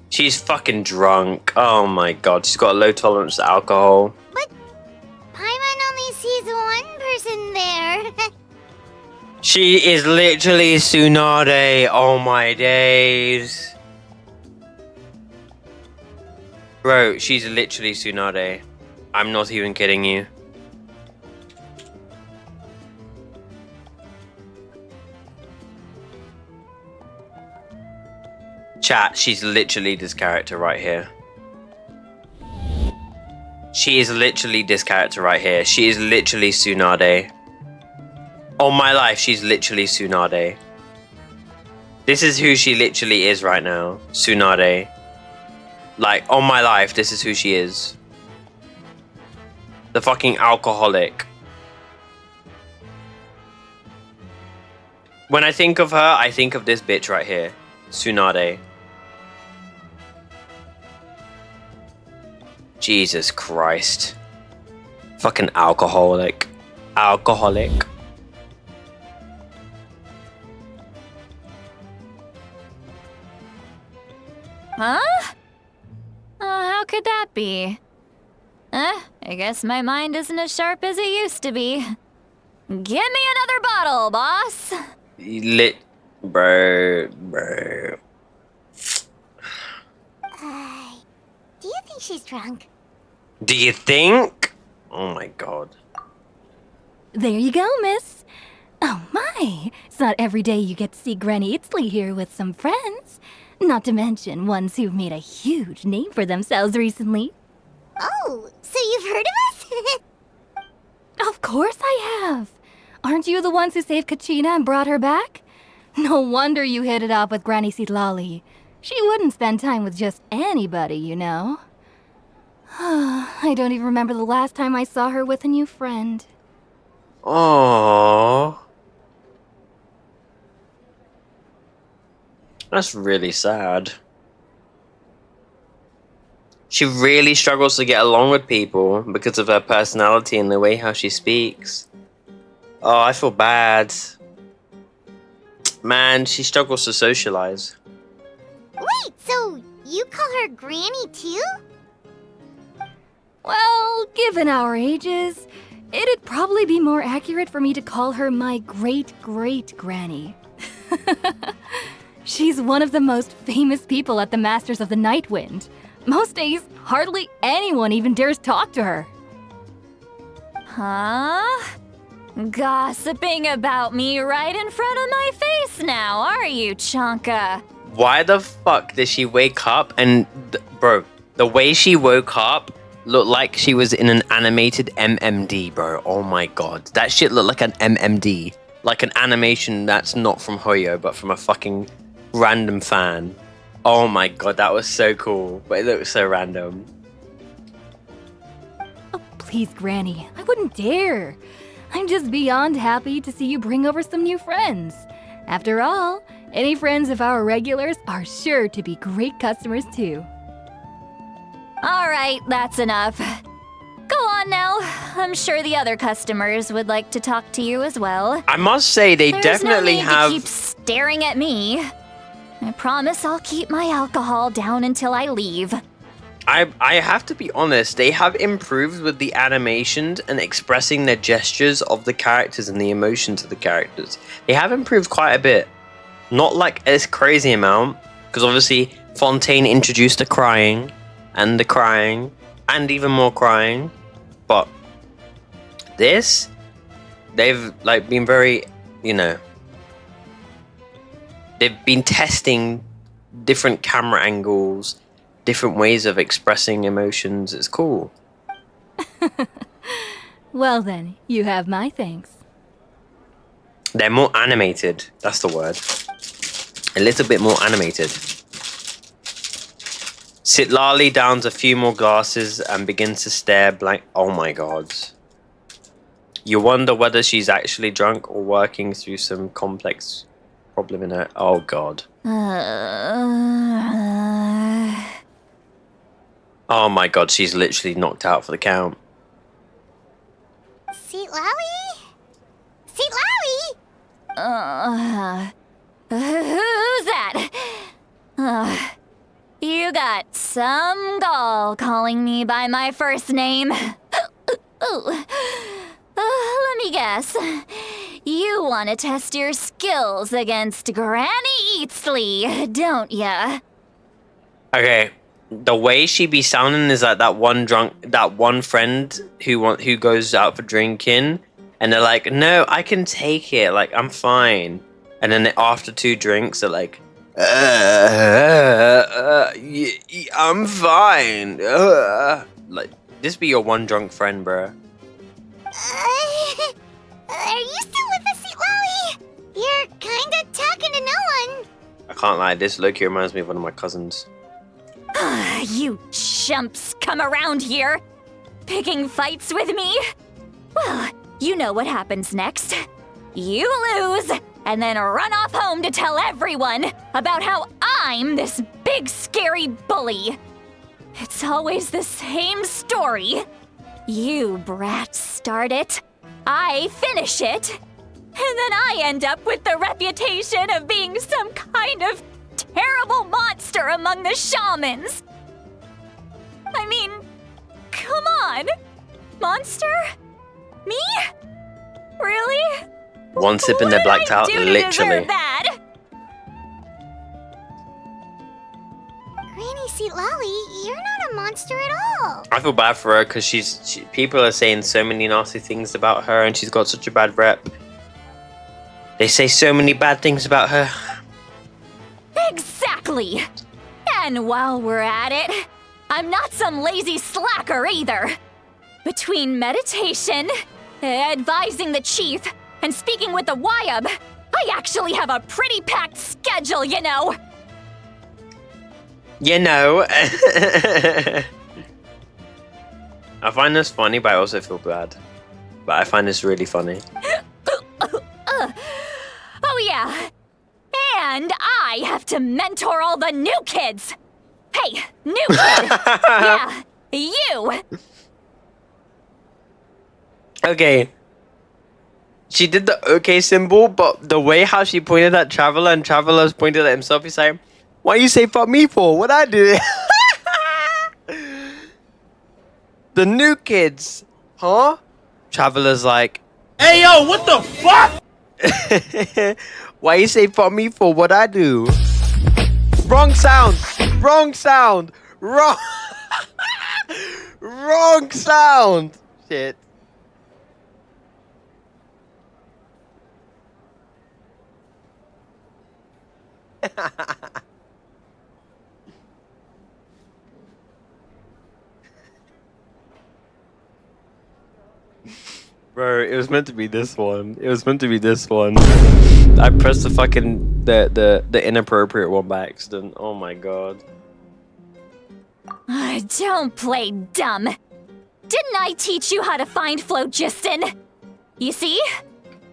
She's fucking drunk. Oh my god, she's got a low tolerance to alcohol. But Paimon only sees one person there. She is literally Tsunade. Oh my days. Bro, she's literally Tsunade. I'm not even kidding you. Chat, she's literally this character right here. She is literally this character right here. She is literally Tsunade. All my life, she's literally Tsunade. This is who she literally is right now. Tsunade. Like, all my life, this is who she is. The fucking alcoholic. When I think of her, I think of this bitch right here. Tsunade. Jesus Christ. Fucking alcoholic. Alcoholic. Huh? How could that be? I guess my mind isn't as sharp as it used to be. Give me another bottle, boss. Bro. Do you think she's drunk? Do you think? Oh my god. There you go, miss. Oh my, it's not every day you get to see Granny Itzley here with some friends. Not to mention ones who've made a huge name for themselves recently. Oh, so you've heard of us? Of course I have. Aren't you the ones who saved Kachina and brought her back? No wonder you hit it off with Granny Citalti. She wouldn't spend time with just anybody, you know. I don't even remember the last time I saw her with a new friend. Aww. That's really sad. She really struggles to get along with people because of her personality and the way how she speaks. Oh, I feel bad. Man, she struggles to socialize. Wait, so you call her Granny too? Well, given our ages, it'd probably be more accurate for me to call her my great-great-granny. She's one of the most famous people at the Masters of the Night Wind. Most days, hardly anyone even dares talk to her. Huh? Gossiping about me right in front of my face now, are you, Chonka? Why the fuck did she wake up and... bro, the way she woke up looked like she was in an animated MMD, bro. Oh my god. That shit looked like an MMD. Like an animation that's not from Hoyo, but from a fucking random fan. Oh my god, that was so cool. But it looked so random. Oh, please, Granny. I wouldn't dare. I'm just beyond happy to see you bring over some new friends. After all, any friends of our regulars are sure to be great customers too. All right, that's enough. Go on now. I'm sure the other customers would like to talk to you as well. I must say, they There's definitely no need have... to keep staring at me. I promise I'll keep my alcohol down until I leave. I have to be honest, they have improved with the animations and expressing the gestures of the characters and the emotions of the characters. They have improved quite a bit. Not like this crazy amount, because obviously Fontaine introduced the crying, and even more crying. But this, they've like been very, you know, they've been testing different camera angles, different ways of expressing emotions. It's cool. Well then, you have my thanks. They're more animated. That's the word. A little bit more animated. Citalti downs a few more glasses and begins to stare blank. Oh my god. You wonder whether she's actually drunk or working through some complex problem in her. Oh god. Oh my god, she's literally knocked out for the count. Citalti? Who's that? You got some gall calling me by my first name. Let me guess. You want to test your skills against Granny Eatsley, don't ya? Okay, the way she be sounding is like that one friend who goes out for drinking, and they're like, "No, I can take it. Like, I'm fine." And then after 2 drinks, they're like, "I'm fine." Like, this be your one drunk friend, bruh. Are you still with us, Citalti? You're kinda talking to no one. I can't lie, this look here reminds me of one of my cousins. You chumps come around here, picking fights with me? Well, you know what happens next. You lose, and then run off home to tell everyone about how I'm this big scary bully. It's always the same story. You brats start it, I finish it, and then I end up with the reputation of being some kind of terrible monster among the shamans. I mean, come on. Monster? Me? Really? One sip and they're blacked out, literally. That? Granny Citalti, you're not a monster at all. I feel bad for her because people are saying so many nasty things about her and she's got such a bad rep. They say so many bad things about her. Exactly. And while we're at it, I'm not some lazy slacker either. Between meditation, advising the chief, and speaking with the Wyab, I actually have a pretty packed schedule, you know. You know. I find this funny, but I also feel bad. But I find this really funny. Oh yeah. And I have to mentor all the new kids. Hey, new kid. Yeah, you. Okay. She did the okay symbol, but the way how she pointed at Traveler and Traveler's pointed at himself, he's like, why you say fuck me for? What I do? The new kids. Huh? Traveler's like, Hey yo, what the fuck? why you say fuck me for? What I do? Wrong sound. Wrong sound. Wrong. Wrong sound. Shit. Bro, it was meant to be this one. It was meant to be this one. I pressed the fucking the inappropriate one by accident. Oh my god. Don't play dumb. Didn't I teach you how to find phlogiston? You see?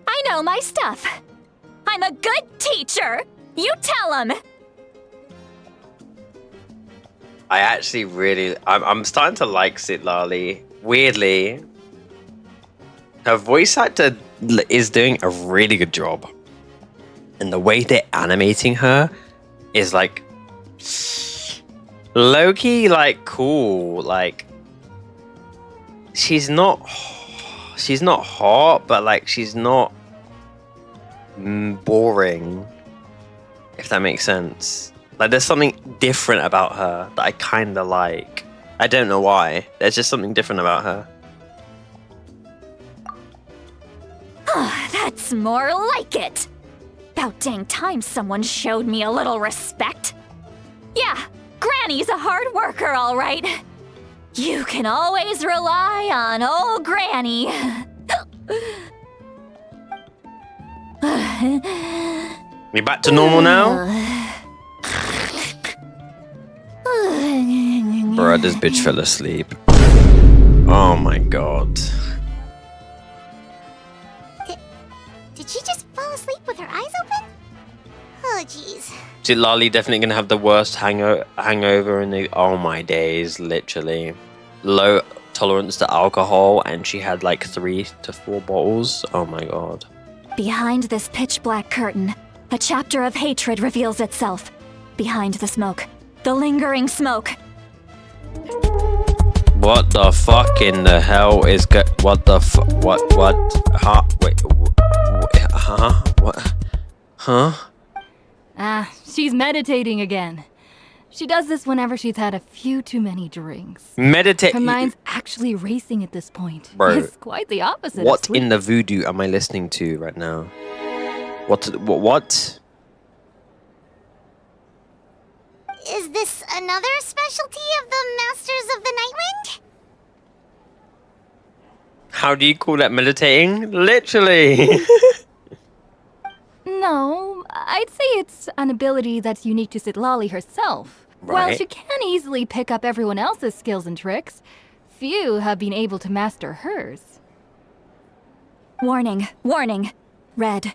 I know my stuff. I'm a good teacher. You tell him. I actually really, I'm starting to like Citalti. Weirdly, her voice actor is doing a really good job, and the way they're animating her is like low-key, like cool. Like she's not hot, but like she's not boring. If that makes sense. Like, there's something different about her that I kind of like. I don't know why. There's just something different about her. That's more like it. About dang time someone showed me a little respect. Yeah, Granny's a hard worker, all right. You can always rely on old Granny. We back to normal now? Bruh, this bitch fell asleep. Oh my god. Did she just fall asleep with her eyes open? Oh, jeez. Citalti definitely gonna have the worst hangover in the... Oh my days, literally. Low tolerance to alcohol, and she had like 3 to 4 bottles. Oh my god. Behind this pitch black curtain, a chapter of hatred reveals itself. Behind the smoke, the lingering smoke. What the fuck in the hell is what the what, huh, wait, huh, what, huh? She's meditating again. She does this whenever she's had a few too many drinks. Meditate. Her mind's actually racing at this point. Bro, it's quite the opposite. What in the voodoo am I listening to right now? What? Is this another specialty of the Masters of the Nightwind? How do you call that meditating? Literally. No, I'd say it's an ability that's unique to Citalti herself. While Right. she can easily pick up everyone else's skills and tricks, few have been able to master hers. Warning, warning. Red,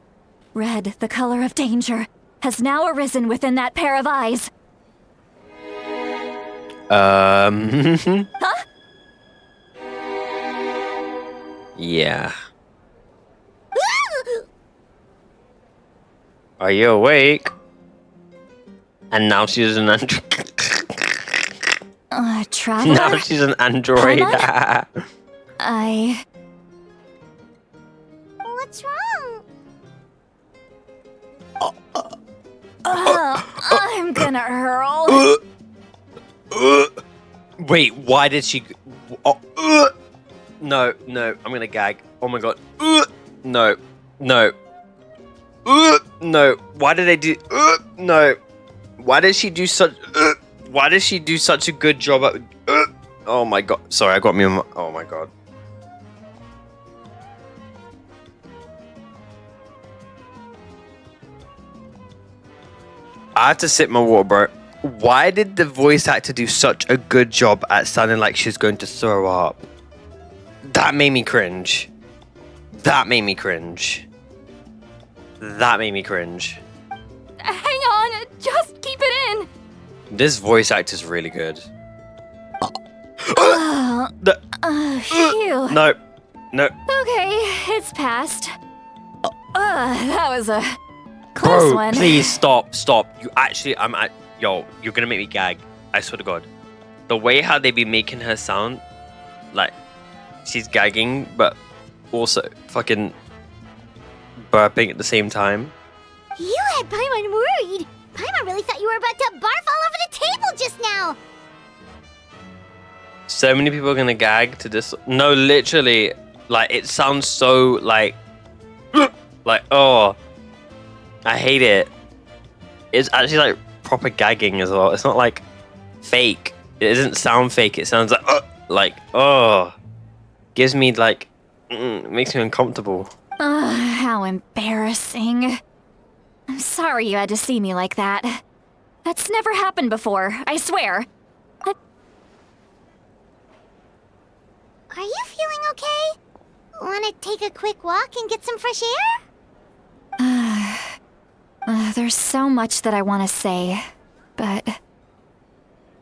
the color of danger, has now arisen within that pair of eyes. Huh? Yeah. Are you awake? And now she's an android. Traveler? Now she's an android. What's wrong? I'm gonna hurl. Wait, why did she... No, I'm gonna gag. Oh my god. No. No, why did they do... No. Why did she do such... Why does she do such a good job at... Oh my god. Sorry, I got me on my... Oh my god. I had to sip my water, bro. Why did the voice actor do such a good job at sounding like she's going to throw up? That made me cringe. That made me cringe. That made me cringe. Hang on, just keep it in. This voice actor's really good. Phew. No. Okay, it's passed. That was a close Bro, one. please stop. You actually, yo, you're gonna make me gag. I swear to God. The way how they be making her sound, like, she's gagging, but also fucking burping at the same time. You had Paimon worried. Paimon really thought you were about to barf all over the table just now. So many people are gonna gag to this. No, literally, like it sounds so like oh, I hate it. It's actually like proper gagging as well. It's not like fake. It doesn't sound fake. It sounds like oh, gives me like makes me uncomfortable. How embarrassing. I'm sorry you had to see me like that. That's never happened before, I swear. Are you feeling okay? Wanna take a quick walk and get some fresh air? There's so much that I want to say, but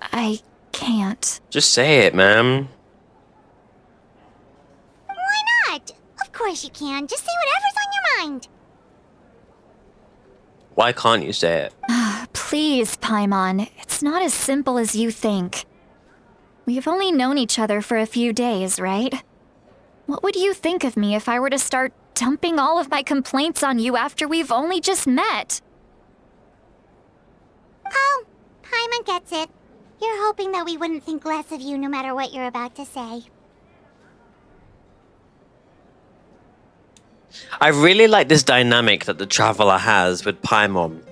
I can't. Just say it, ma'am. Why not? Of course you can. Just say whatever's on your mind. Why can't you say it? Please, Paimon. It's not as simple as you think. We've only known each other for a few days, right? What would you think of me if I were to start dumping all of my complaints on you after we've only just met? Oh, Paimon gets it. You're hoping that we wouldn't think less of you no matter what you're about to say. I really like this dynamic that the Traveler has with Paimon.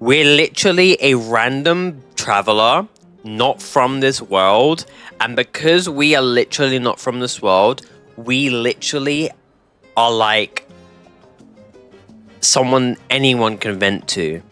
We're literally a random traveler, not from this world, and because we are literally not from this world, we literally are like someone anyone can vent to.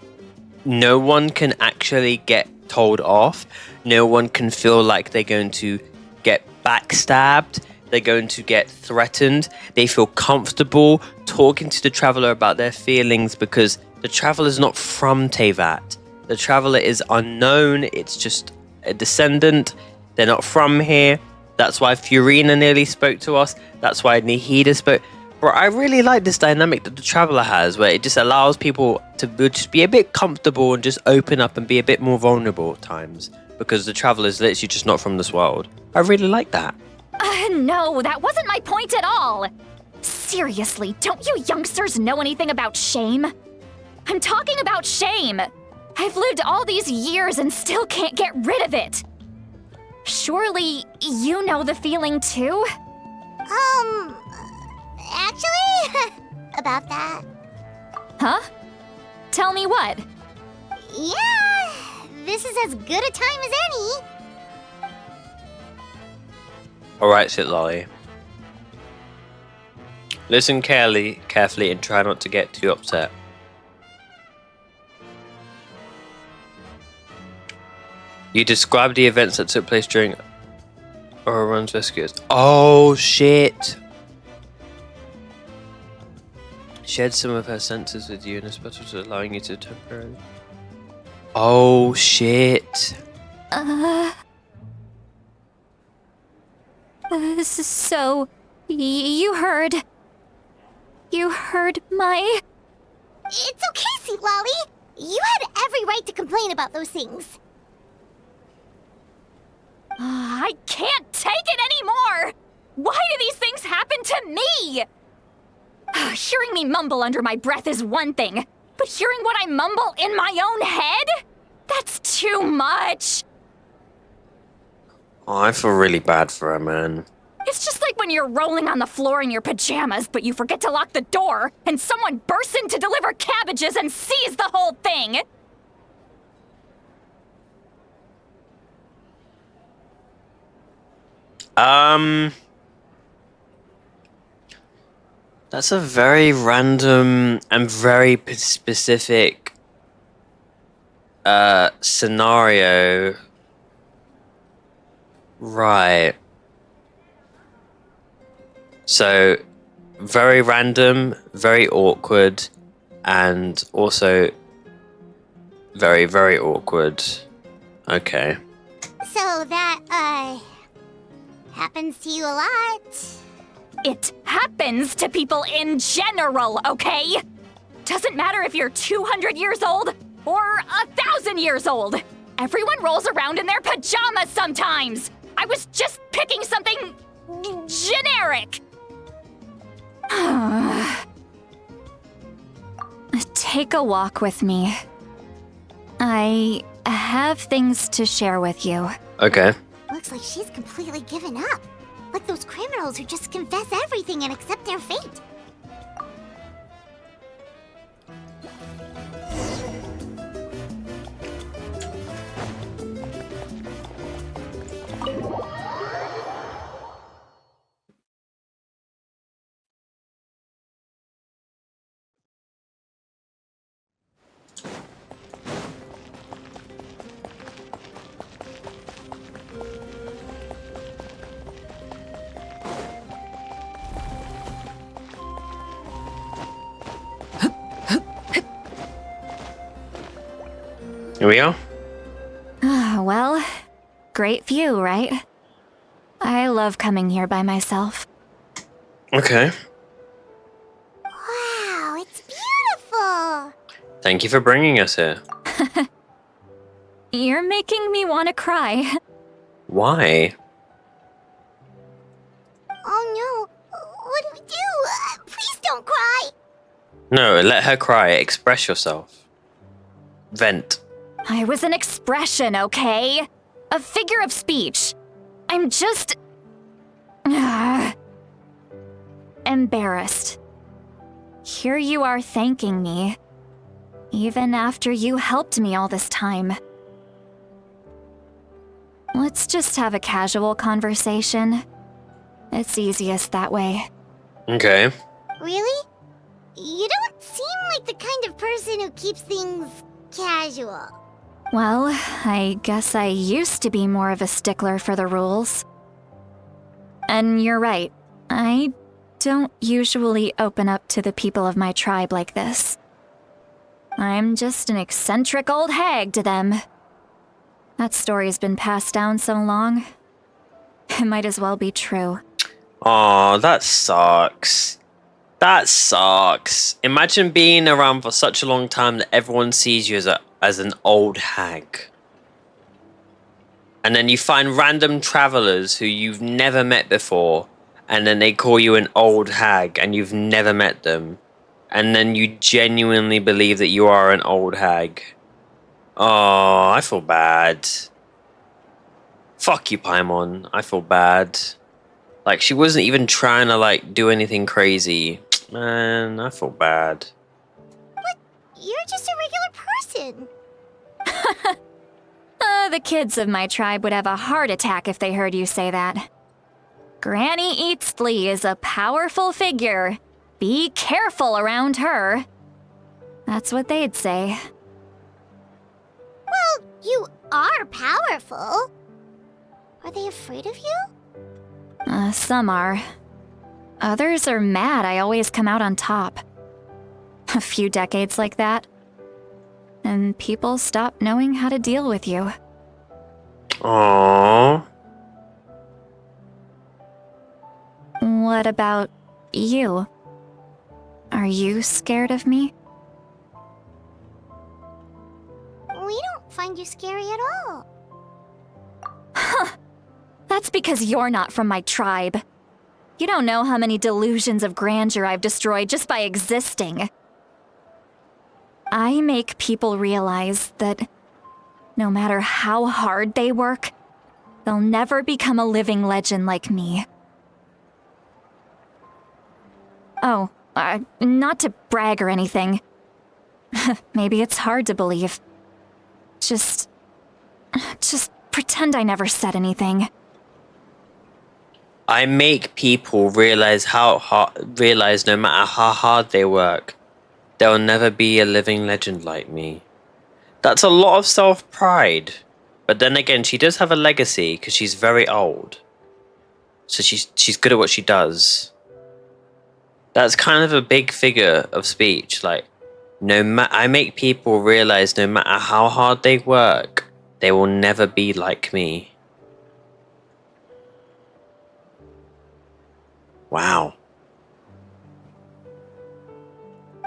No one can actually get told off. No one can feel like they're going to get backstabbed. They're going to get threatened. They feel comfortable talking to the Traveler about their feelings because the Traveler is not from Teyvat. The Traveler is unknown. It's just a descendant. They're not from here. That's why Furina nearly spoke to us. That's why Nihida spoke. But I really like this dynamic that the Traveler has, where it just allows people to just be a bit comfortable and just open up and be a bit more vulnerable at times. Because the Traveler is literally just not from this world. I really like that. No, that wasn't my point at all. Seriously, don't you youngsters know anything about shame? I'm talking about shame. I've lived all these years and still can't get rid of it. Surely you know the feeling too? Actually, about that. Huh? Tell me what? Yeah, this is as good a time as any. Alright, Citalti. Listen carefully and try not to get too upset. You described the events that took place during Ororon's rescues. Oh shit! Shared some of her senses with you and is better to allowing you to temporarily. Oh shit! So, you heard my... It's okay, Citalti. You had every right to complain about those things. I can't take it anymore! Why do these things happen to me? Hearing me mumble under my breath is one thing, but hearing what I mumble in my own head? That's too much! Oh, I feel really bad for her, man. It's just like when you're rolling on the floor in your pajamas, but you forget to lock the door, and someone bursts in to deliver cabbages and sees the whole thing! That's a very random and very specific scenario. Right. So, very random, very awkward, and also very, very awkward. Okay. So that, happens to you a lot. It happens to people in general, okay? Doesn't matter if you're 200 years old or 1,000 years old. Everyone rolls around in their pajamas sometimes. I was just picking something generic. Take a walk with me. I have things to share with you. Okay. Looks like she's completely given up. Like those criminals who just confess everything and accept their fate. Here we are. Well, great view, right? I love coming here by myself. Okay. Wow, it's beautiful! Thank you for bringing us here. You're making me want to cry. Why? Oh no, what do we do? Please don't cry! No, let her cry. Express yourself. Vent. I was an expression, okay? A figure of speech. I'm just... embarrassed. Here you are thanking me. Even after you helped me all this time. Let's just have a casual conversation. It's easiest that way. Okay. Really? You don't seem like the kind of person who keeps things casual. Well, I guess I used to be more of a stickler for the rules. And you're right, I don't usually open up to the people of my tribe like this. I'm just an eccentric old hag to them. That story's been passed down so long, it might as well be true. Aw, that sucks. That sucks. Imagine being around for such a long time that everyone sees you as an old hag. And then you find random travelers who you've never met before, and then they call you an old hag and you've never met them. And then you genuinely believe that you are an old hag. Oh, I feel bad. Fuck you, Paimon. I feel bad. Like, she wasn't even trying to, like, do anything crazy. Man, I feel bad. But you're just a regular person. The kids of my tribe would have a heart attack if they heard you say that. Granny Eatsley is a powerful figure. Be careful around her. That's what they'd say. Well, you are powerful. Are they afraid of you? Some are. Others are mad I always come out on top. A few decades like that, and people stop knowing how to deal with you. Aww. What about you? Are you scared of me? We don't find you scary at all. That's because you're not from my tribe. You don't know how many delusions of grandeur I've destroyed just by existing. I make people realize that no matter how hard they work, they'll never become a living legend like me. Oh, not to brag or anything. Maybe it's hard to believe. Just pretend I never said anything. I make people realize no matter how hard they work, they'll never be a living legend like me. That's a lot of self-pride. But then again, she does have a legacy because she's very old. So she's good at what she does. That's kind of a big figure of speech. Like, I make people realize no matter how hard they work, they will never be like me. Wow.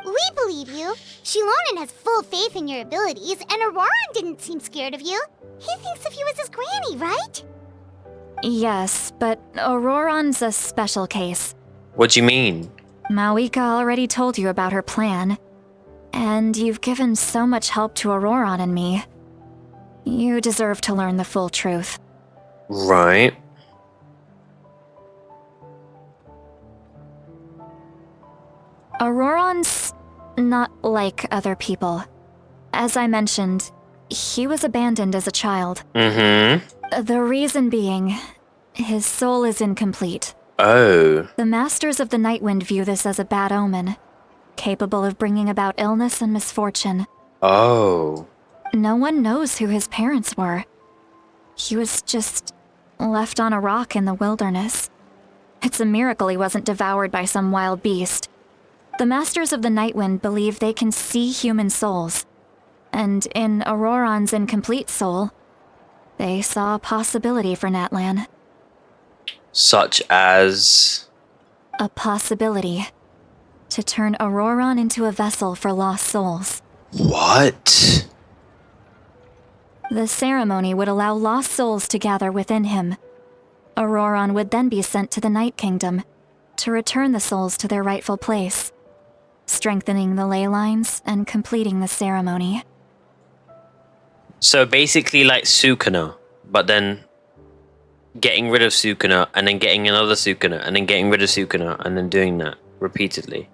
We believe you. Shilonen has full faith in your abilities, and Ororon didn't seem scared of you. He thinks of you as his granny, right? Yes, but Ororon's a special case. What do you mean? Mawika already told you about her plan. And you've given so much help to Ororon and me. You deserve to learn the full truth. Right. Ororon's not like other people. As I mentioned, he was abandoned as a child. Mm-hmm. The reason being, his soul is incomplete. Oh. The Masters of the Nightwind view this as a bad omen, capable of bringing about illness and misfortune. Oh. No one knows who his parents were. He was just left on a rock in the wilderness. It's a miracle he wasn't devoured by some wild beast. The Masters of the Nightwind believe they can see human souls, and in Ororon's incomplete soul, they saw a possibility for NATLAN. Such as... A possibility to turn Ororon into a vessel for lost souls. What? The ceremony would allow lost souls to gather within him. Ororon would then be sent to the Night Kingdom to return the souls to their rightful place, strengthening the ley lines and completing the ceremony. So basically like Sukuna, but then getting rid of Sukuna, and then getting another Sukuna, and then getting rid of Sukuna, and then doing that repeatedly.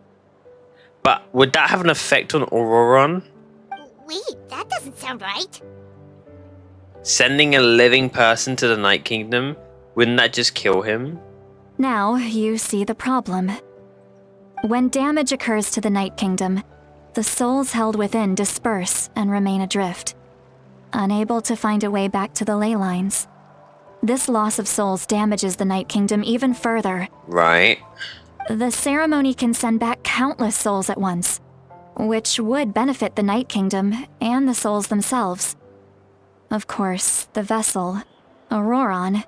But would that have an effect on Ororon? Wait, that doesn't sound right. Sending a living person to the Night Kingdom, wouldn't that just kill him? Now you see the problem. When damage occurs to the Night Kingdom, the souls held within disperse and remain adrift, unable to find a way back to the ley lines. This loss of souls damages the Night Kingdom even further. Right. The ceremony can send back countless souls at once, which would benefit the Night Kingdom and the souls themselves. Of course, the vessel, Ororon,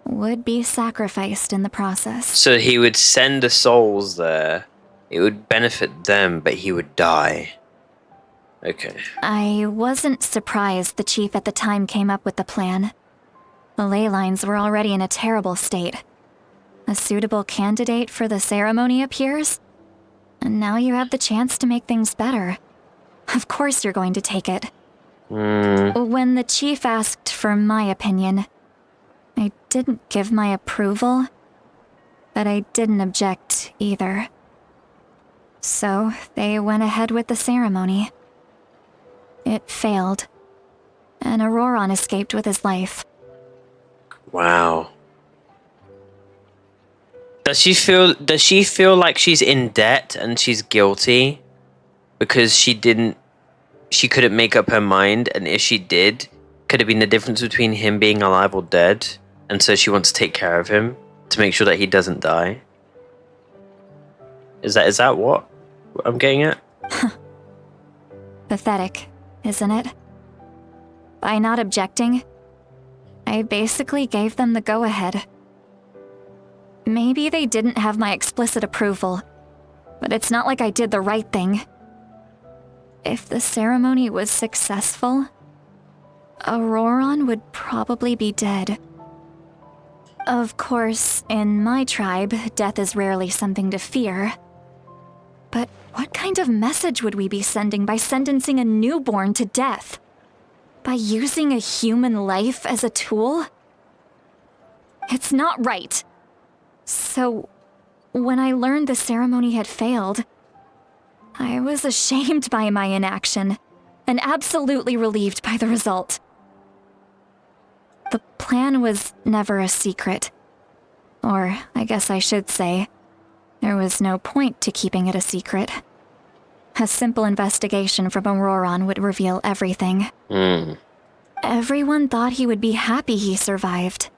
would be sacrificed in the process. So he would send the souls there. It would benefit them, but he would die. Okay. I wasn't surprised the chief at the time came up with the plan. The ley lines were already in a terrible state. A suitable candidate for the ceremony appears, and now you have the chance to make things better. Of course you're going to take it. When the chief asked for my opinion, I didn't give my approval, but I didn't object either. So they went ahead with the ceremony. It failed, and Ororon escaped with his life. Wow. Does she feel like she's in debt and she's guilty because she couldn't make up her mind, and if she did, could have been the difference between him being alive or dead, and so she wants to take care of him to make sure that he doesn't die? Is that what I'm getting at? Pathetic, isn't it? By not objecting, I basically gave them the go-ahead. Maybe they didn't have my explicit approval, but it's not like I did the right thing. If the ceremony was successful, Ororon would probably be dead. Of course, in my tribe, death is rarely something to fear. But what kind of message would we be sending by sentencing a newborn to death? By using a human life as a tool? It's not right. So, when I learned the ceremony had failed, I was ashamed by my inaction, and absolutely relieved by the result. The plan was never a secret. Or, I guess I should say, there was no point to keeping it a secret. A simple investigation from Ororon would reveal everything. Everyone thought he would be happy he survived,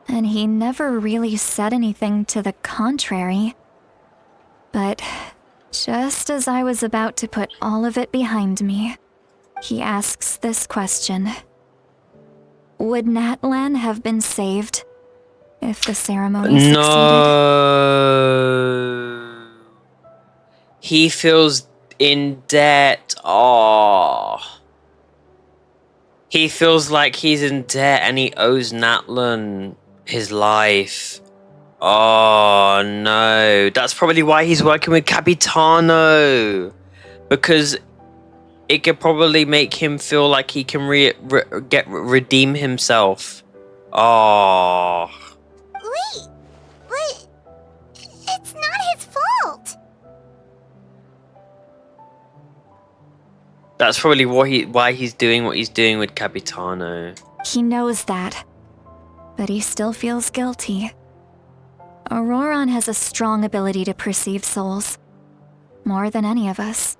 and he never really said anything to the contrary. But just as I was about to put all of it behind me, he asks this question. Would NATLAN have been saved if the ceremony succeeded? No. He feels in debt. Oh. He feels like he's in debt and he owes NATLAN his life. Oh no. That's probably why he's working with Capitaino. Because it could probably make him feel like he can redeem himself Oh. Wait, but it's not his fault. That's probably why he's doing what he's doing with Capitano. He knows that, but he still feels guilty. Ororon has a strong ability to perceive souls, more than any of us.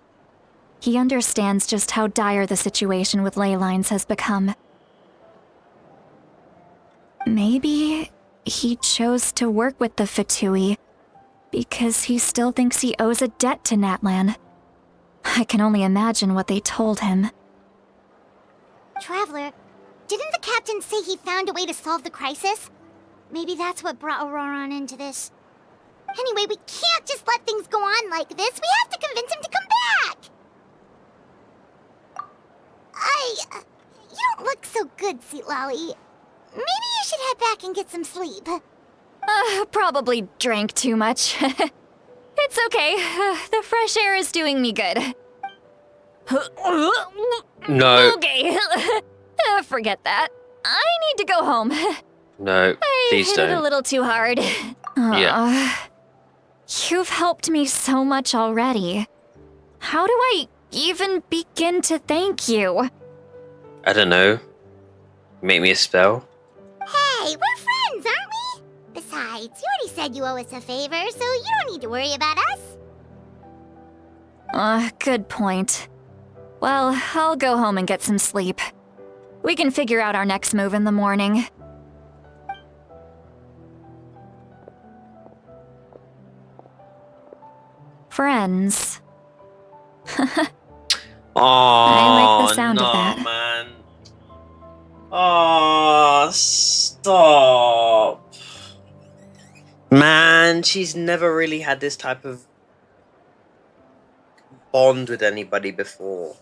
He understands just how dire the situation with ley lines has become. Maybe he chose to work with the Fatui because he still thinks he owes a debt to NATLAN. I can only imagine what they told him. Traveler, didn't the captain say he found a way to solve the crisis? Maybe that's what brought Ororon into this. Anyway, we can't just let things go on like this. We have to convince him to come back! You don't look so good, Citalti. Maybe you should head back and get some sleep. Probably drank too much. It's okay. The fresh air is doing me good. No. Okay. Forget that. I need to go home. No, please I hit it a don't. little too hard. Yeah. You've helped me so much already. How do I even begin to thank you? I don't know. Make me a spell? Hey, we're friends, aren't we? Besides, you already said you owe us a favor, so you don't need to worry about us. Good point. Well, I'll go home and get some sleep. We can figure out our next move in the morning. Friends. Oh, I like the sound no, of that. Man. Oh, stop. Man, she's never really had this type of bond with anybody before.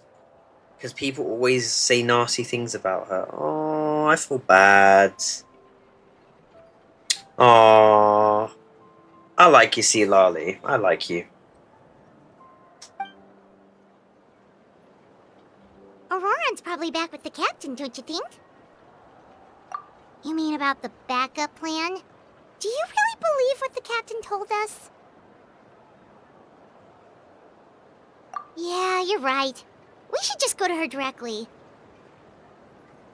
Because people always say nasty things about her. Oh, I feel bad. Oh, I like you, Citalti. I like you. Ororon's probably back with the captain, don't you think? You mean about the backup plan? Do you really believe what the captain told us? Yeah, you're right. We should just go to her directly.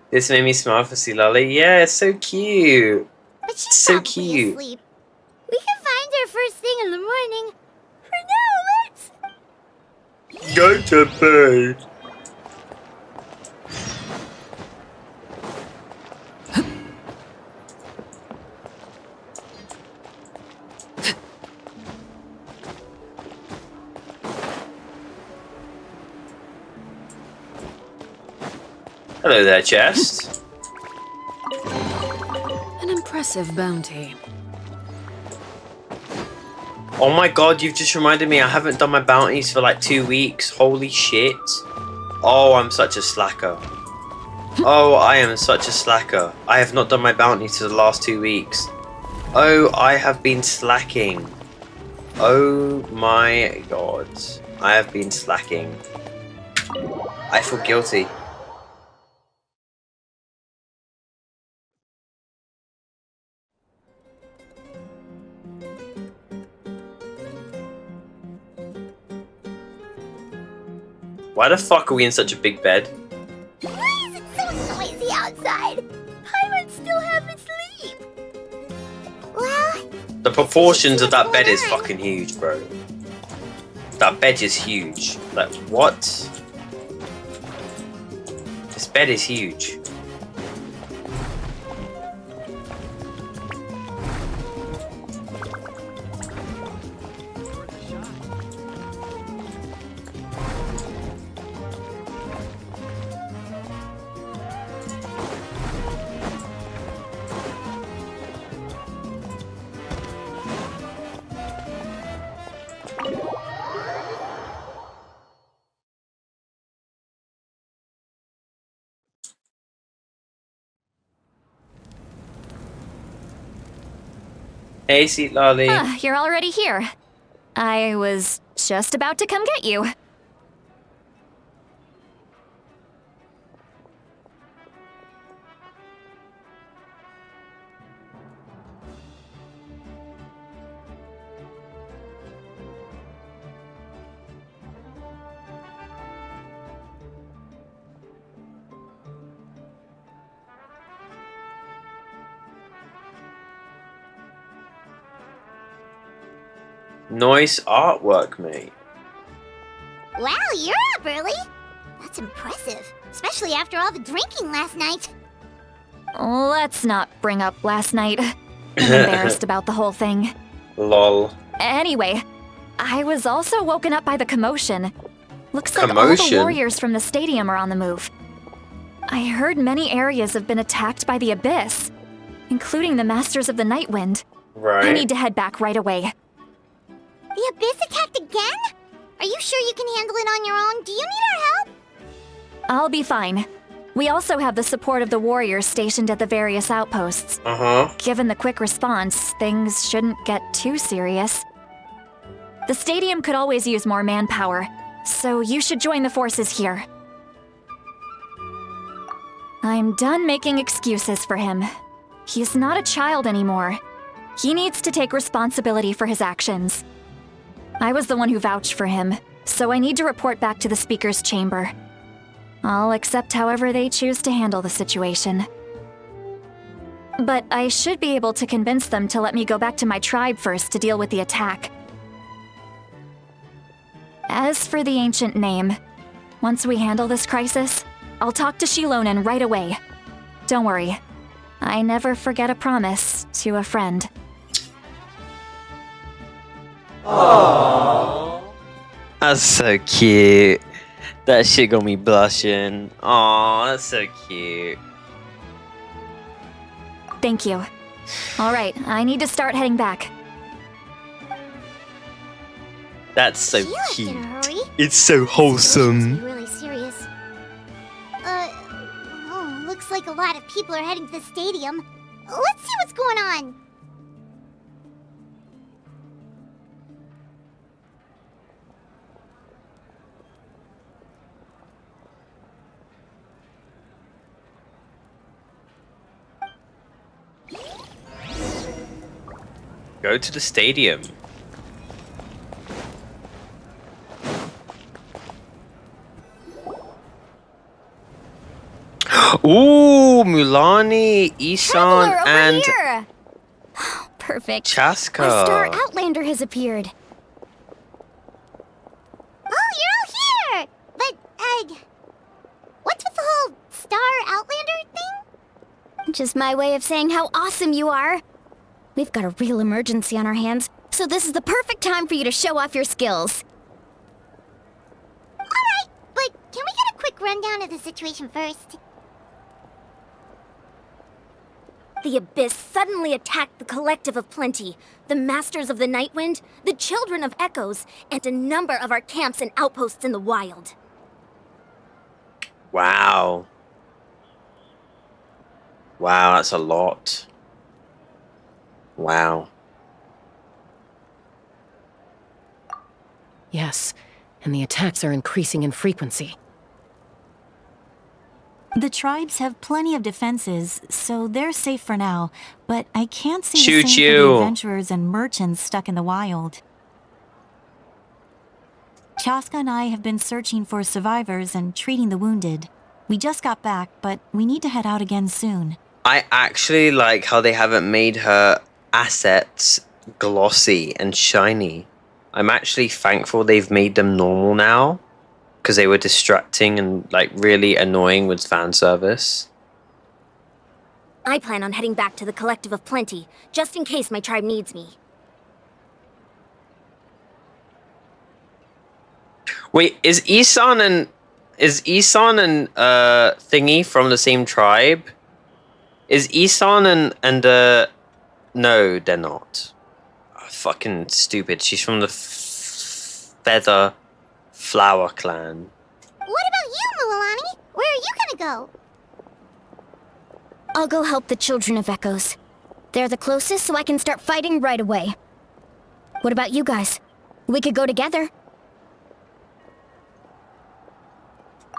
This made me smile for Citalti. Yeah, it's so cute. But she's So probably cute. asleep. We can find her first thing in the morning. For now, let's... Go to bed. Hello there, chest. An impressive bounty. Oh my god, you've just reminded me I haven't done my bounties for like 2 weeks. Holy shit. Oh, I'm such a slacker. Oh, I am such a slacker. I have not done my bounties for the last 2 weeks. Oh, I have been slacking. Oh my god. I have been slacking. I feel guilty. Why the fuck are we in such a big bed? Why is it so noisy outside? Paimon still haven't sleep. Well... The proportions of that bed is fucking huge, bro. That bed is huge. Like, what? This bed is huge. Hey, Citalti. You're already here. I was just about to come get you. Nice artwork, mate. Wow, you're up early. That's impressive, especially after all the drinking last night. Let's not bring up last night. I'm embarrassed about the whole thing. Lol. Anyway, I was also woken up by the commotion. Looks like all Commotion? the warriors from the stadium are on the move. I heard many areas have been attacked by the Abyss, including the Masters of the Nightwind. Right. I need to head back right away. The Abyss attacked again? Are you sure you can handle it on your own? Do you need our help? I'll be fine. We also have the support of the warriors stationed at the various outposts. Uh-huh. Given the quick response, things shouldn't get too serious. The stadium could always use more manpower, so you should join the forces here. I'm done making excuses for him. He's not a child anymore. He needs to take responsibility for his actions. I was the one who vouched for him, so I need to report back to the Speaker's chamber. I'll accept however they choose to handle the situation. But I should be able to convince them to let me go back to my tribe first to deal with the attack. As for the ancient name, once we handle this crisis, I'll talk to Shilonen right away. Don't worry, I never forget a promise to a friend. Aww. That's so cute. That shit got me blushing. Aw, that's so cute. Thank you. Alright, I need to start heading back. That's so She left cute. in a hurry. It's so This wholesome. must be really serious. Oh, looks like a lot of people are heading to the stadium. Let's see what's going on. Go to the stadium. Ooh, Mulani, Isan, Traveler, over and here! Perfect. Chaska. Our star outlander has appeared. Oh, you're all here! But, what's with the whole Star Outlander thing? Just my way of saying how awesome you are. We've got a real emergency on our hands, so this is the perfect time for you to show off your skills. Alright, but can we get a quick rundown of the situation first? The Abyss suddenly attacked the Collective of Plenty, the Masters of the Nightwind, the Children of Echoes, and a number of our camps and outposts in the wild. Wow. Wow, that's a lot. Wow. Yes, and the attacks are increasing in frequency. The tribes have plenty of defenses, so they're safe for now, but I can't see Choo the same for choo. the adventurers and merchants stuck in the wild. Chaska and I have been searching for survivors and treating the wounded. We just got back, but we need to head out again soon. I actually like how they haven't made her assets glossy and shiny. I'm actually thankful they've made them normal now, because they were distracting and like really annoying with fan service. I plan on heading back to the Collective of Plenty, just in case my tribe needs me. Wait, is Isan and Thingy from the same tribe? Is Isan and no, they're not. Oh, fucking stupid. She's from the Feather Flower Clan. What about you, Mualani? Where are you gonna go? I'll go help the Children of Echoes. They're the closest, so I can start fighting right away. What about you guys? We could go together.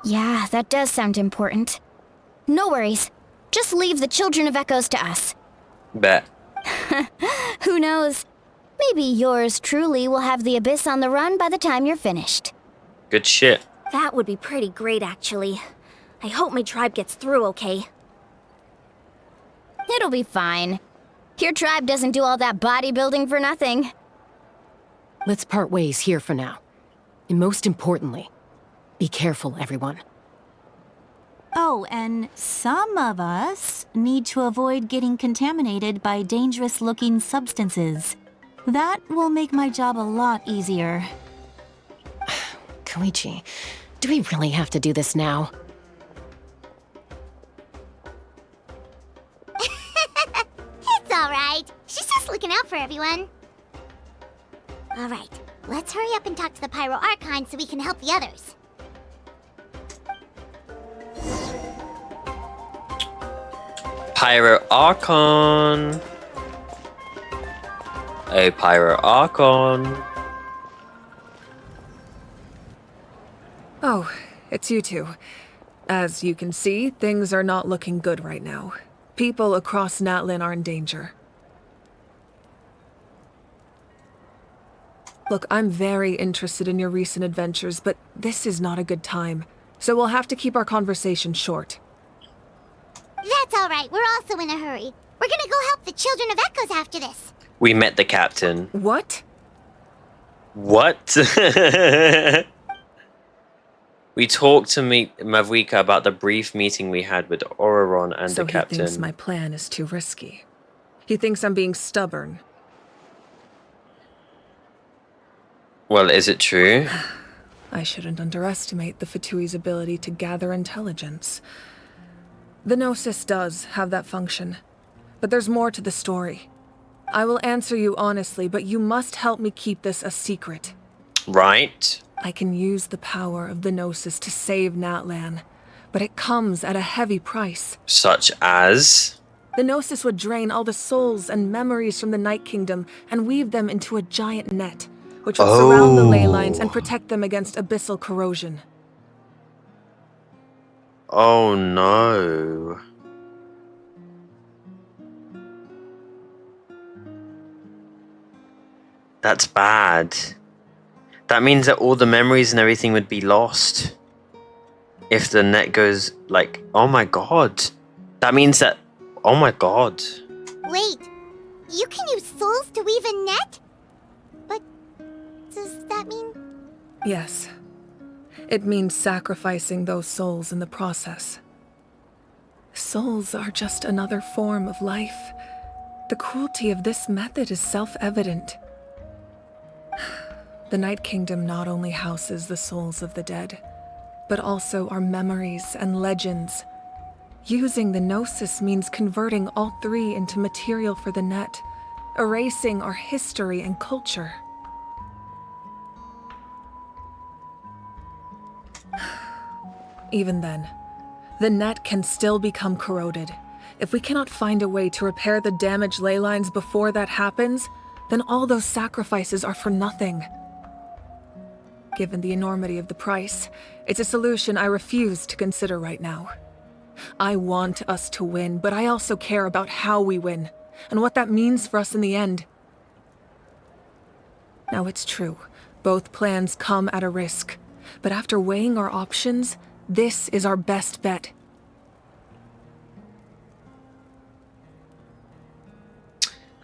Yeah, that does sound important. No worries. Just leave the Children of Echoes to us. Bet. Who knows? Maybe yours truly will have the Abyss on the run by the time you're finished. Good shit. That would be pretty great, actually. I hope my tribe gets through okay. It'll be fine. Your tribe doesn't do all that bodybuilding for nothing. Let's part ways here for now. And most importantly, be careful, everyone. Oh, and some of us need to avoid getting contaminated by dangerous-looking substances. That will make my job a lot easier. Koichi, do we really have to do this now? It's alright. She's just looking out for everyone. Alright, let's hurry up and talk to the Pyro Archon so we can help the others. Pyro Archon. A Pyro Archon. Oh, it's you two. As you can see, things are not looking good right now. People across NATLAN are in danger. Look, I'm very interested in your recent adventures, but this is not a good time. So we'll have to keep our conversation short. That's alright, we're also in a hurry. We're gonna go help the Children of Echoes after this. We met the captain. What? What? We talked to meet Mavuika about the brief meeting we had with Ororon and So the captain. he thinks my plan is too risky. He thinks I'm being stubborn. Well, is it true? I shouldn't underestimate the Fatui's ability to gather intelligence. The Gnosis does have that function, but there's more to the story. I will answer you honestly, but you must help me keep this a secret. Right. I can use the power of the Gnosis to save NATLAN, but it comes at a heavy price. Such as? The Gnosis would drain all the souls and memories from the Night Kingdom and weave them into a giant net, which would surround the ley lines and protect them against abyssal corrosion. Oh no. That's bad. That means that all the memories and everything would be lost. If the net goes like, oh my god. That means that, oh my god. Wait, you can use souls to weave a net? But does that mean... Yes. It means sacrificing those souls in the process. Souls are just another form of life. The cruelty of this method is self-evident. The Night Kingdom not only houses the souls of the dead, but also our memories and legends. Using the Gnosis means converting all three into material for the net, erasing our history and culture. Even then, the net can still become corroded. If we cannot find a way to repair the damaged ley lines before that happens, then all those sacrifices are for nothing. Given the enormity of the price, it's a solution I refuse to consider right now. I want us to win, but I also care about how we win, and what that means for us in the end. Now it's true, both plans come at a risk, but after weighing our options, this is our best bet.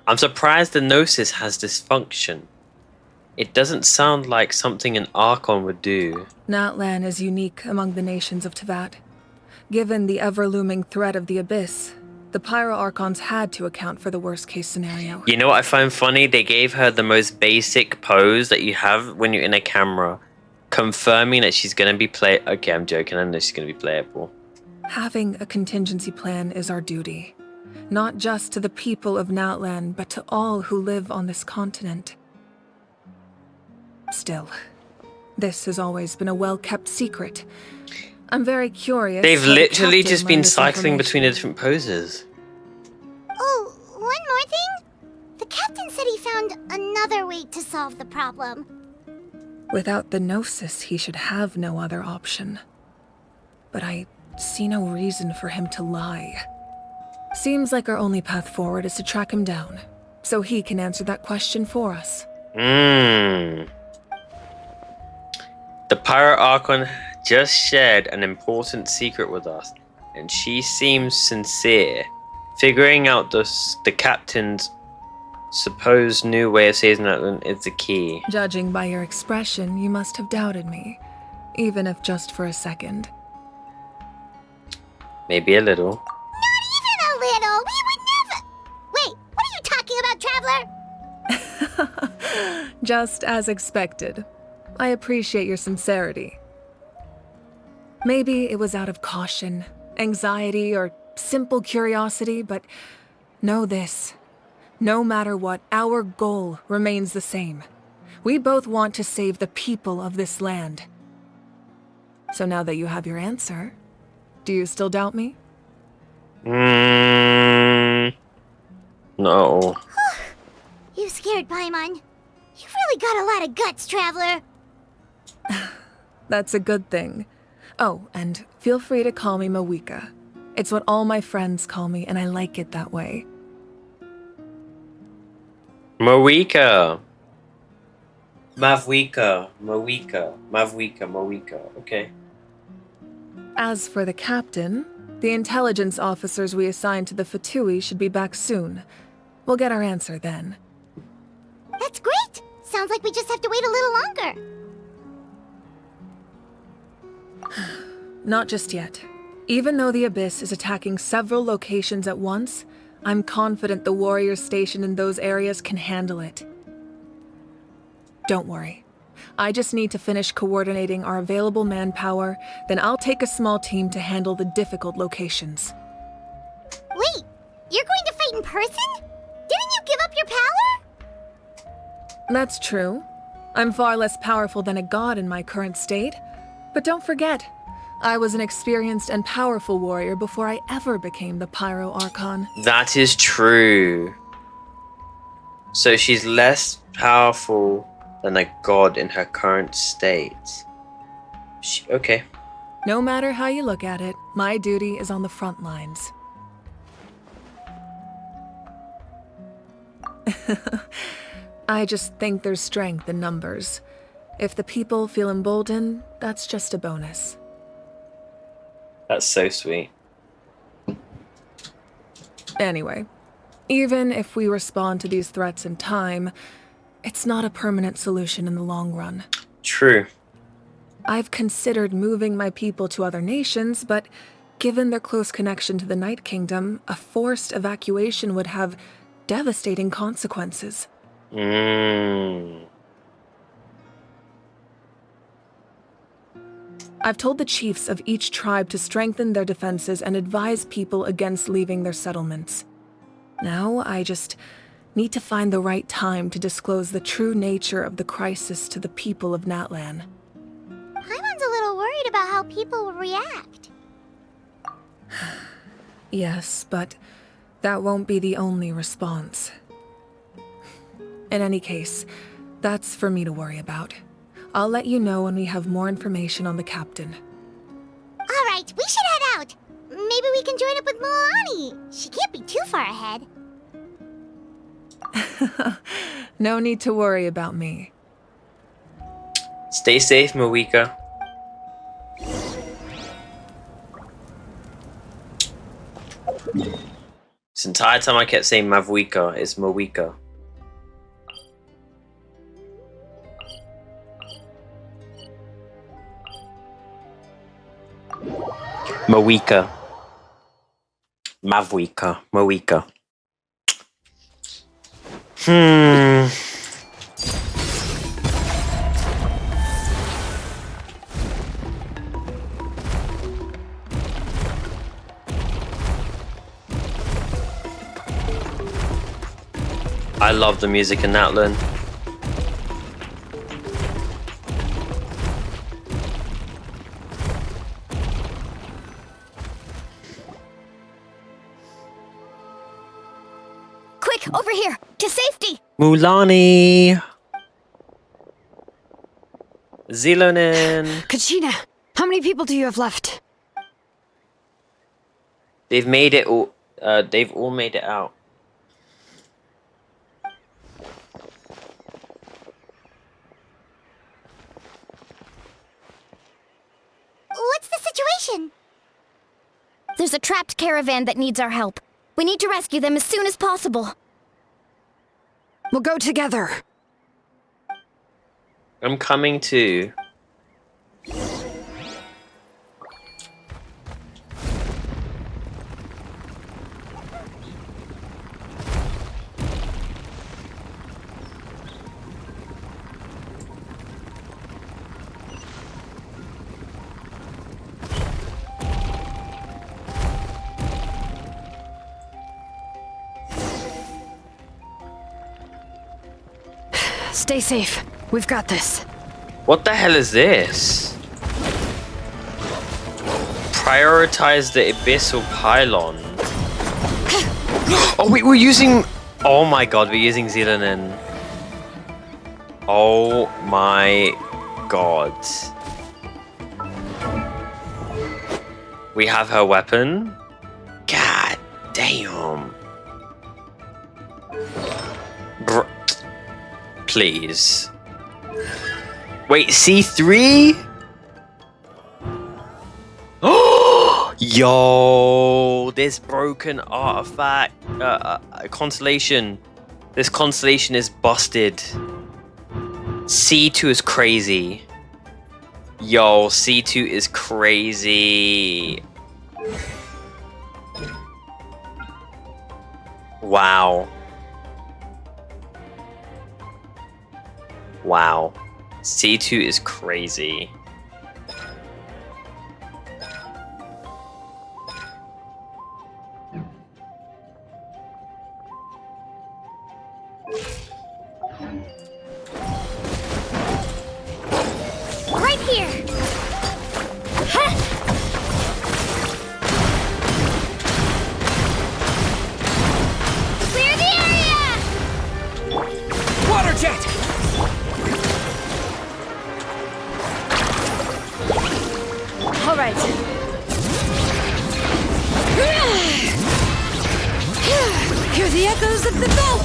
I'm surprised the Gnosis has dysfunction. It doesn't sound like something an Archon would do. NATLAN is unique among the nations of Teyvat. Given the ever-looming threat of the Abyss, the Pyro Archons had to account for the worst-case scenario. You know what I find funny? They gave her the most basic pose that you have when you're in a camera, confirming that she's going to be Okay, I'm joking. I know she's going to be playable. Having a contingency plan is our duty. Not just to the people of NATLAN, but to all who live on this continent. Still, this has always been a well-kept secret. I'm very curious. They've how the literally captain just been learned this cycling information. between the different poses. Oh, one more thing? The captain said he found another way to solve the problem. Without the Gnosis, he should have no other option. But I see no reason for him to lie. Seems like our only path forward is to track him down, so he can answer that question for us. The Pyro Archon just shared an important secret with us, and she seems sincere. Figuring out the captain's Suppose new way of saving NATLAN is the key. Judging by your expression, you must have doubted me, even if just for a second. Maybe a little. Not even a little! We would never... Wait, what are you talking about, Traveler? Just as expected. I appreciate your sincerity. Maybe it was out of caution, anxiety, or simple curiosity, but know this. No matter what, our goal remains the same. We both want to save the people of this land. So now that you have your answer, do you still doubt me? No. You scared, Paimon. You've really got a lot of guts, Traveler. That's a good thing. Oh, and feel free to call me Mawika. It's what all my friends call me, and I like it that way. Mawika. Mawika. Okay. As for the captain, the intelligence officers we assigned to the Fatui should be back soon. We'll get our answer then. That's great! Sounds like we just have to wait a little longer. Not just yet. Even though the Abyss is attacking several locations at once, I'm confident the warriors stationed in those areas can handle it. Don't worry. I just need to finish coordinating our available manpower, then I'll take a small team to handle the difficult locations. Wait, you're going to fight in person? Didn't you give up your power? That's true. I'm far less powerful than a god in my current state. But don't forget, I was an experienced and powerful warrior before I ever became the Pyro Archon. That is true. So she's less powerful than a god in her current state. Okay. No matter how you look at it, my duty is on the front lines. I just think there's strength in numbers. If the people feel emboldened, that's just a bonus. That's so sweet. Anyway, even if we respond to these threats in time, it's not a permanent solution in the long run. True. I've considered moving my people to other nations, but given their close connection to the Night Kingdom, a forced evacuation would have devastating consequences. I've told the chiefs of each tribe to strengthen their defenses and advise people against leaving their settlements. Now, I just need to find the right time to disclose the true nature of the crisis to the people of NATLAN. Paimon's a little worried about how people will react. Yes, but that won't be the only response. In any case, that's for me to worry about. I'll let you know when we have more information on the captain. Alright, we should head out. Maybe we can join up with Milani. She can't be too far ahead. No need to worry about me. Stay safe, Mawika. This entire time I kept saying Mawika, it's Mawika. Mawika. Mawika. I love the music in NATLAN. Quick, over here! To safety! Mulani! Zilonin! Kachina, how many people do you have left? They've made it all. They've all made it out. What's the situation? There's a trapped caravan that needs our help. We need to rescue them as soon as possible. We'll go together. I'm coming too. Stay safe. We've got this. What the hell is this? Prioritize the abyssal pylon. Oh wait, we're using... Oh my god, we're using Xelanin. Oh my god. We have her weapon? God damn. Please. Wait, C3? Oh, yo, this broken artifact, constellation. This constellation is busted. C2 is crazy. Yo, C2 is crazy. Wow. Wow. C2 is crazy. Right here. Clear the area. Water jet! All right. Hear the echoes of the bell.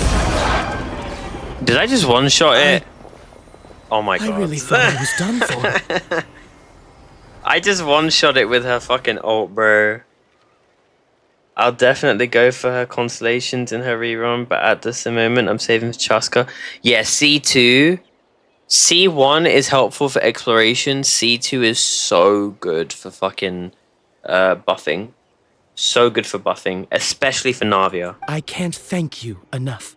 Did I just one-shot it? Oh my god. I really thought I was done for. I just one-shot it with her fucking ult, bro. I'll definitely go for her constellations in her rerun, but at this moment, I'm saving Chaska. Yeah, C2. C1 is helpful for exploration. C2 is so good for fucking buffing. So good for buffing, especially for Navia. I can't thank you enough.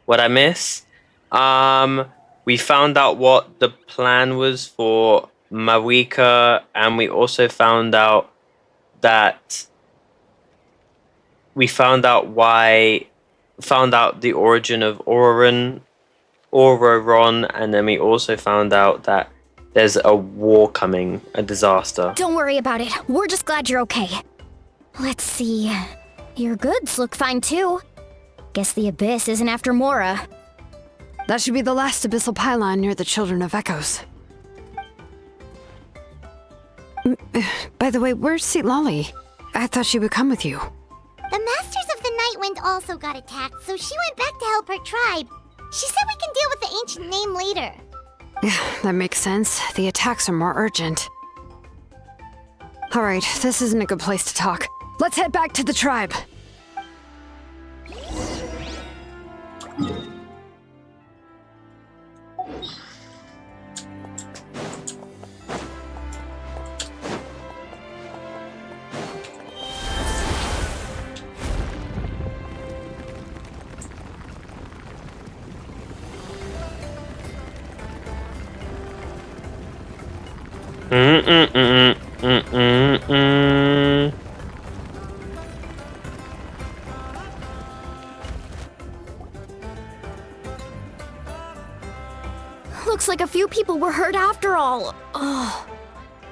What I miss? We found out what the plan was for Mawika, and we also found out that found out the origin of Ororon, and then we also found out that there's a war coming, a disaster. Don't worry about it. We're just glad you're okay. Let's see. Your goods look fine too. Guess the Abyss isn't after Mora. That should be the last abyssal pylon near the Children of Echoes. By the way, where's Citalti? I thought she would come with you. The Masters of the Nightwind also got attacked, so she went back to help her tribe. She said we can deal with the ancient name later. That makes sense. The attacks are more urgent. Alright, this isn't a good place to talk. Let's head back to the tribe. Looks like a few people were hurt after all. Oh,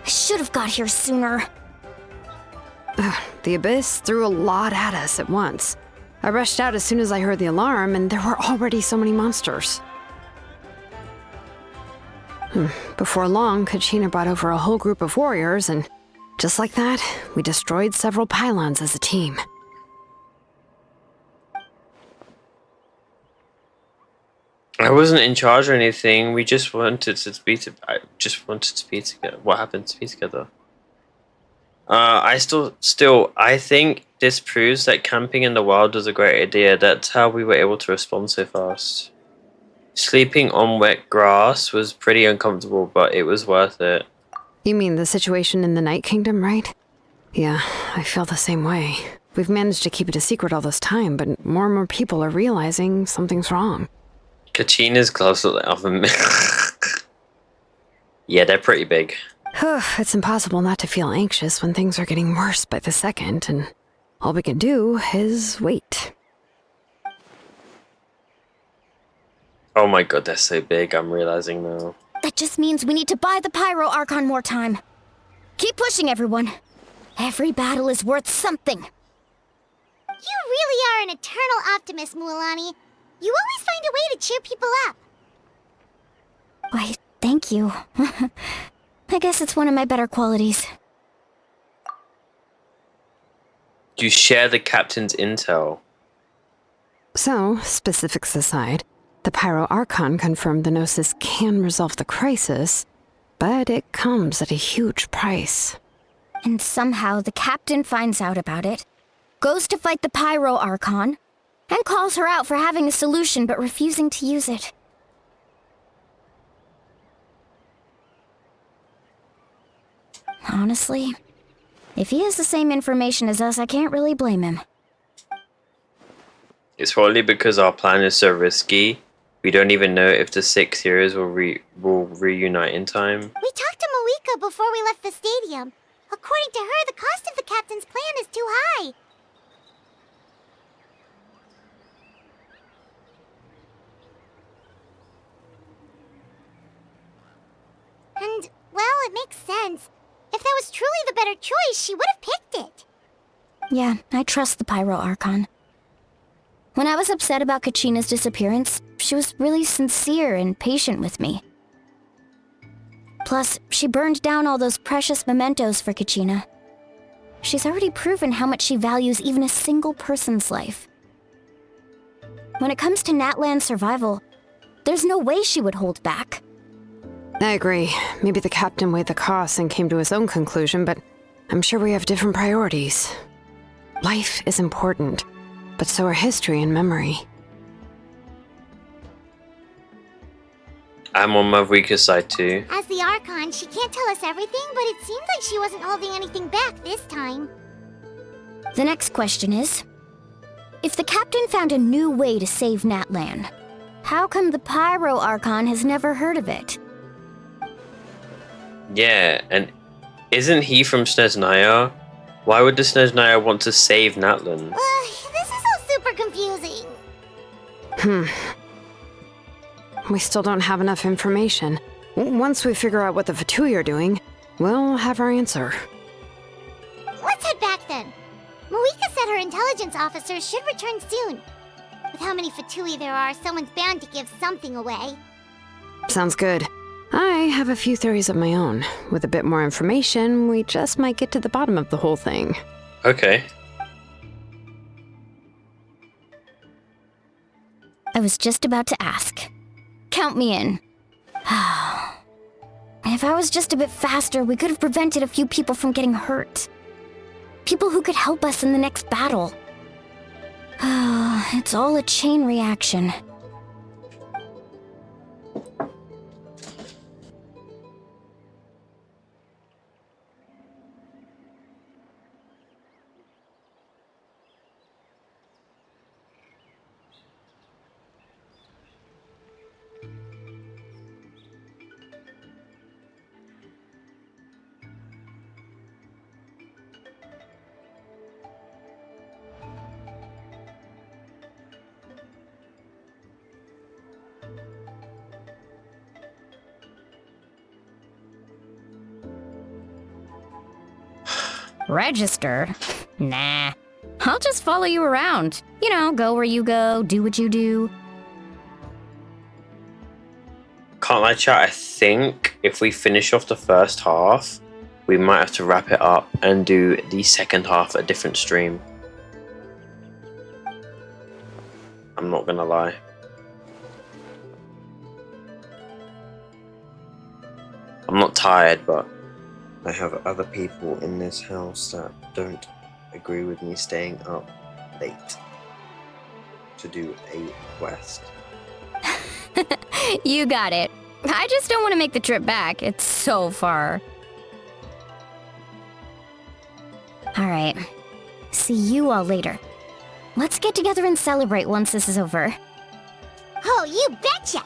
I should have got here sooner. The Abyss threw a lot at us at once. I rushed out as soon as I heard the alarm, and there were already so many monsters. Before long, Kachina brought over a whole group of warriors, and just like that, we destroyed several pylons as a team. I wasn't in charge or anything. We just wanted to be together. What happened to be together? I think this proves that camping in the wild was a great idea. That's how we were able to respond so fast. Sleeping on wet grass was pretty uncomfortable, but it was worth it. You mean the situation in the Night Kingdom, right? Yeah, I feel the same way. We've managed to keep it a secret all this time, but more and more people are realizing something's wrong. Kachina's gloves look like oven. Yeah, they're pretty big. It's impossible not to feel anxious when things are getting worse by the second, and all we can do is wait. Oh my god, they're so big, I'm realizing now. That just means we need to buy the Pyro Archon more time. Keep pushing, everyone. Every battle is worth something. You really are an eternal optimist, Mualani. You always find a way to cheer people up. Why, thank you. I guess it's one of my better qualities. You share the captain's intel. So, specifics aside, the Pyro Archon confirmed the Gnosis can resolve the crisis, but it comes at a huge price. And somehow the captain finds out about it, goes to fight the Pyro Archon, and calls her out for having a solution but refusing to use it. Honestly, if he has the same information as us, I can't really blame him. It's probably because our plan is so risky. We don't even know if the 6 heroes will reunite in time. We talked to Moika before we left the stadium. According to her, the cost of the captain's plan is too high. And, well, it makes sense. If that was truly the better choice, she would have picked it. Yeah, I trust the Pyro Archon. When I was upset about Kachina's disappearance, she was really sincere and patient with me. Plus, she burned down all those precious mementos for Kachina. She's already proven how much she values even a single person's life. When it comes to NATLAN'S survival, there's no way she would hold back. I agree. Maybe the captain weighed the costs and came to his own conclusion, but I'm sure we have different priorities. Life is important, but so are history and memory. I'm on Mavrika's side too. As the Archon, she can't tell us everything, but it seems like she wasn't holding anything back this time. The next question is, if the captain found a new way to save NATLAN, how come the Pyro Archon has never heard of it? Yeah, and isn't he from Snezhnaya? Why would the Snezhnaya want to save NATLAN? This is all super confusing. We still don't have enough information. Once we figure out what the Fatui are doing, we'll have our answer. Let's head back then. Moika said her intelligence officers should return soon. With how many Fatui there are, someone's bound to give something away. Sounds good. I have a few theories of my own. With a bit more information, we just might get to the bottom of the whole thing. Okay. I was just about to ask. Count me in. If I was just a bit faster, we could have prevented a few people from getting hurt. People who could help us in the next battle. It's all a chain reaction. Register? Nah. I'll just follow you around. You know, go where you go, do what you do. Can't lie, chat, I think if we finish off the first half, we might have to wrap it up and do the second half a different stream. I'm not gonna lie. I'm not tired, but I have other people in this house that don't agree with me staying up late to do a quest. You got it. I just don't want to make the trip back. It's so far. Alright. See you all later. Let's get together and celebrate once this is over. Oh, you betcha!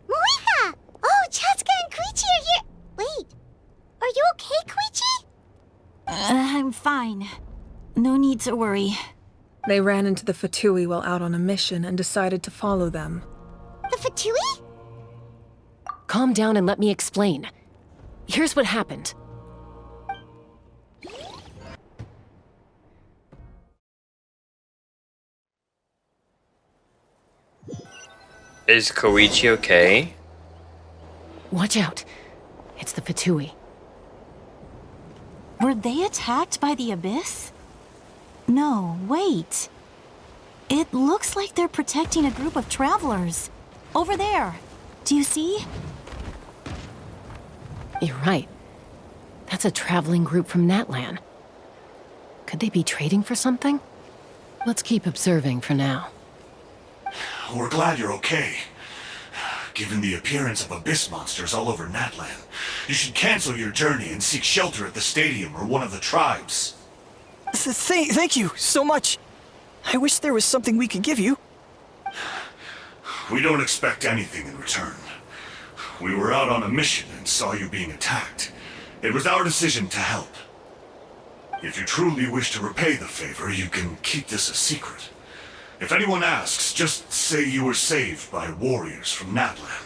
Moika! Oh, Chaska and Koichi are here! Wait, are you okay, Koichi? I'm fine. No need to worry. They ran into the Fatui while out on a mission and decided to follow them. The Fatui? Calm down and let me explain. Here's what happened. Is Koichi okay? Watch out. It's the Fatui. Were they attacked by the Abyss? No, wait. It looks like they're protecting a group of travelers. Over there. Do you see? You're right. That's a traveling group from NATLAN. Could they be trading for something? Let's keep observing for now. We're glad you're okay. Given the appearance of abyss monsters all over NATLAN, you should cancel your journey and seek shelter at the stadium or one of the tribes. Thank you so much. I wish there was something we could give you. We don't expect anything in return. We were out on a mission and saw you being attacked. It was our decision to help. If you truly wish to repay the favor, you can keep this a secret. If anyone asks, just say you were saved by warriors from NATLAN.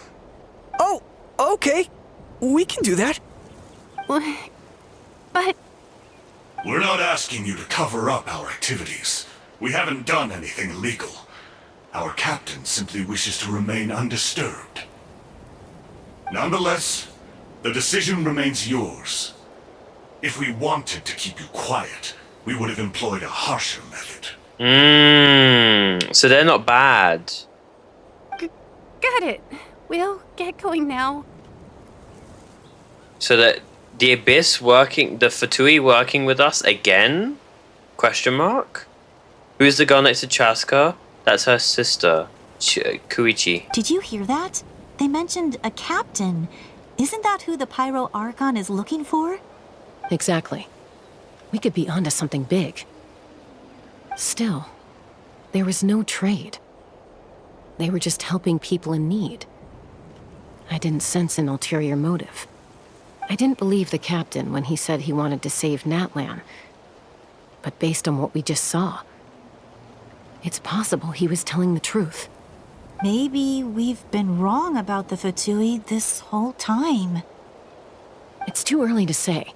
Oh, okay. We can do that. But... We're not asking you to cover up our activities. We haven't done anything illegal. Our captain simply wishes to remain undisturbed. Nonetheless, the decision remains yours. If we wanted to keep you quiet, we would have employed a harsher method. So they're not bad. Got it. We'll get going now. So that the Abyss working, the Fatui working with us again? Question mark? Who's the girl next to Chaska? That's her sister, Koichi. Did you hear that? They mentioned a captain. Isn't that who the Pyro Archon is looking for? Exactly. We could be onto something big. Still, there was no trade. They were just helping people in need. I didn't sense an ulterior motive. I didn't believe the captain when he said he wanted to save NATLAN. But based on what we just saw, it's possible he was telling the truth. Maybe we've been wrong about the Fatui this whole time. It's too early to say.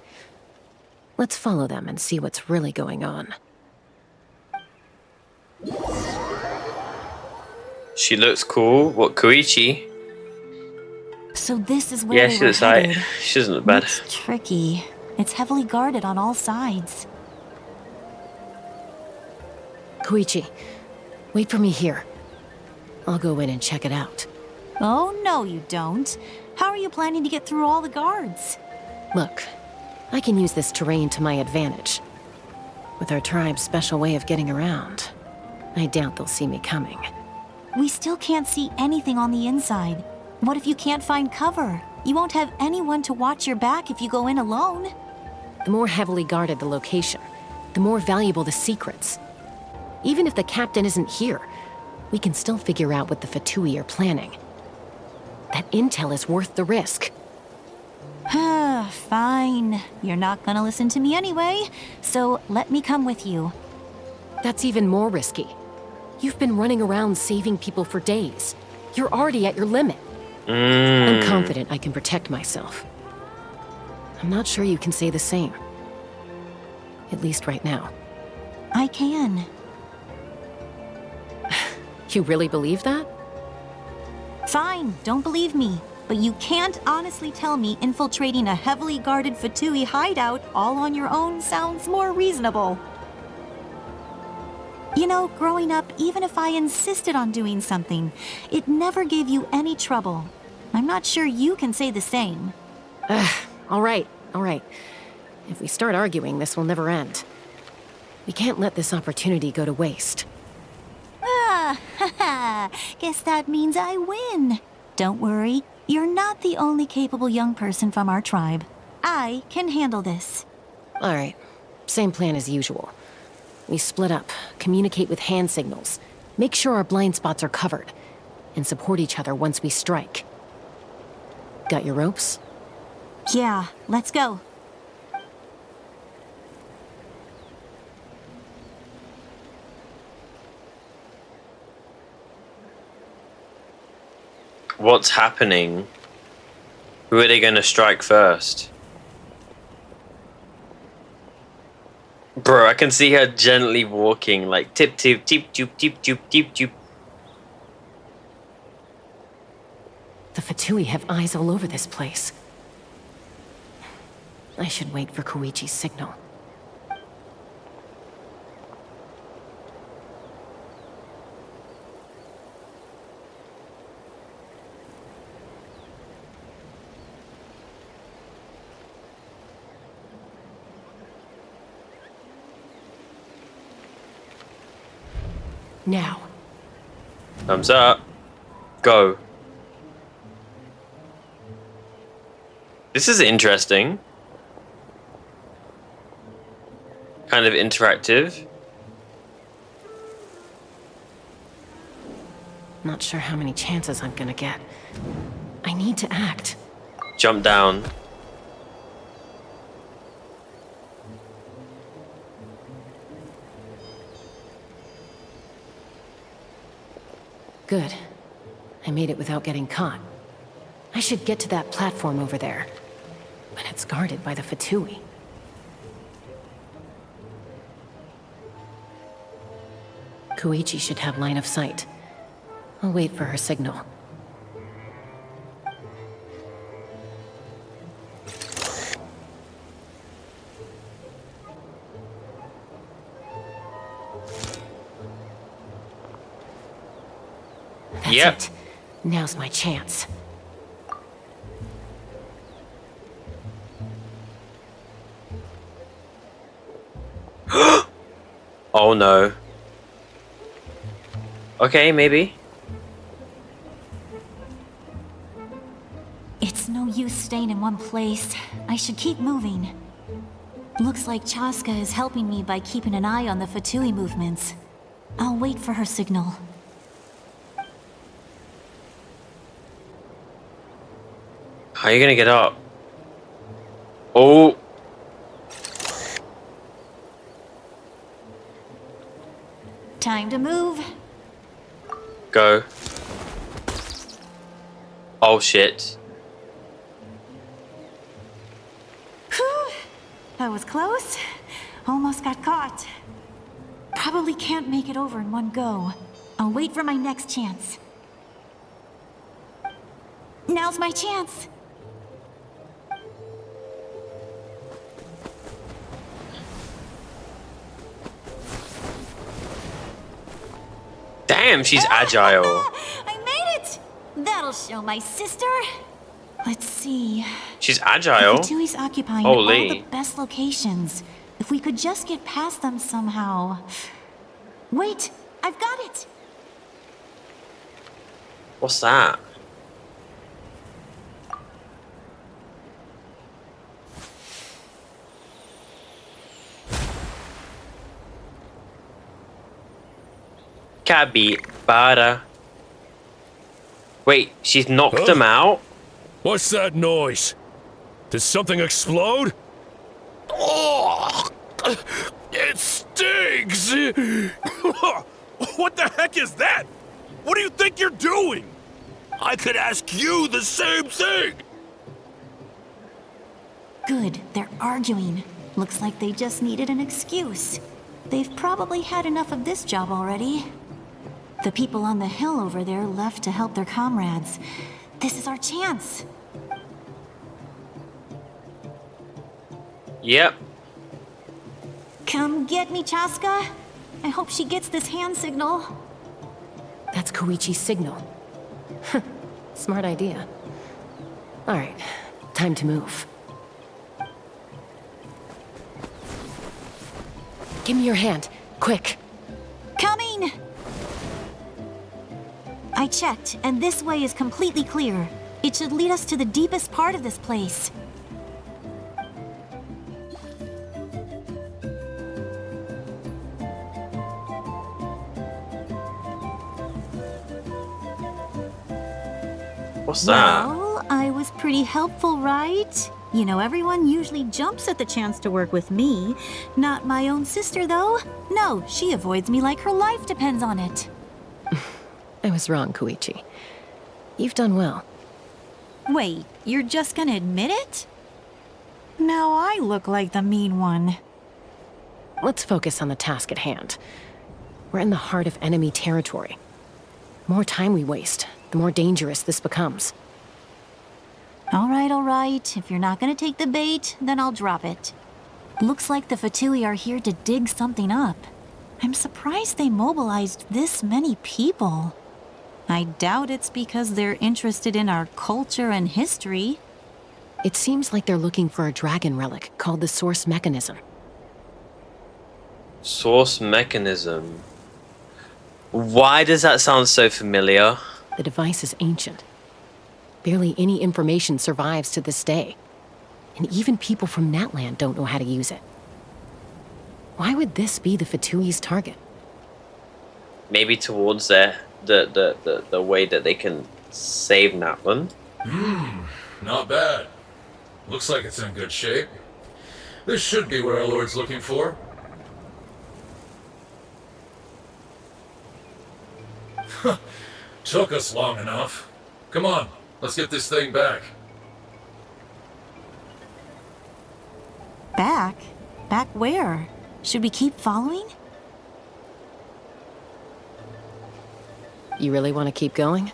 Let's follow them and see what's really going on. She looks cool. What, Koichi? So this is where Yeah, they she were looks alright. headed. She doesn't look bad. It's tricky. It's heavily guarded on all sides. Koichi, wait for me here. I'll go in and check it out. Oh, no you don't. How are you planning to get through all the guards? Look, I can use this terrain to my advantage. With our tribe's special way of getting around, I doubt they'll see me coming. We still can't see anything on the inside. What if you can't find cover? You won't have anyone to watch your back if you go in alone. The more heavily guarded the location, the more valuable the secrets. Even if the captain isn't here, we can still figure out what the Fatui are planning. That intel is worth the risk. Fine. You're not gonna listen to me anyway, so let me come with you. That's even more risky. You've been running around saving people for days. You're already at your limit. I'm confident I can protect myself. I'm not sure you can say the same. At least right now. I can. You really believe that? Fine, don't believe me. But you can't honestly tell me infiltrating a heavily guarded Fatui hideout all on your own sounds more reasonable. You know, growing up, even if I insisted on doing something, it never gave you any trouble. I'm not sure you can say the same. All right. If we start arguing, this will never end. We can't let this opportunity go to waste. Haha, guess that means I win. Don't worry, you're not the only capable young person from our tribe. I can handle this. All right, same plan as usual. We split up, communicate with hand signals, make sure our blind spots are covered, and support each other once we strike. Got your ropes? Yeah, let's go. What's happening? Who are they gonna strike first? Bro, I can see her gently walking, like tip tip tip tip tip tip tip tip. The Fatui have eyes all over this place. I should wait for Koichi's signal. Now. Thumbs up. Go. This is interesting. Kind of interactive. Not sure how many chances I'm gonna get. I need to act. Jump down. Good. I made it without getting caught. I should get to that platform over there. But it's guarded by the Fatui. Koichi should have line of sight. I'll wait for her signal. That's it. Now's my chance. Oh no. Okay, maybe. It's no use staying in one place. I should keep moving. Looks like Chaska is helping me by keeping an eye on the Fatui movements. I'll wait for her signal. How are you gonna get up? Oh. Time to move. Go. Oh shit. Whew. That was close. Almost got caught. Probably can't make it over in one go. I'll wait for my next chance. Now's my chance. Damn, she's agile. I made it! That'll show my sister. Let's see. She's agile. The Fatui's occupying Holy. all the best locations. If we could just get past them somehow. Wait, I've got it. What's that? Capitano. Wait, she's knocked them out? What's that noise? Did something explode? Oh, it stinks! What the heck is that? What do you think you're doing? I could ask you the same thing! Good, they're arguing. Looks like they just needed an excuse. They've probably had enough of this job already. The people on the hill over there left to help their comrades. This is our chance. Yep. Come get me, Chaska. I hope she gets this hand signal. That's Koichi's signal. Smart idea. Alright, time to move. Give me your hand, quick. Coming! I checked, and this way is completely clear. It should lead us to the deepest part of this place. What's that? Well, I was pretty helpful, right? You know, everyone usually jumps at the chance to work with me. Not my own sister, though. No, she avoids me like her life depends on it. I was wrong, Koichi. You've done well. Wait, you're just gonna admit it? Now I look like the mean one. Let's focus on the task at hand. We're in the heart of enemy territory. The more time we waste, the more dangerous this becomes. All right. If you're not gonna take the bait, then I'll drop it. Looks like the Fatui are here to dig something up. I'm surprised they mobilized this many people. I doubt it's because they're interested in our culture and history. It seems like they're looking for a dragon relic called the Source Mechanism. Source Mechanism. Why does that sound so familiar? The device is ancient. Barely any information survives to this day. And even people from NATLAN don't know how to use it. Why would this be the Fatui's target? Maybe towards the way that they can save NATLAN. Not bad. Looks like it's in good shape. This should be what our Lord's looking for. Took us long enough. Come on, let's get this thing back. Back? Back where? Should we keep following? You really want to keep going?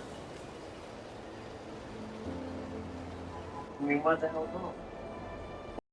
I mean, why the hell not?